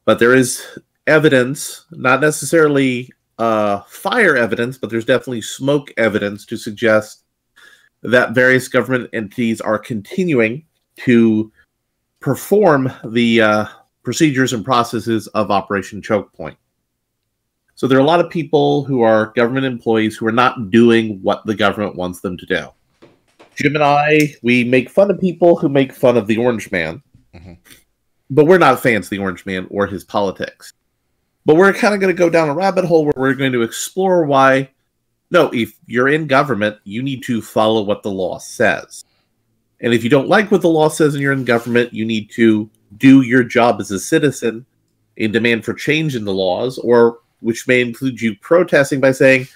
But there is evidence, not necessarily fire evidence, but there's definitely smoke evidence to suggest that various government entities are continuing to perform the procedures and processes of Operation Chokepoint. So there are a lot of people who are government employees who are not doing what the government wants them to do. Jim and I, we make fun of people who make fun of the Orange Man, but we're not fans of the Orange Man or his politics. But we're kind of going to go down a rabbit hole where we're going to explore why, no, if you're in government, you need to follow what the law says. And if you don't like what the law says and you're in government, you need to do your job as a citizen in demand for change in the laws, or which may include you protesting by saying,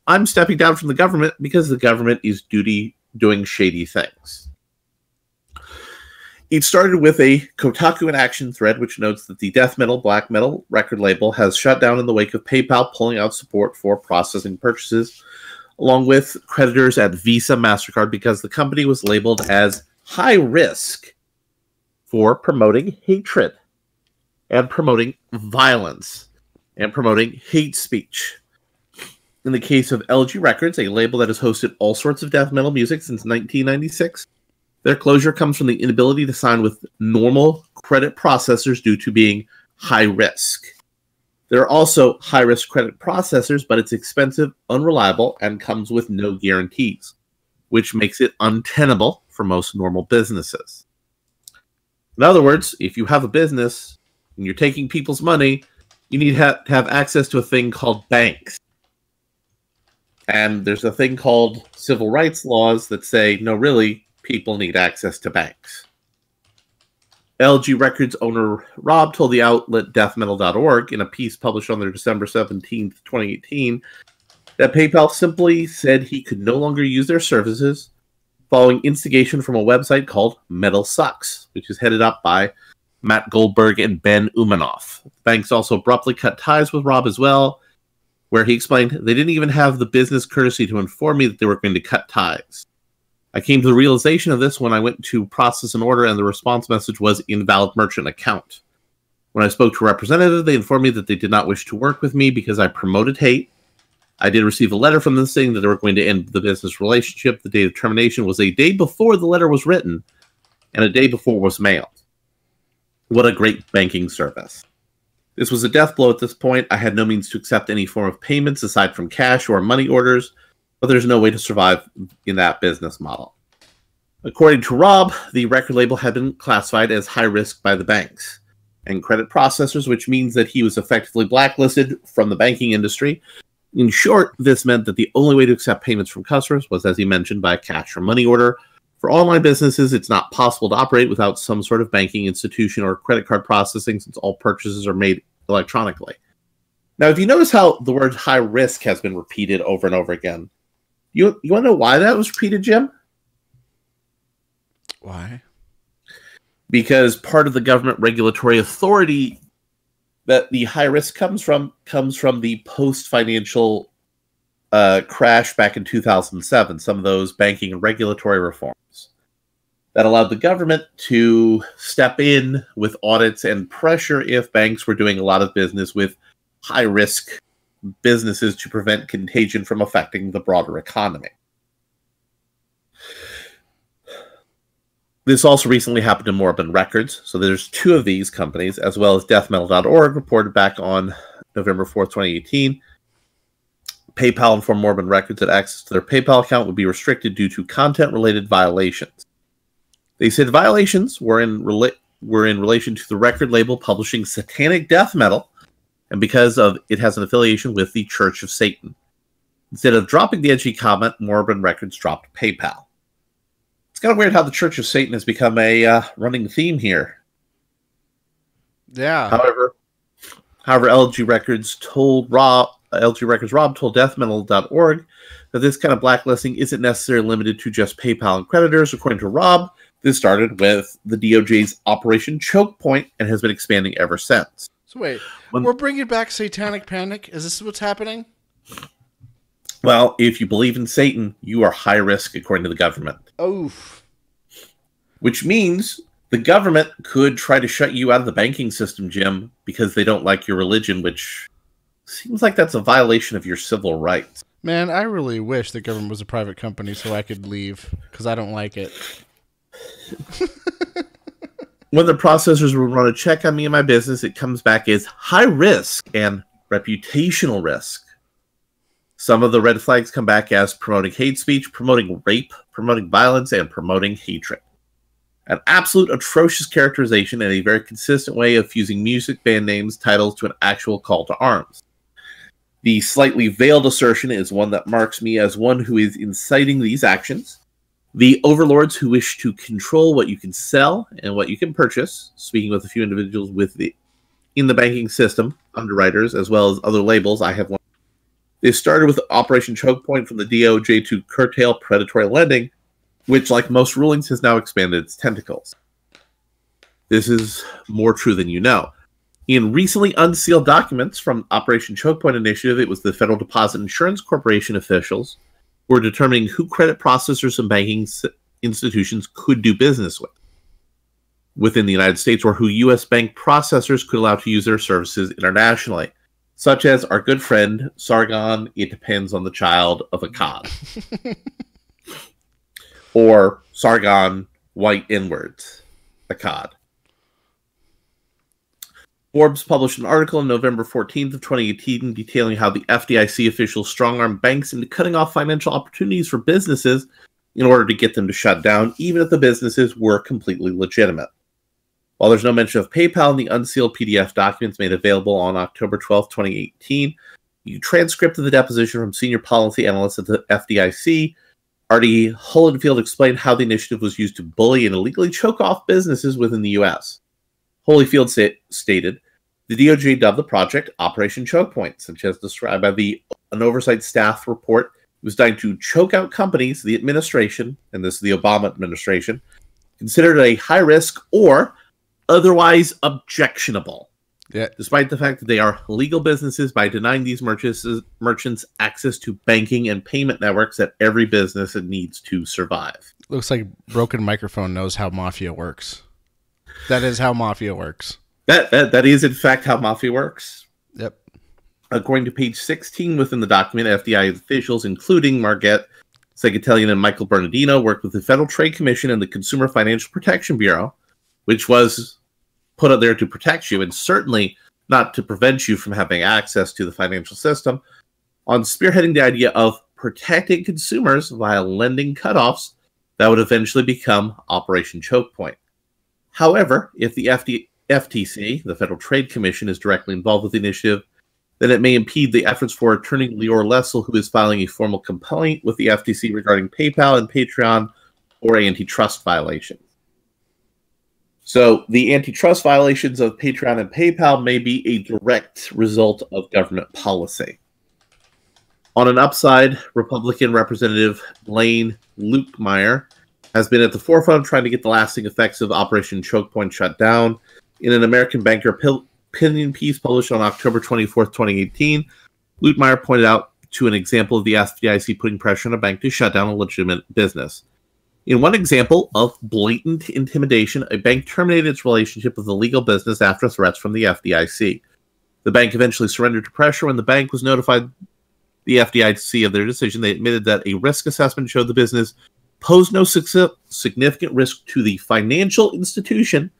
I'm stepping down from the government because the government is doing shady things. It started with a Kotaku in Action thread, which notes that the death metal, black metal record label has shut down in the wake of PayPal pulling out support for processing purchases, along with creditors at Visa, MasterCard, because the company was labeled as high risk for promoting hatred and promoting violence and promoting hate speech. In the case of LG Records, a label that has hosted all sorts of death metal music since 1996, their closure comes from the inability to sign with normal credit processors due to being high risk. There are also high-risk credit processors, but it's expensive, unreliable, and comes with no guarantees, which makes it untenable for most normal businesses. In other words, if you have a business and you're taking people's money, you need to have access to a thing called banks. And there's a thing called civil rights laws that say, no, really, people need access to banks. LG Records owner Rob told the outlet deathmetal.org in a piece published on their December 17th, 2018, that PayPal simply said he could no longer use their services following instigation from a website called Metal Sucks, which is headed up by Matt Goldberg and Ben Umanoff. Banks also abruptly cut ties with Rob as well, where he explained they didn't even have the business courtesy to inform me that they were going to cut ties. I came to the realization of this when I went to process an order and the response message was invalid merchant account. When I spoke to a representative, they informed me that they did not wish to work with me because I promoted hate. I did receive a letter from them saying that they were going to end the business relationship. The date of termination was a day before the letter was written and a day before it was mailed. What a great banking service. This was a death blow at this point. I had no means to accept any form of payments aside from cash or money orders, but there's no way to survive in that business model. According to Rob, the record label had been classified as high risk by the banks and credit processors, which means that he was effectively blacklisted from the banking industry. In short, this meant that the only way to accept payments from customers was, as he mentioned, by a cash or money order. For online businesses, it's not possible to operate without some sort of banking institution or credit card processing, since all purchases are made electronically. Now, if you notice how the word high risk has been repeated over and over again, you want to know why that was repeated, Jim? Why? Because part of the government regulatory authority that the high risk comes from the post-financial crash back in 2007, some of those banking and regulatory reforms that allowed the government to step in with audits and pressure if banks were doing a lot of business with high-risk businesses to prevent contagion from affecting the broader economy. This also recently happened to Morbin Records, so there's two of these companies, as well as deathmetal.org, reported back on November 4th, 2018. PayPal informed Morbin Records that access to their PayPal account would be restricted due to content-related violations. They said violations were in relation to the record label publishing satanic death metal, and because of it has an affiliation with the Church of Satan. Instead of dropping the edgy comment, Morbin Records dropped PayPal. It's kind of weird how the Church of Satan has become a running theme here. Yeah. However, LG Records Rob told deathmetal.org that this kind of blacklisting isn't necessarily limited to just PayPal and creditors. According to Rob, this started with the DOJ's Operation Chokepoint and has been expanding ever since. So wait, we're bringing back Satanic Panic? Is this what's happening? Well, if you believe in Satan, you are high risk according to the government. Oof. Which means the government could try to shut you out of the banking system, Jim, because they don't like your religion, which Seems like that's a violation of your civil rights. Man, I really wish the government was a private company so I could leave, because I don't like it. When the processors will run a check on me and my business, it comes back as high risk and reputational risk. Some of the red flags come back as promoting hate speech, promoting rape, promoting violence, and promoting hatred. An absolute atrocious characterization and a very consistent way of fusing music band names, titles to an actual call to arms. The slightly veiled assertion is one that marks me as one who is inciting these actions. The overlords who wish to control what you can sell and what you can purchase, speaking with a few individuals in the banking system, underwriters, as well as other labels, I have one. They started with Operation Chokepoint from the DOJ to curtail predatory lending, which, like most rulings, has now expanded its tentacles. This is more true than you know. In recently unsealed documents from Operation Chokepoint Initiative, it was the Federal Deposit Insurance Corporation officials who were determining who credit processors and banking institutions could do business with within the United States, or who U.S. bank processors could allow to use their services internationally, such as our good friend Sargon, it depends on the child of a cod. Or Sargon, white inwards, a cod. Forbes published an article on November 14th of 2018 detailing how the FDIC officials strong-armed banks into cutting off financial opportunities for businesses in order to get them to shut down, even if the businesses were completely legitimate. While there's no mention of PayPal in the unsealed PDF documents made available on October 12, 2018, a transcript of the deposition from senior policy analyst at the FDIC, Artie Holenfield, explained how the initiative was used to bully and illegally choke off businesses within the U.S. Holyfield stated, the DOJ dubbed the project Operation Chokepoint, such as described by an oversight staff report. It was designed to choke out companies the administration, and this is the Obama administration, considered a high risk or otherwise objectionable. Yeah. Despite the fact that they are legal businesses, by denying these merchants access to banking and payment networks that every business needs to survive. Looks like Broken Microphone knows how Mafia works. That is how Mafia works. That is, in fact, how Mafia works. Yep. According to page 16 within the document, FBI officials, including Margette Segatellian and Michael Bernardino, worked with the Federal Trade Commission and the Consumer Financial Protection Bureau, which was put out there to protect you and certainly not to prevent you from having access to the financial system, on spearheading the idea of protecting consumers via lending cutoffs that would eventually become Operation Chokepoint. However, if the FTC, the Federal Trade Commission, is directly involved with the initiative, then it may impede the efforts for attorney Leor Lessel, who is filing a formal complaint with the FTC regarding PayPal and Patreon or antitrust violations. So the antitrust violations of Patreon and PayPal may be a direct result of government policy. On an upside, Republican Representative Blaine Lukemeyer has been at the forefront of trying to get the lasting effects of Operation Chokepoint shut down. In an American Banker opinion piece published on October 24th, 2018, Lukemeyer pointed out to an example of the FDIC putting pressure on a bank to shut down a legitimate business. In one example of blatant intimidation, a bank terminated its relationship with a legal business after threats from the FDIC. The bank eventually surrendered to pressure. When the bank was notified the FDIC of their decision, they admitted that a risk assessment showed the business posed no significant risk to the financial institution,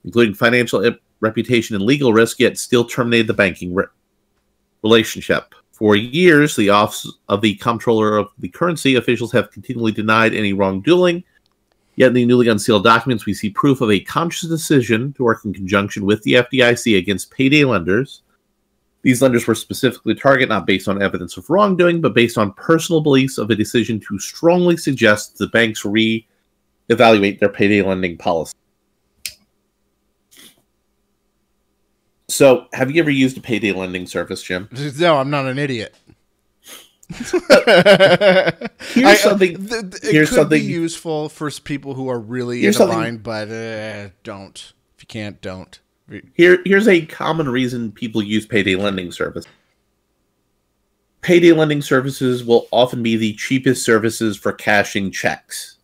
including financial reputation and legal risk, yet still terminated the banking relationship. For years, the Office of the Comptroller of the Currency officials have continually denied any wrongdoing, yet in the newly unsealed documents, we see proof of a conscious decision to work in conjunction with the FDIC against payday lenders. These lenders were specifically targeted not based on evidence of wrongdoing, but based on personal beliefs of a decision to strongly suggest the banks re-evaluate their payday lending policy. So, have you ever used a payday lending service, Jim? No, I'm not an idiot. Here's something. It could be useful for people who are really in a bind, but don't. If you can't, don't. Here's a common reason people use payday lending service. Payday lending services will often be the cheapest services for cashing checks.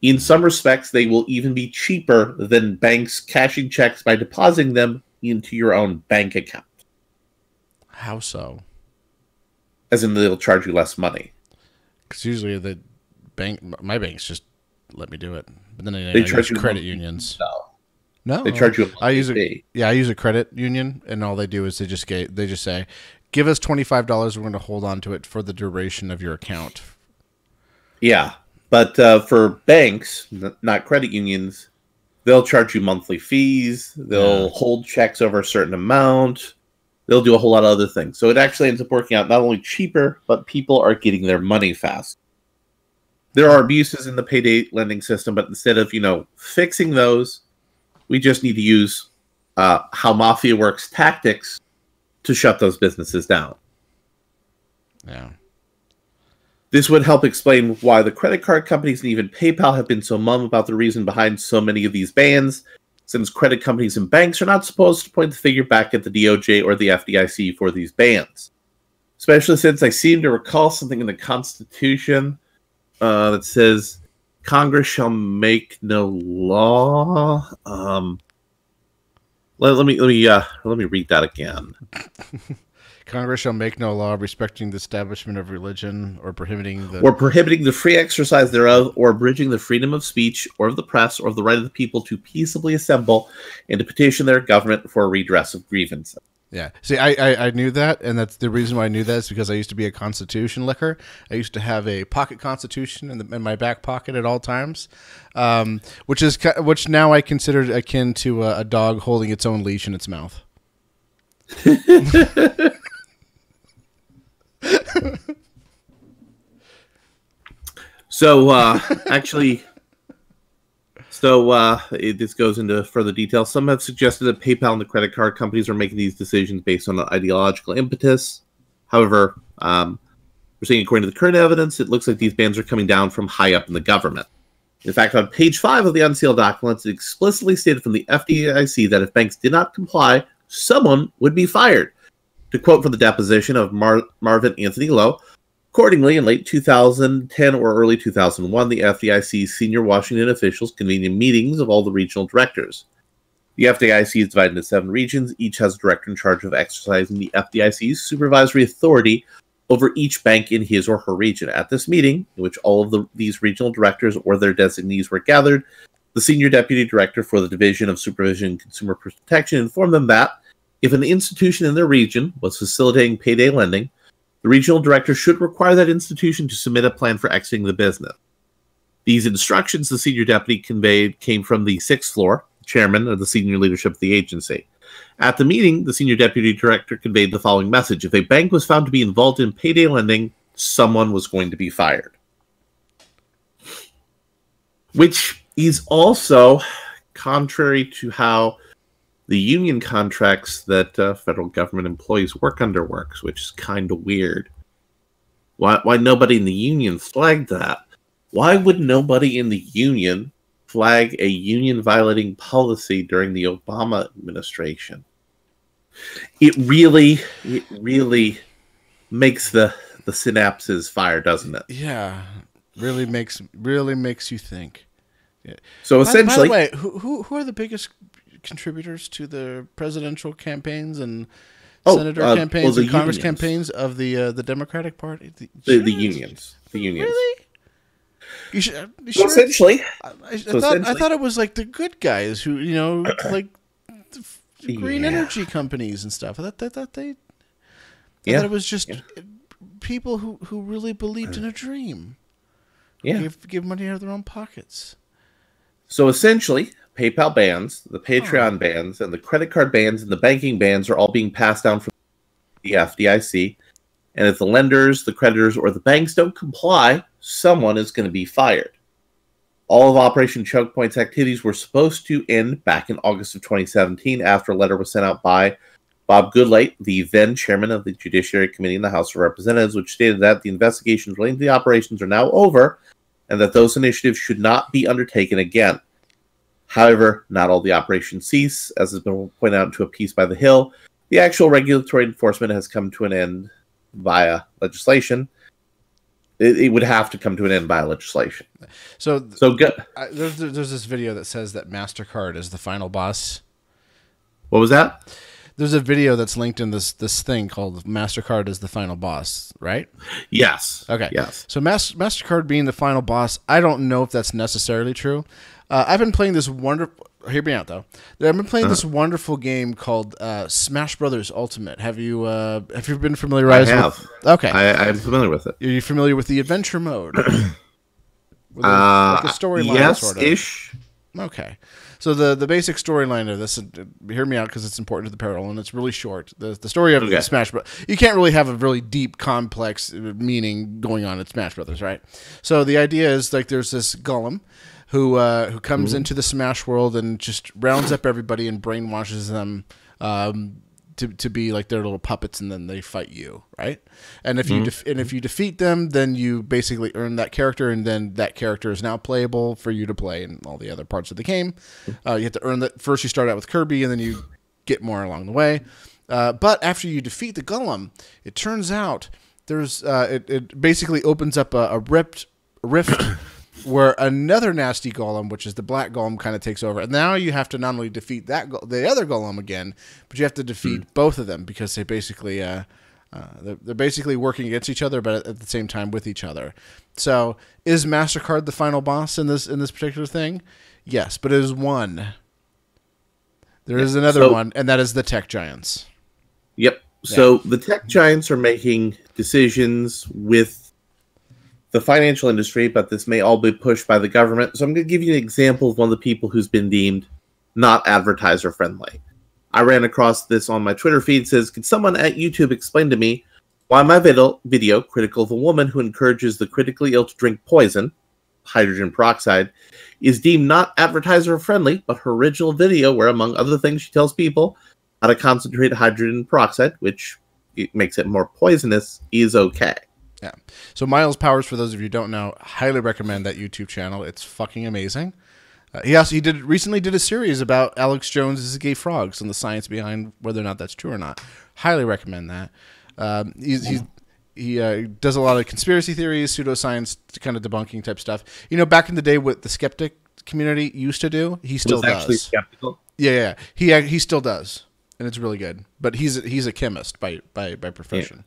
In some respects, they will even be cheaper than banks cashing checks by depositing them into your own bank account. How so? As in, they'll charge you less money. Because usually the my banks just let me do it, but then They I charge use you credit a- unions. No. No, They charge you a I use monthly fee. I use a credit union, and all they do is they just say, give us $25. We're going to hold on to it for the duration of your account. Yeah, but for banks, not credit unions, they'll charge you monthly fees. They'll hold checks over a certain amount. They'll do a whole lot of other things. So it actually ends up working out not only cheaper, but people are getting their money fast. There are abuses in the payday lending system, but instead of, fixing those, we just need to use how Mafia works tactics to shut those businesses down. Yeah. This would help explain why the credit card companies and even PayPal have been so mum about the reason behind so many of these bans, since credit companies and banks are not supposed to point the finger back at the DOJ or the FDIC for these bans. Especially since I seem to recall something in the Constitution that says Congress shall make no law. Let me read that again. Congress shall make no law respecting the establishment of religion or prohibiting the free exercise thereof, or abridging the freedom of speech or of the press or of the right of the people to peaceably assemble and to petition their government for a redress of grievances. Yeah. See, I knew that, and that's the reason why I knew that is because I used to be a Constitution licker. I used to have a pocket Constitution in my back pocket at all times, which now I consider akin to a dog holding its own leash in its mouth. This goes into further detail. Some have suggested that PayPal and the credit card companies are making these decisions based on an ideological impetus. However, we're seeing, according to the current evidence, it looks like these bans are coming down from high up in the government. In fact, on page 5 of the unsealed documents, it explicitly stated from the FDIC that if banks did not comply, someone would be fired. To quote from the deposition of Marvin Anthony Lowe, accordingly, in late 2010 or early 2001, the FDIC's senior Washington officials convened meetings of all the regional directors. The FDIC is divided into 7 regions. Each has a director in charge of exercising the FDIC's supervisory authority over each bank in his or her region. At this meeting, in which all of these regional directors or their designees were gathered, the senior deputy director for the Division of Supervision and Consumer Protection informed them that if an institution in their region was facilitating payday lending, the regional director should require that institution to submit a plan for exiting the business. These instructions the senior deputy conveyed came from the 6th floor, chairman of the senior leadership of the agency. At the meeting, the senior deputy director conveyed the following message. If a bank was found to be involved in payday lending, someone was going to be fired. Which is also contrary to how the union contracts that federal government employees work under works, which is kind of weird. Why nobody in the union flagged that? Why would nobody in the union flag a union-violating policy during the Obama administration? It really makes the synapses fire, doesn't it? Yeah, really makes you think. Yeah. So essentially, by the way, who are the biggest contributors to the presidential campaigns and senator campaigns and Congress campaigns of the Democratic Party? The unions. The unions. Really? You sure? Essentially, I thought it was like the good guys who, like the green energy companies and stuff. I thought it was just people who really believed in a dream. Yeah. Give money out of their own pockets. So essentially, PayPal bans, the Patreon bans, and the credit card bans and the banking bans are all being passed down from the FDIC. And if the lenders, the creditors, or the banks don't comply, someone is going to be fired. All of Operation Chokepoint's activities were supposed to end back in August of 2017 after a letter was sent out by Bob Goodlate, the then chairman of the Judiciary Committee in the House of Representatives, which stated that the investigations relating to the operations are now over and that those initiatives should not be undertaken again. However, not all the operations cease. As has been pointed out into a piece by The Hill, the actual regulatory enforcement has come to an end via legislation. It would have to come to an end by legislation. So good. There's this video that says that MasterCard is the final boss. What was that? there's a video that's linked in this thing called MasterCard is the final boss, right? Yes. Okay. Yes. So MasterCard being the final boss, I don't know if that's necessarily true. I've been playing this wonderful. Hear me out though. I've been playing this wonderful game called Smash Brothers Ultimate. Have you been familiarized? I have. Okay. I'm familiar with it. Are you familiar with the adventure mode? With like a storyline, yes, sort of. ish. Okay. So the basic storyline of this, hear me out because it's important to the parallel, and it's really short. The story of Smash Bros. You can't really have a really deep, complex meaning going on in Smash Brothers, right? So the idea is like there's this golem who comes into the Smash world and just rounds up everybody and brainwashes them to be like their little puppets, and then they fight you, right? And if you defeat them, then you basically earn that character, and then that character is now playable for you to play in all the other parts of the game. You have to earn that. First, you start out with Kirby, and then you get more along the way. But after you defeat the golem, it turns out there's it basically opens up a rift where another nasty golem, which is the black golem, kind of takes over. And now you have to not only defeat the other golem again, but you have to defeat both of them because they basically they're basically working against each other, but at the same time with each other. So is MasterCard the final boss in this particular thing? Yes, but it is one. There is another one, and that is the tech giants. Yep. So the tech giants are making decisions with the financial industry, but this may all be pushed by the government. So I'm going to give you an example of one of the people who's been deemed not advertiser friendly. I ran across this on my Twitter feed. It says, "Could someone at YouTube explain to me why my video critical of a woman who encourages the critically ill to drink poison, hydrogen peroxide, is deemed not advertiser friendly, but her original video where, among other things, she tells people how to concentrate hydrogen peroxide, which makes it more poisonous, is okay?" Yeah. So Miles Powers, for those of you who don't know, highly recommend that YouTube channel. It's fucking amazing. He recently did a series about Alex Jones' gay frogs and the science behind whether or not that's true or not. Highly recommend that. He does a lot of conspiracy theories, pseudoscience kind of debunking type stuff. You know, back in the day, what the skeptic community used to do, he still does. Actually skeptical. Yeah. He still does, and it's really good. But he's a chemist by profession.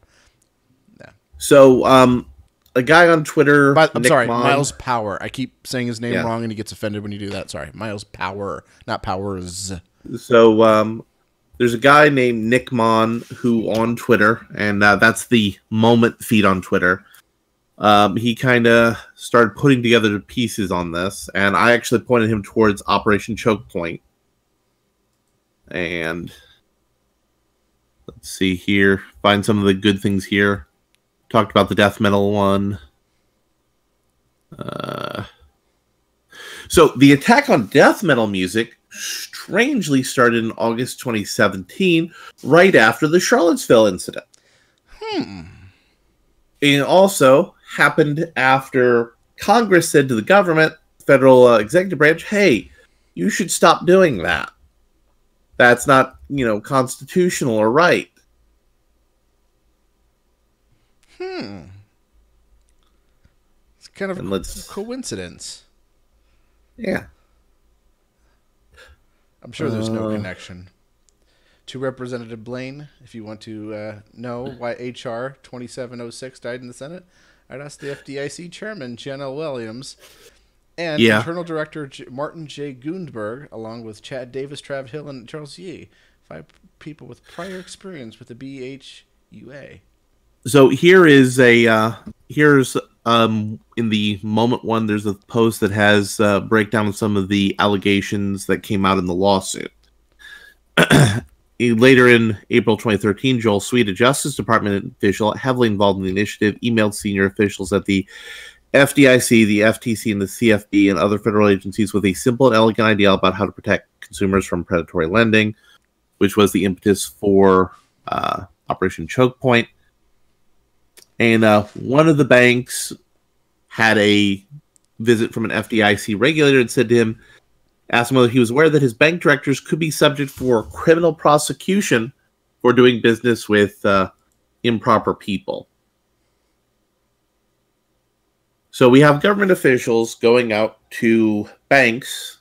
Yeah. So a guy on Twitter. Miles Power. I keep saying his name wrong, and he gets offended when you do that. Sorry, Miles Power, not Powers. So there's a guy named Nick Mon who on Twitter, and that's the moment feed on Twitter. He kind of started putting together the pieces on this, and I actually pointed him towards Operation Chokepoint. And let's see here, find some of the good things here. Talked about the death metal one. So the attack on death metal music strangely started in August 2017, right after the Charlottesville incident. It also happened after Congress said to the government, federal executive branch, hey, you should stop doing that. That's not, constitutional or right. It's kind of a coincidence. Yeah. I'm sure there's no connection. To Representative Blaine, if you want to know why H.R. 2706 died in the Senate, I'd ask the FDIC chairman, Jenna Williams, and Internal Director Martin J. Gundberg, along with Chad Davis, Trav Hill, and Charles Yee, 5 people with prior experience with the BHUA. So here is here's in the moment one, there's a post that has a breakdown of some of the allegations that came out in the lawsuit. Later in April 2013, Joel Sweet, a Justice Department official heavily involved in the initiative, emailed senior officials at the FDIC, the FTC, and the CFB and other federal agencies with a simple and elegant idea about how to protect consumers from predatory lending, which was the impetus for Operation Chokepoint. And one of the banks had a visit from an FDIC regulator and said to him, asked him whether he was aware that his bank directors could be subject for criminal prosecution for doing business with improper people. So we have government officials going out to banks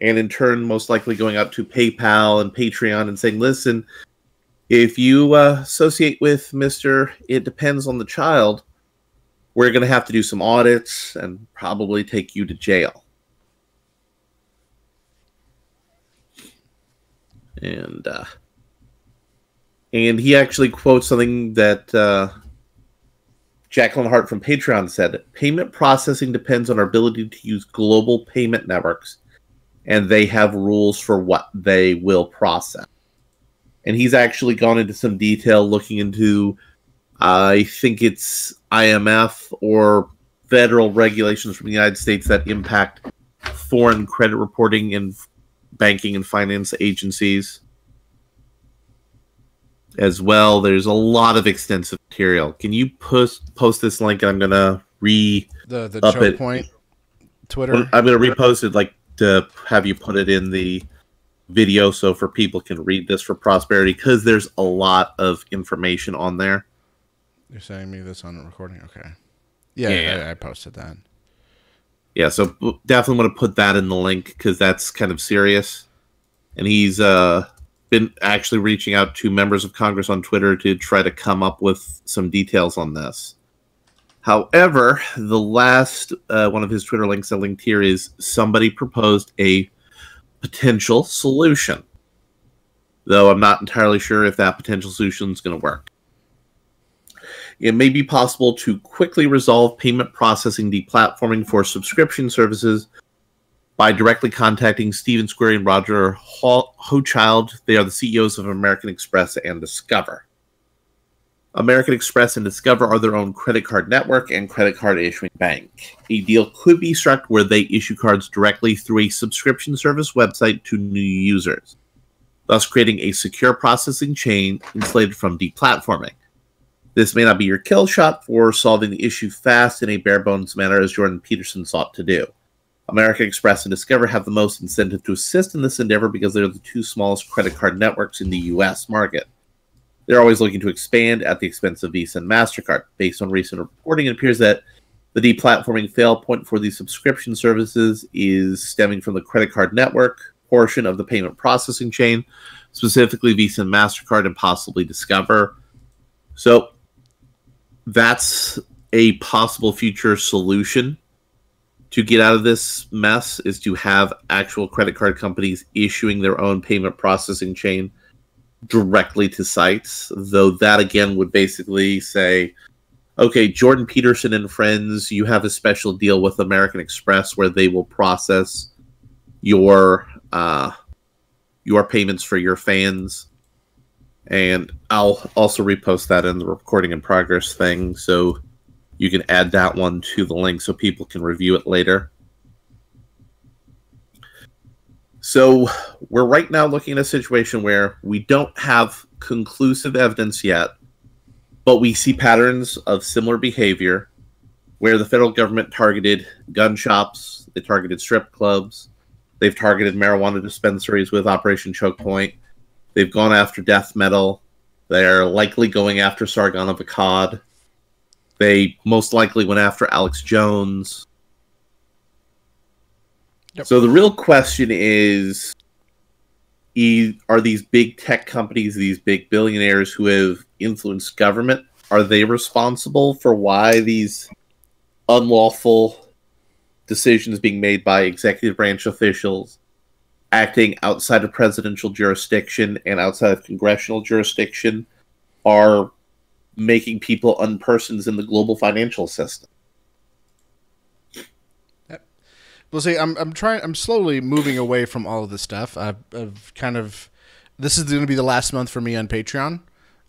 and in turn most likely going out to PayPal and Patreon and saying, listen, if you associate with Mr. It Depends on the Child, we're going to have to do some audits and probably take you to jail. And he actually quotes something that Jacqueline Hart from Patreon said. Payment processing depends on our ability to use global payment networks, and they have rules for what they will process. And he's actually gone into some detail looking into, I think it's IMF or federal regulations from the United States that impact foreign credit reporting and banking and finance agencies as well. There's a lot of extensive material. Can you post this link? I'm gonna the Chokepoint Twitter. I'm gonna repost it, like, to have you put it in the video so for people can read this for prosperity, because there's a lot of information on there. You're sending me this on the recording? Okay. Yeah. I posted that. Yeah, so definitely want to put that in the link because that's kind of serious. And he's been actually reaching out to members of Congress on Twitter to try to come up with some details on this. However, the last one of his Twitter links I linked here is somebody proposed a potential solution, though I'm not entirely sure if that potential solution is going to work. It may be possible to quickly resolve payment processing deplatforming for subscription services by directly contacting Stephen Square and Roger Hochschild. They are the CEOs of American Express and Discover. American Express and Discover are their own credit card network and credit card issuing bank. A deal could be struck where they issue cards directly through a subscription service website to new users, thus creating a secure processing chain insulated from deplatforming. This may not be your kill shot for solving the issue fast in a bare-bones manner, as Jordan Peterson sought to do. American Express and Discover have the most incentive to assist in this endeavor because they are the two smallest credit card networks in the U.S. market. They're always looking to expand at the expense of Visa and MasterCard. Based on recent reporting, it appears that the deplatforming fail point for these subscription services is stemming from the credit card network portion of the payment processing chain, specifically Visa and MasterCard and possibly Discover. So that's a possible future solution to get out of this mess, is to have actual credit card companies issuing their own payment processing chain directly to sites, though that again would basically say, okay, Jordan Peterson and friends, you have a special deal with American Express where they will process your payments for your fans. And I'll also repost that in the recording in progress thing, so you can add that one to the link so people can review it later. So we're right now looking at a situation where we don't have conclusive evidence yet, but we see patterns of similar behavior where the federal government targeted gun shops, they targeted strip clubs, they've targeted marijuana dispensaries with Operation Chokepoint. They've gone after death metal. They're likely going after Sargon of Akkad. They most likely went after Alex Jones. Yep. So the real question is, are these big tech companies, these big billionaires who have influenced government, are they responsible for why these unlawful decisions being made by executive branch officials acting outside of presidential jurisdiction and outside of congressional jurisdiction are making people unpersons in the global financial system? Yep. Well, see, I'm slowly moving away from all of this stuff. I've kind of, this is going to be the last month for me on Patreon.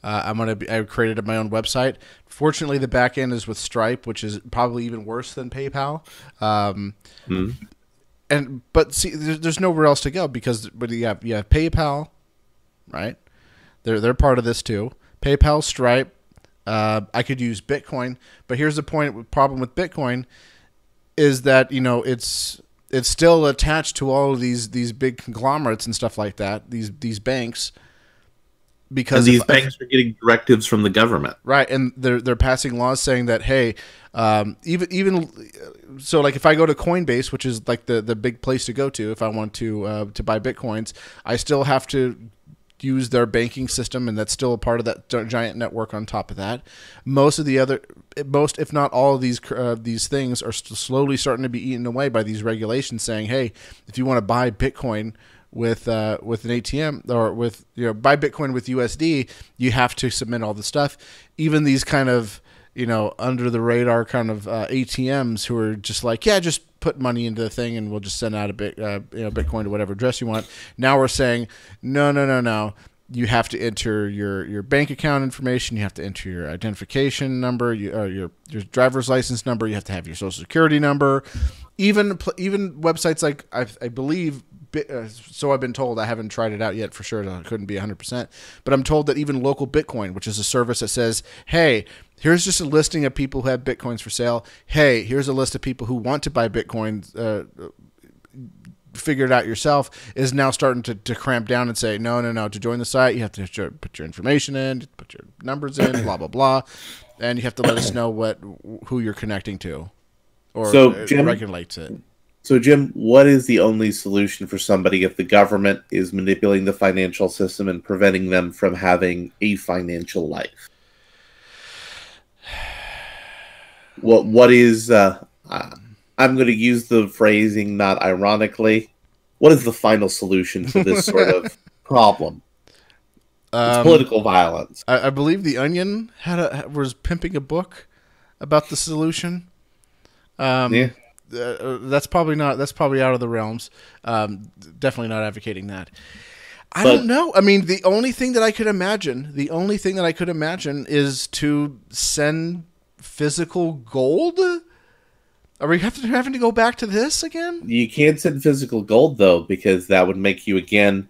I've created my own website. Fortunately, the back end is with Stripe, which is probably even worse than PayPal. But see, there's nowhere else to go because you have PayPal, right? They're part of this too. PayPal, Stripe. I could use Bitcoin, but here's the problem with Bitcoin is that it's still attached to all of these big conglomerates and stuff like that. These banks, because and these banks are getting directives from the government, right? And they're passing laws saying that, hey, even so, like if I go to Coinbase, which is like the big place to go to if I want to buy Bitcoins, I still have to use their banking system, and that's still a part of that giant network on top of that. Most if not all of these things are slowly starting to be eaten away by these regulations saying, hey, if you want to buy Bitcoin with an ATM or with buy Bitcoin with USD, you have to submit all the stuff. Even these kind of under the radar kind of ATMs who are just like, yeah, just put money into the thing and we'll just send out a Bitcoin to whatever address you want. Now we're saying no. You have to enter your bank account information. You have to enter your identification number, your driver's license number. You have to have your social security number. Even websites like I believe. So I've been told. I haven't tried it out yet for sure. I couldn't be 100%. But I'm told that even Local Bitcoin, which is a service that says, hey, here's just a listing of people who have Bitcoins for sale. Hey, here's a list of people who want to buy Bitcoins. Figure it out yourself, is now starting to cramp down and say, no. To join the site, you have to put your information in, put your numbers in, blah, blah, blah. And you have to let us know who you're connecting to. Or Jim, regulates it. So, Jim, what is the only solution for somebody if the government is manipulating the financial system and preventing them from having a financial life? What is, I'm going to use the phrasing not ironically, what is the final solution to this sort of problem? It's political violence. I believe The Onion was pimping a book about the solution. Yeah. That's probably out of the realms. Definitely not advocating that. I don't know. I mean, the only thing that I could imagine is to send physical gold. Are we having to go back to this again? You can't send physical gold though, because that would make you again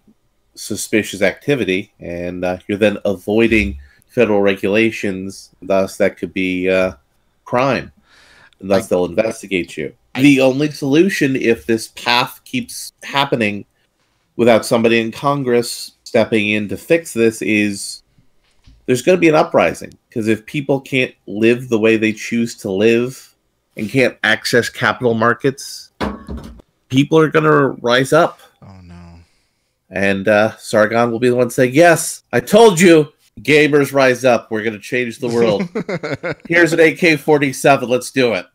suspicious activity, and you're then avoiding federal regulations. Thus, that could be crime. And thus, they'll investigate you. The only solution, if this path keeps happening without somebody in Congress stepping in to fix this, is there's going to be an uprising. Because if people can't live the way they choose to live and can't access capital markets, people are going to rise up. Oh, no. And Sargon will be the one saying, yes, I told you, gamers rise up. We're going to change the world. Here's an AK-47. Let's do it.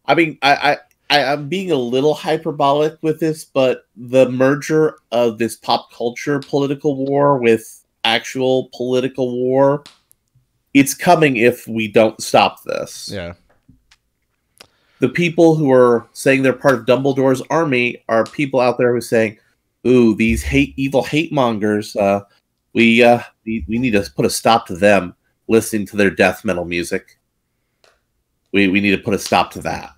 I mean, I'm being a little hyperbolic with this, but the merger of this pop culture political war with actual political war, it's coming if we don't stop this. Yeah. The people who are saying they're part of Dumbledore's army are people out there who are saying, ooh, these evil hate mongers, we need to put a stop to them listening to their death metal music. We need to put a stop to that.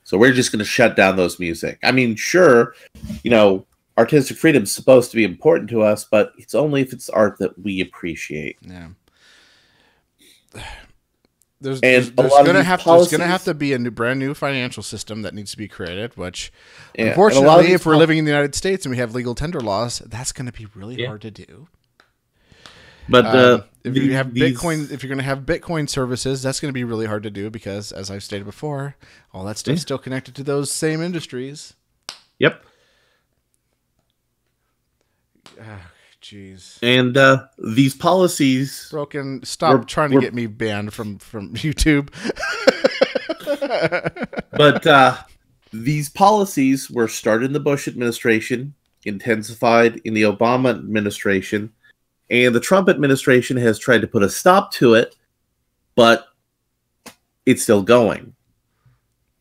So we're just going to shut down those music. I mean, sure, artistic freedom is supposed to be important to us, but it's only if it's art that we appreciate. Yeah. There's going to have to be a brand new financial system that needs to be created, which, unfortunately, if we're living in the United States and we have legal tender laws, that's going to be really hard to do. But if you have Bitcoin, if you're going to have Bitcoin services, that's going to be really hard to do because, as I've stated before, all that stuff's still connected to those same industries. Yep. Jeez. And these policies... Broken. Stop trying to get me banned from YouTube. But these policies were started in the Bush administration, intensified in the Obama administration, and the Trump administration has tried to put a stop to it, but it's still going.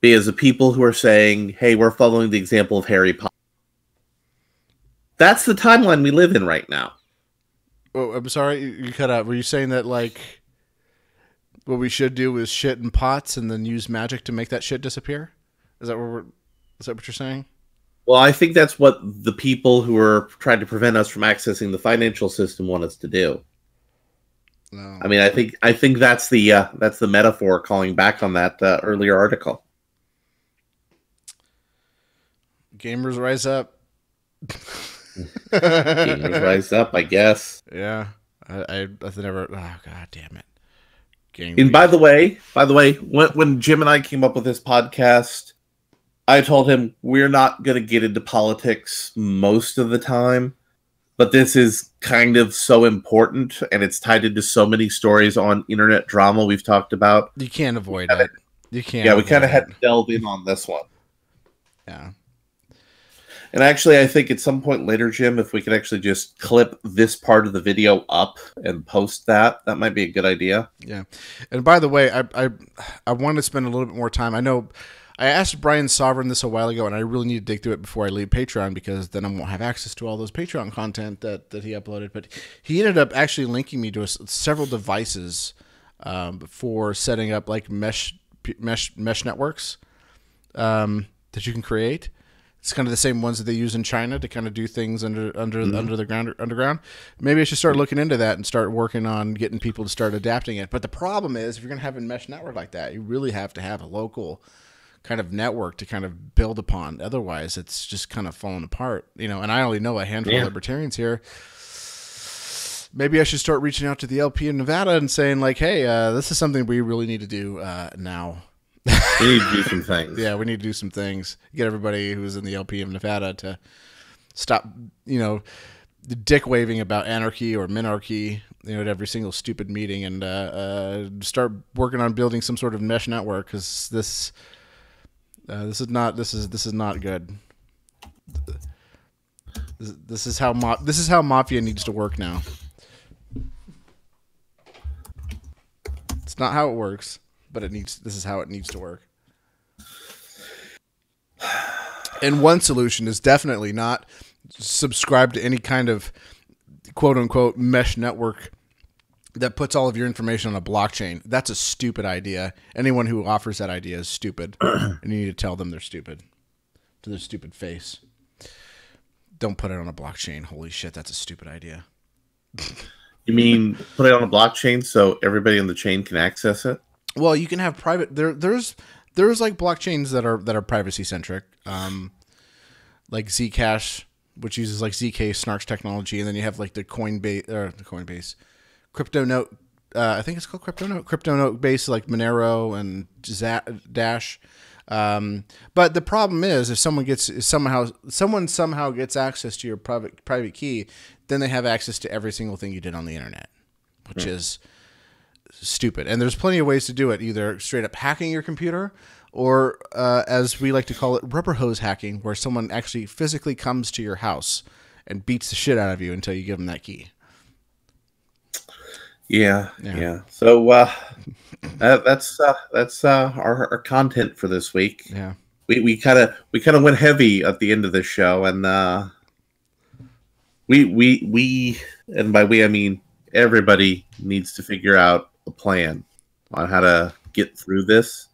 Because the people who are saying, hey, we're following the example of Harry Potter. That's the timeline we live in right now. Oh, I'm sorry, you cut out. Were you saying that, like, what we should do is shit in pots and then use magic to make that shit disappear? Is that what you're saying? Well, I think that's what the people who are trying to prevent us from accessing the financial system want us to do. No. I mean, I think that's the metaphor calling back on that earlier article. Gamers rise up. Gamers rise up, I guess. Yeah, I've never. Oh god, damn it! And by the way, when Jim and I came up with this podcast, I told him we're not going to get into politics most of the time, but this is kind of so important, and it's tied into so many stories on internet drama we've talked about. You can't avoid it. You can't. Yeah, we kind of avoid had to delve in on this one. Yeah. And actually, I think at some point later, Jim, if we could actually just clip this part of the video up and post that, that might be a good idea. Yeah. And by the way, I want to spend a little bit more time. I know I asked Brian Sovereign this a while ago, and I really need to dig through it before I leave Patreon, because then I won't have access to all those Patreon content that he uploaded. But he ended up actually linking me to several devices for setting up like mesh networks that you can create. It's kind of the same ones that they use in China to kind of do things underground. Maybe I should start looking into that and start working on getting people to start adapting it. But the problem is, if you're going to have a mesh network like that, you really have to have a local kind of network to kind of build upon. Otherwise, it's just kind of falling apart. And I only know a handful of libertarians here. Maybe I should start reaching out to the LP in Nevada and saying like, hey, this is something we really need to do now. We need to do some things. Yeah, we need to do some things. Get everybody who's in the LP of Nevada to stop, the dick waving about anarchy or minarchy, at every single stupid meeting, and start working on building some sort of mesh network, because this is not good. This is how mafia needs to work now. It's not how it works, but this is how it needs to work. And one solution is definitely not subscribe to any kind of quote unquote mesh network that puts all of your information on a blockchain. That's a stupid idea. Anyone who offers that idea is stupid. And you need to tell them they're stupid to their stupid face. Don't put it on a blockchain. Holy shit, that's a stupid idea. You mean put it on a blockchain so everybody on the chain can access it? Well, you can have private. There's like blockchains that are privacy centric, like Zcash, which uses like ZK Snarks technology, and then you have like the Coinbase, crypto note. I think it's called crypto note based like Monero and Dash. But the problem is, if someone somehow gets access to your private key, then they have access to every single thing you did on the internet, which is stupid. And there's plenty of ways to do it, either straight up hacking your computer, or as we like to call it, rubber hose hacking, where someone actually physically comes to your house and beats the shit out of you until you give them that key. Yeah. So that's our content for this week. Yeah, we kind of went heavy at the end of this show, and we and by we I mean everybody needs to figure out a plan on how to get through this.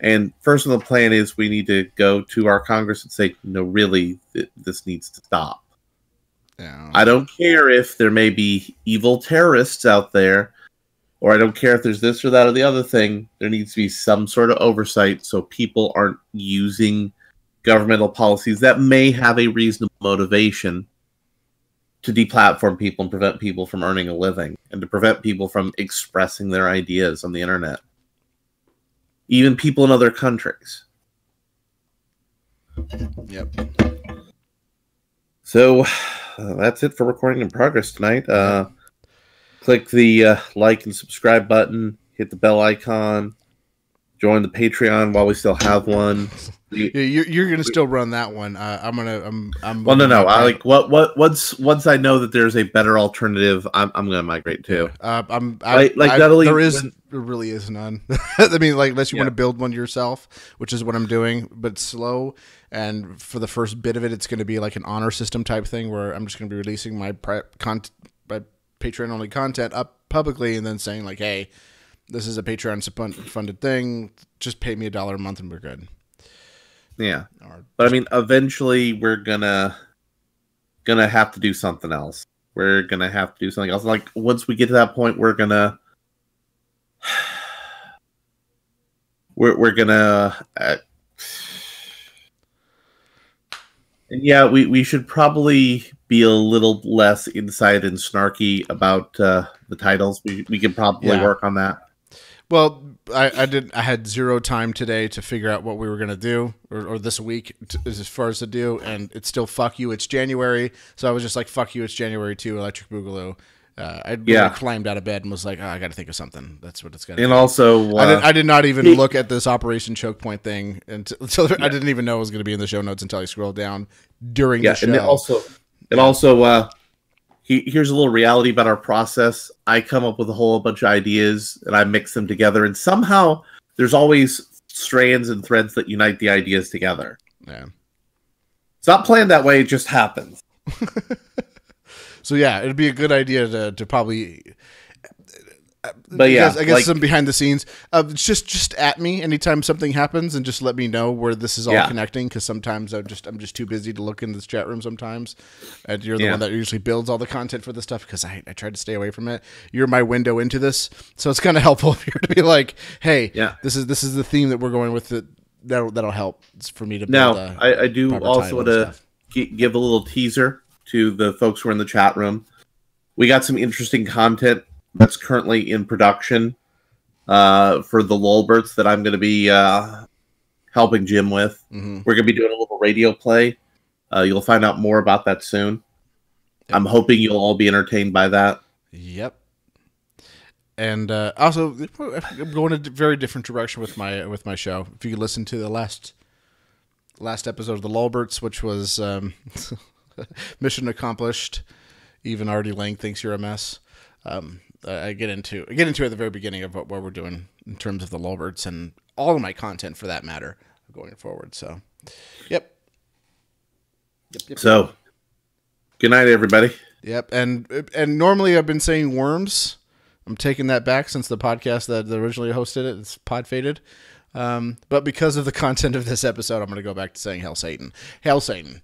And first on the plan is we need to go to our Congress and say, no, really, this needs to stop. Yeah. I don't care if there may be evil terrorists out there, or I don't care if there's this or that or the other thing. There needs to be some sort of oversight so people aren't using governmental policies that may have a reasonable motivation to deplatform people and prevent people from earning a living, and to prevent people from expressing their ideas on the internet. Even people in other countries. Yep. So that's it for recording in progress tonight. Click the like and subscribe button. Hit the bell icon. Join the Patreon while we still have one. You're gonna still run that one. I'm. Well, no. I like once I know that there's a better alternative, I'm gonna migrate too. There really is none. I mean, like, unless you want to build one yourself, which is what I'm doing, but it's slow. And for the first bit of it, it's going to be like an honor system type thing where I'm just going to be releasing my Patreon only content up publicly, and then saying like, hey, this is a Patreon funded thing. Just pay me $1 a month and we're good. Yeah. But I mean, eventually we're gonna have to do something else. We're gonna have to do something else. Like, once we get to that point, we're gonna Yeah, we should probably be a little less inside and snarky about the titles. We could probably work on that. Well, I had zero time today to figure out what we were gonna do, or this week as far as to do, and it's still fuck you. It's January, so I was just like, fuck you. It's January 2, Electric Boogaloo. I climbed out of bed and was like, oh, I got to think of something. That's what it's got to be. And also, I did not even look at this Operation Chokepoint thing until I didn't even know it was going to be in the show notes until I scrolled down during the show. And also, here's a little reality about our process. I come up with a whole bunch of ideas and I mix them together, and somehow there's always strands and threads that unite the ideas together. Yeah, it's not planned that way; it just happens. So yeah, it'd be a good idea to probably. But yeah, I guess some behind the scenes. Just at me anytime something happens, and just let me know where this is all connecting. Because sometimes I'm just too busy to look in this chat room. Sometimes, and you're the one that usually builds all the content for this stuff. Because I try to stay away from it. You're my window into this, so it's kind of helpful if you're to be like, hey, this is the theme that we're going with. That'll help for me to. Build now, I do also want to give a little teaser to the folks who are in the chat room. We got some interesting content that's currently in production for the Lolberts that I'm going to be helping Jim with. Mm-hmm. We're going to be doing a little radio play. You'll find out more about that soon. Yep. I'm hoping you'll all be entertained by that. Yep. And also, I'm going in a very different direction with my show. If you could listen to the last episode of the Lolberts, which was mission accomplished. Even Artie Lang thinks you're a mess. I get into it at the very beginning of what we're doing in terms of the Lolberts and all of my content for that matter going forward. So, yep. So, good night, everybody. Yep. And normally I've been saying worms. I'm taking that back since the podcast that originally hosted it's pod faded. But because of the content of this episode, I'm going to go back to saying Hail Satan. Hail Satan.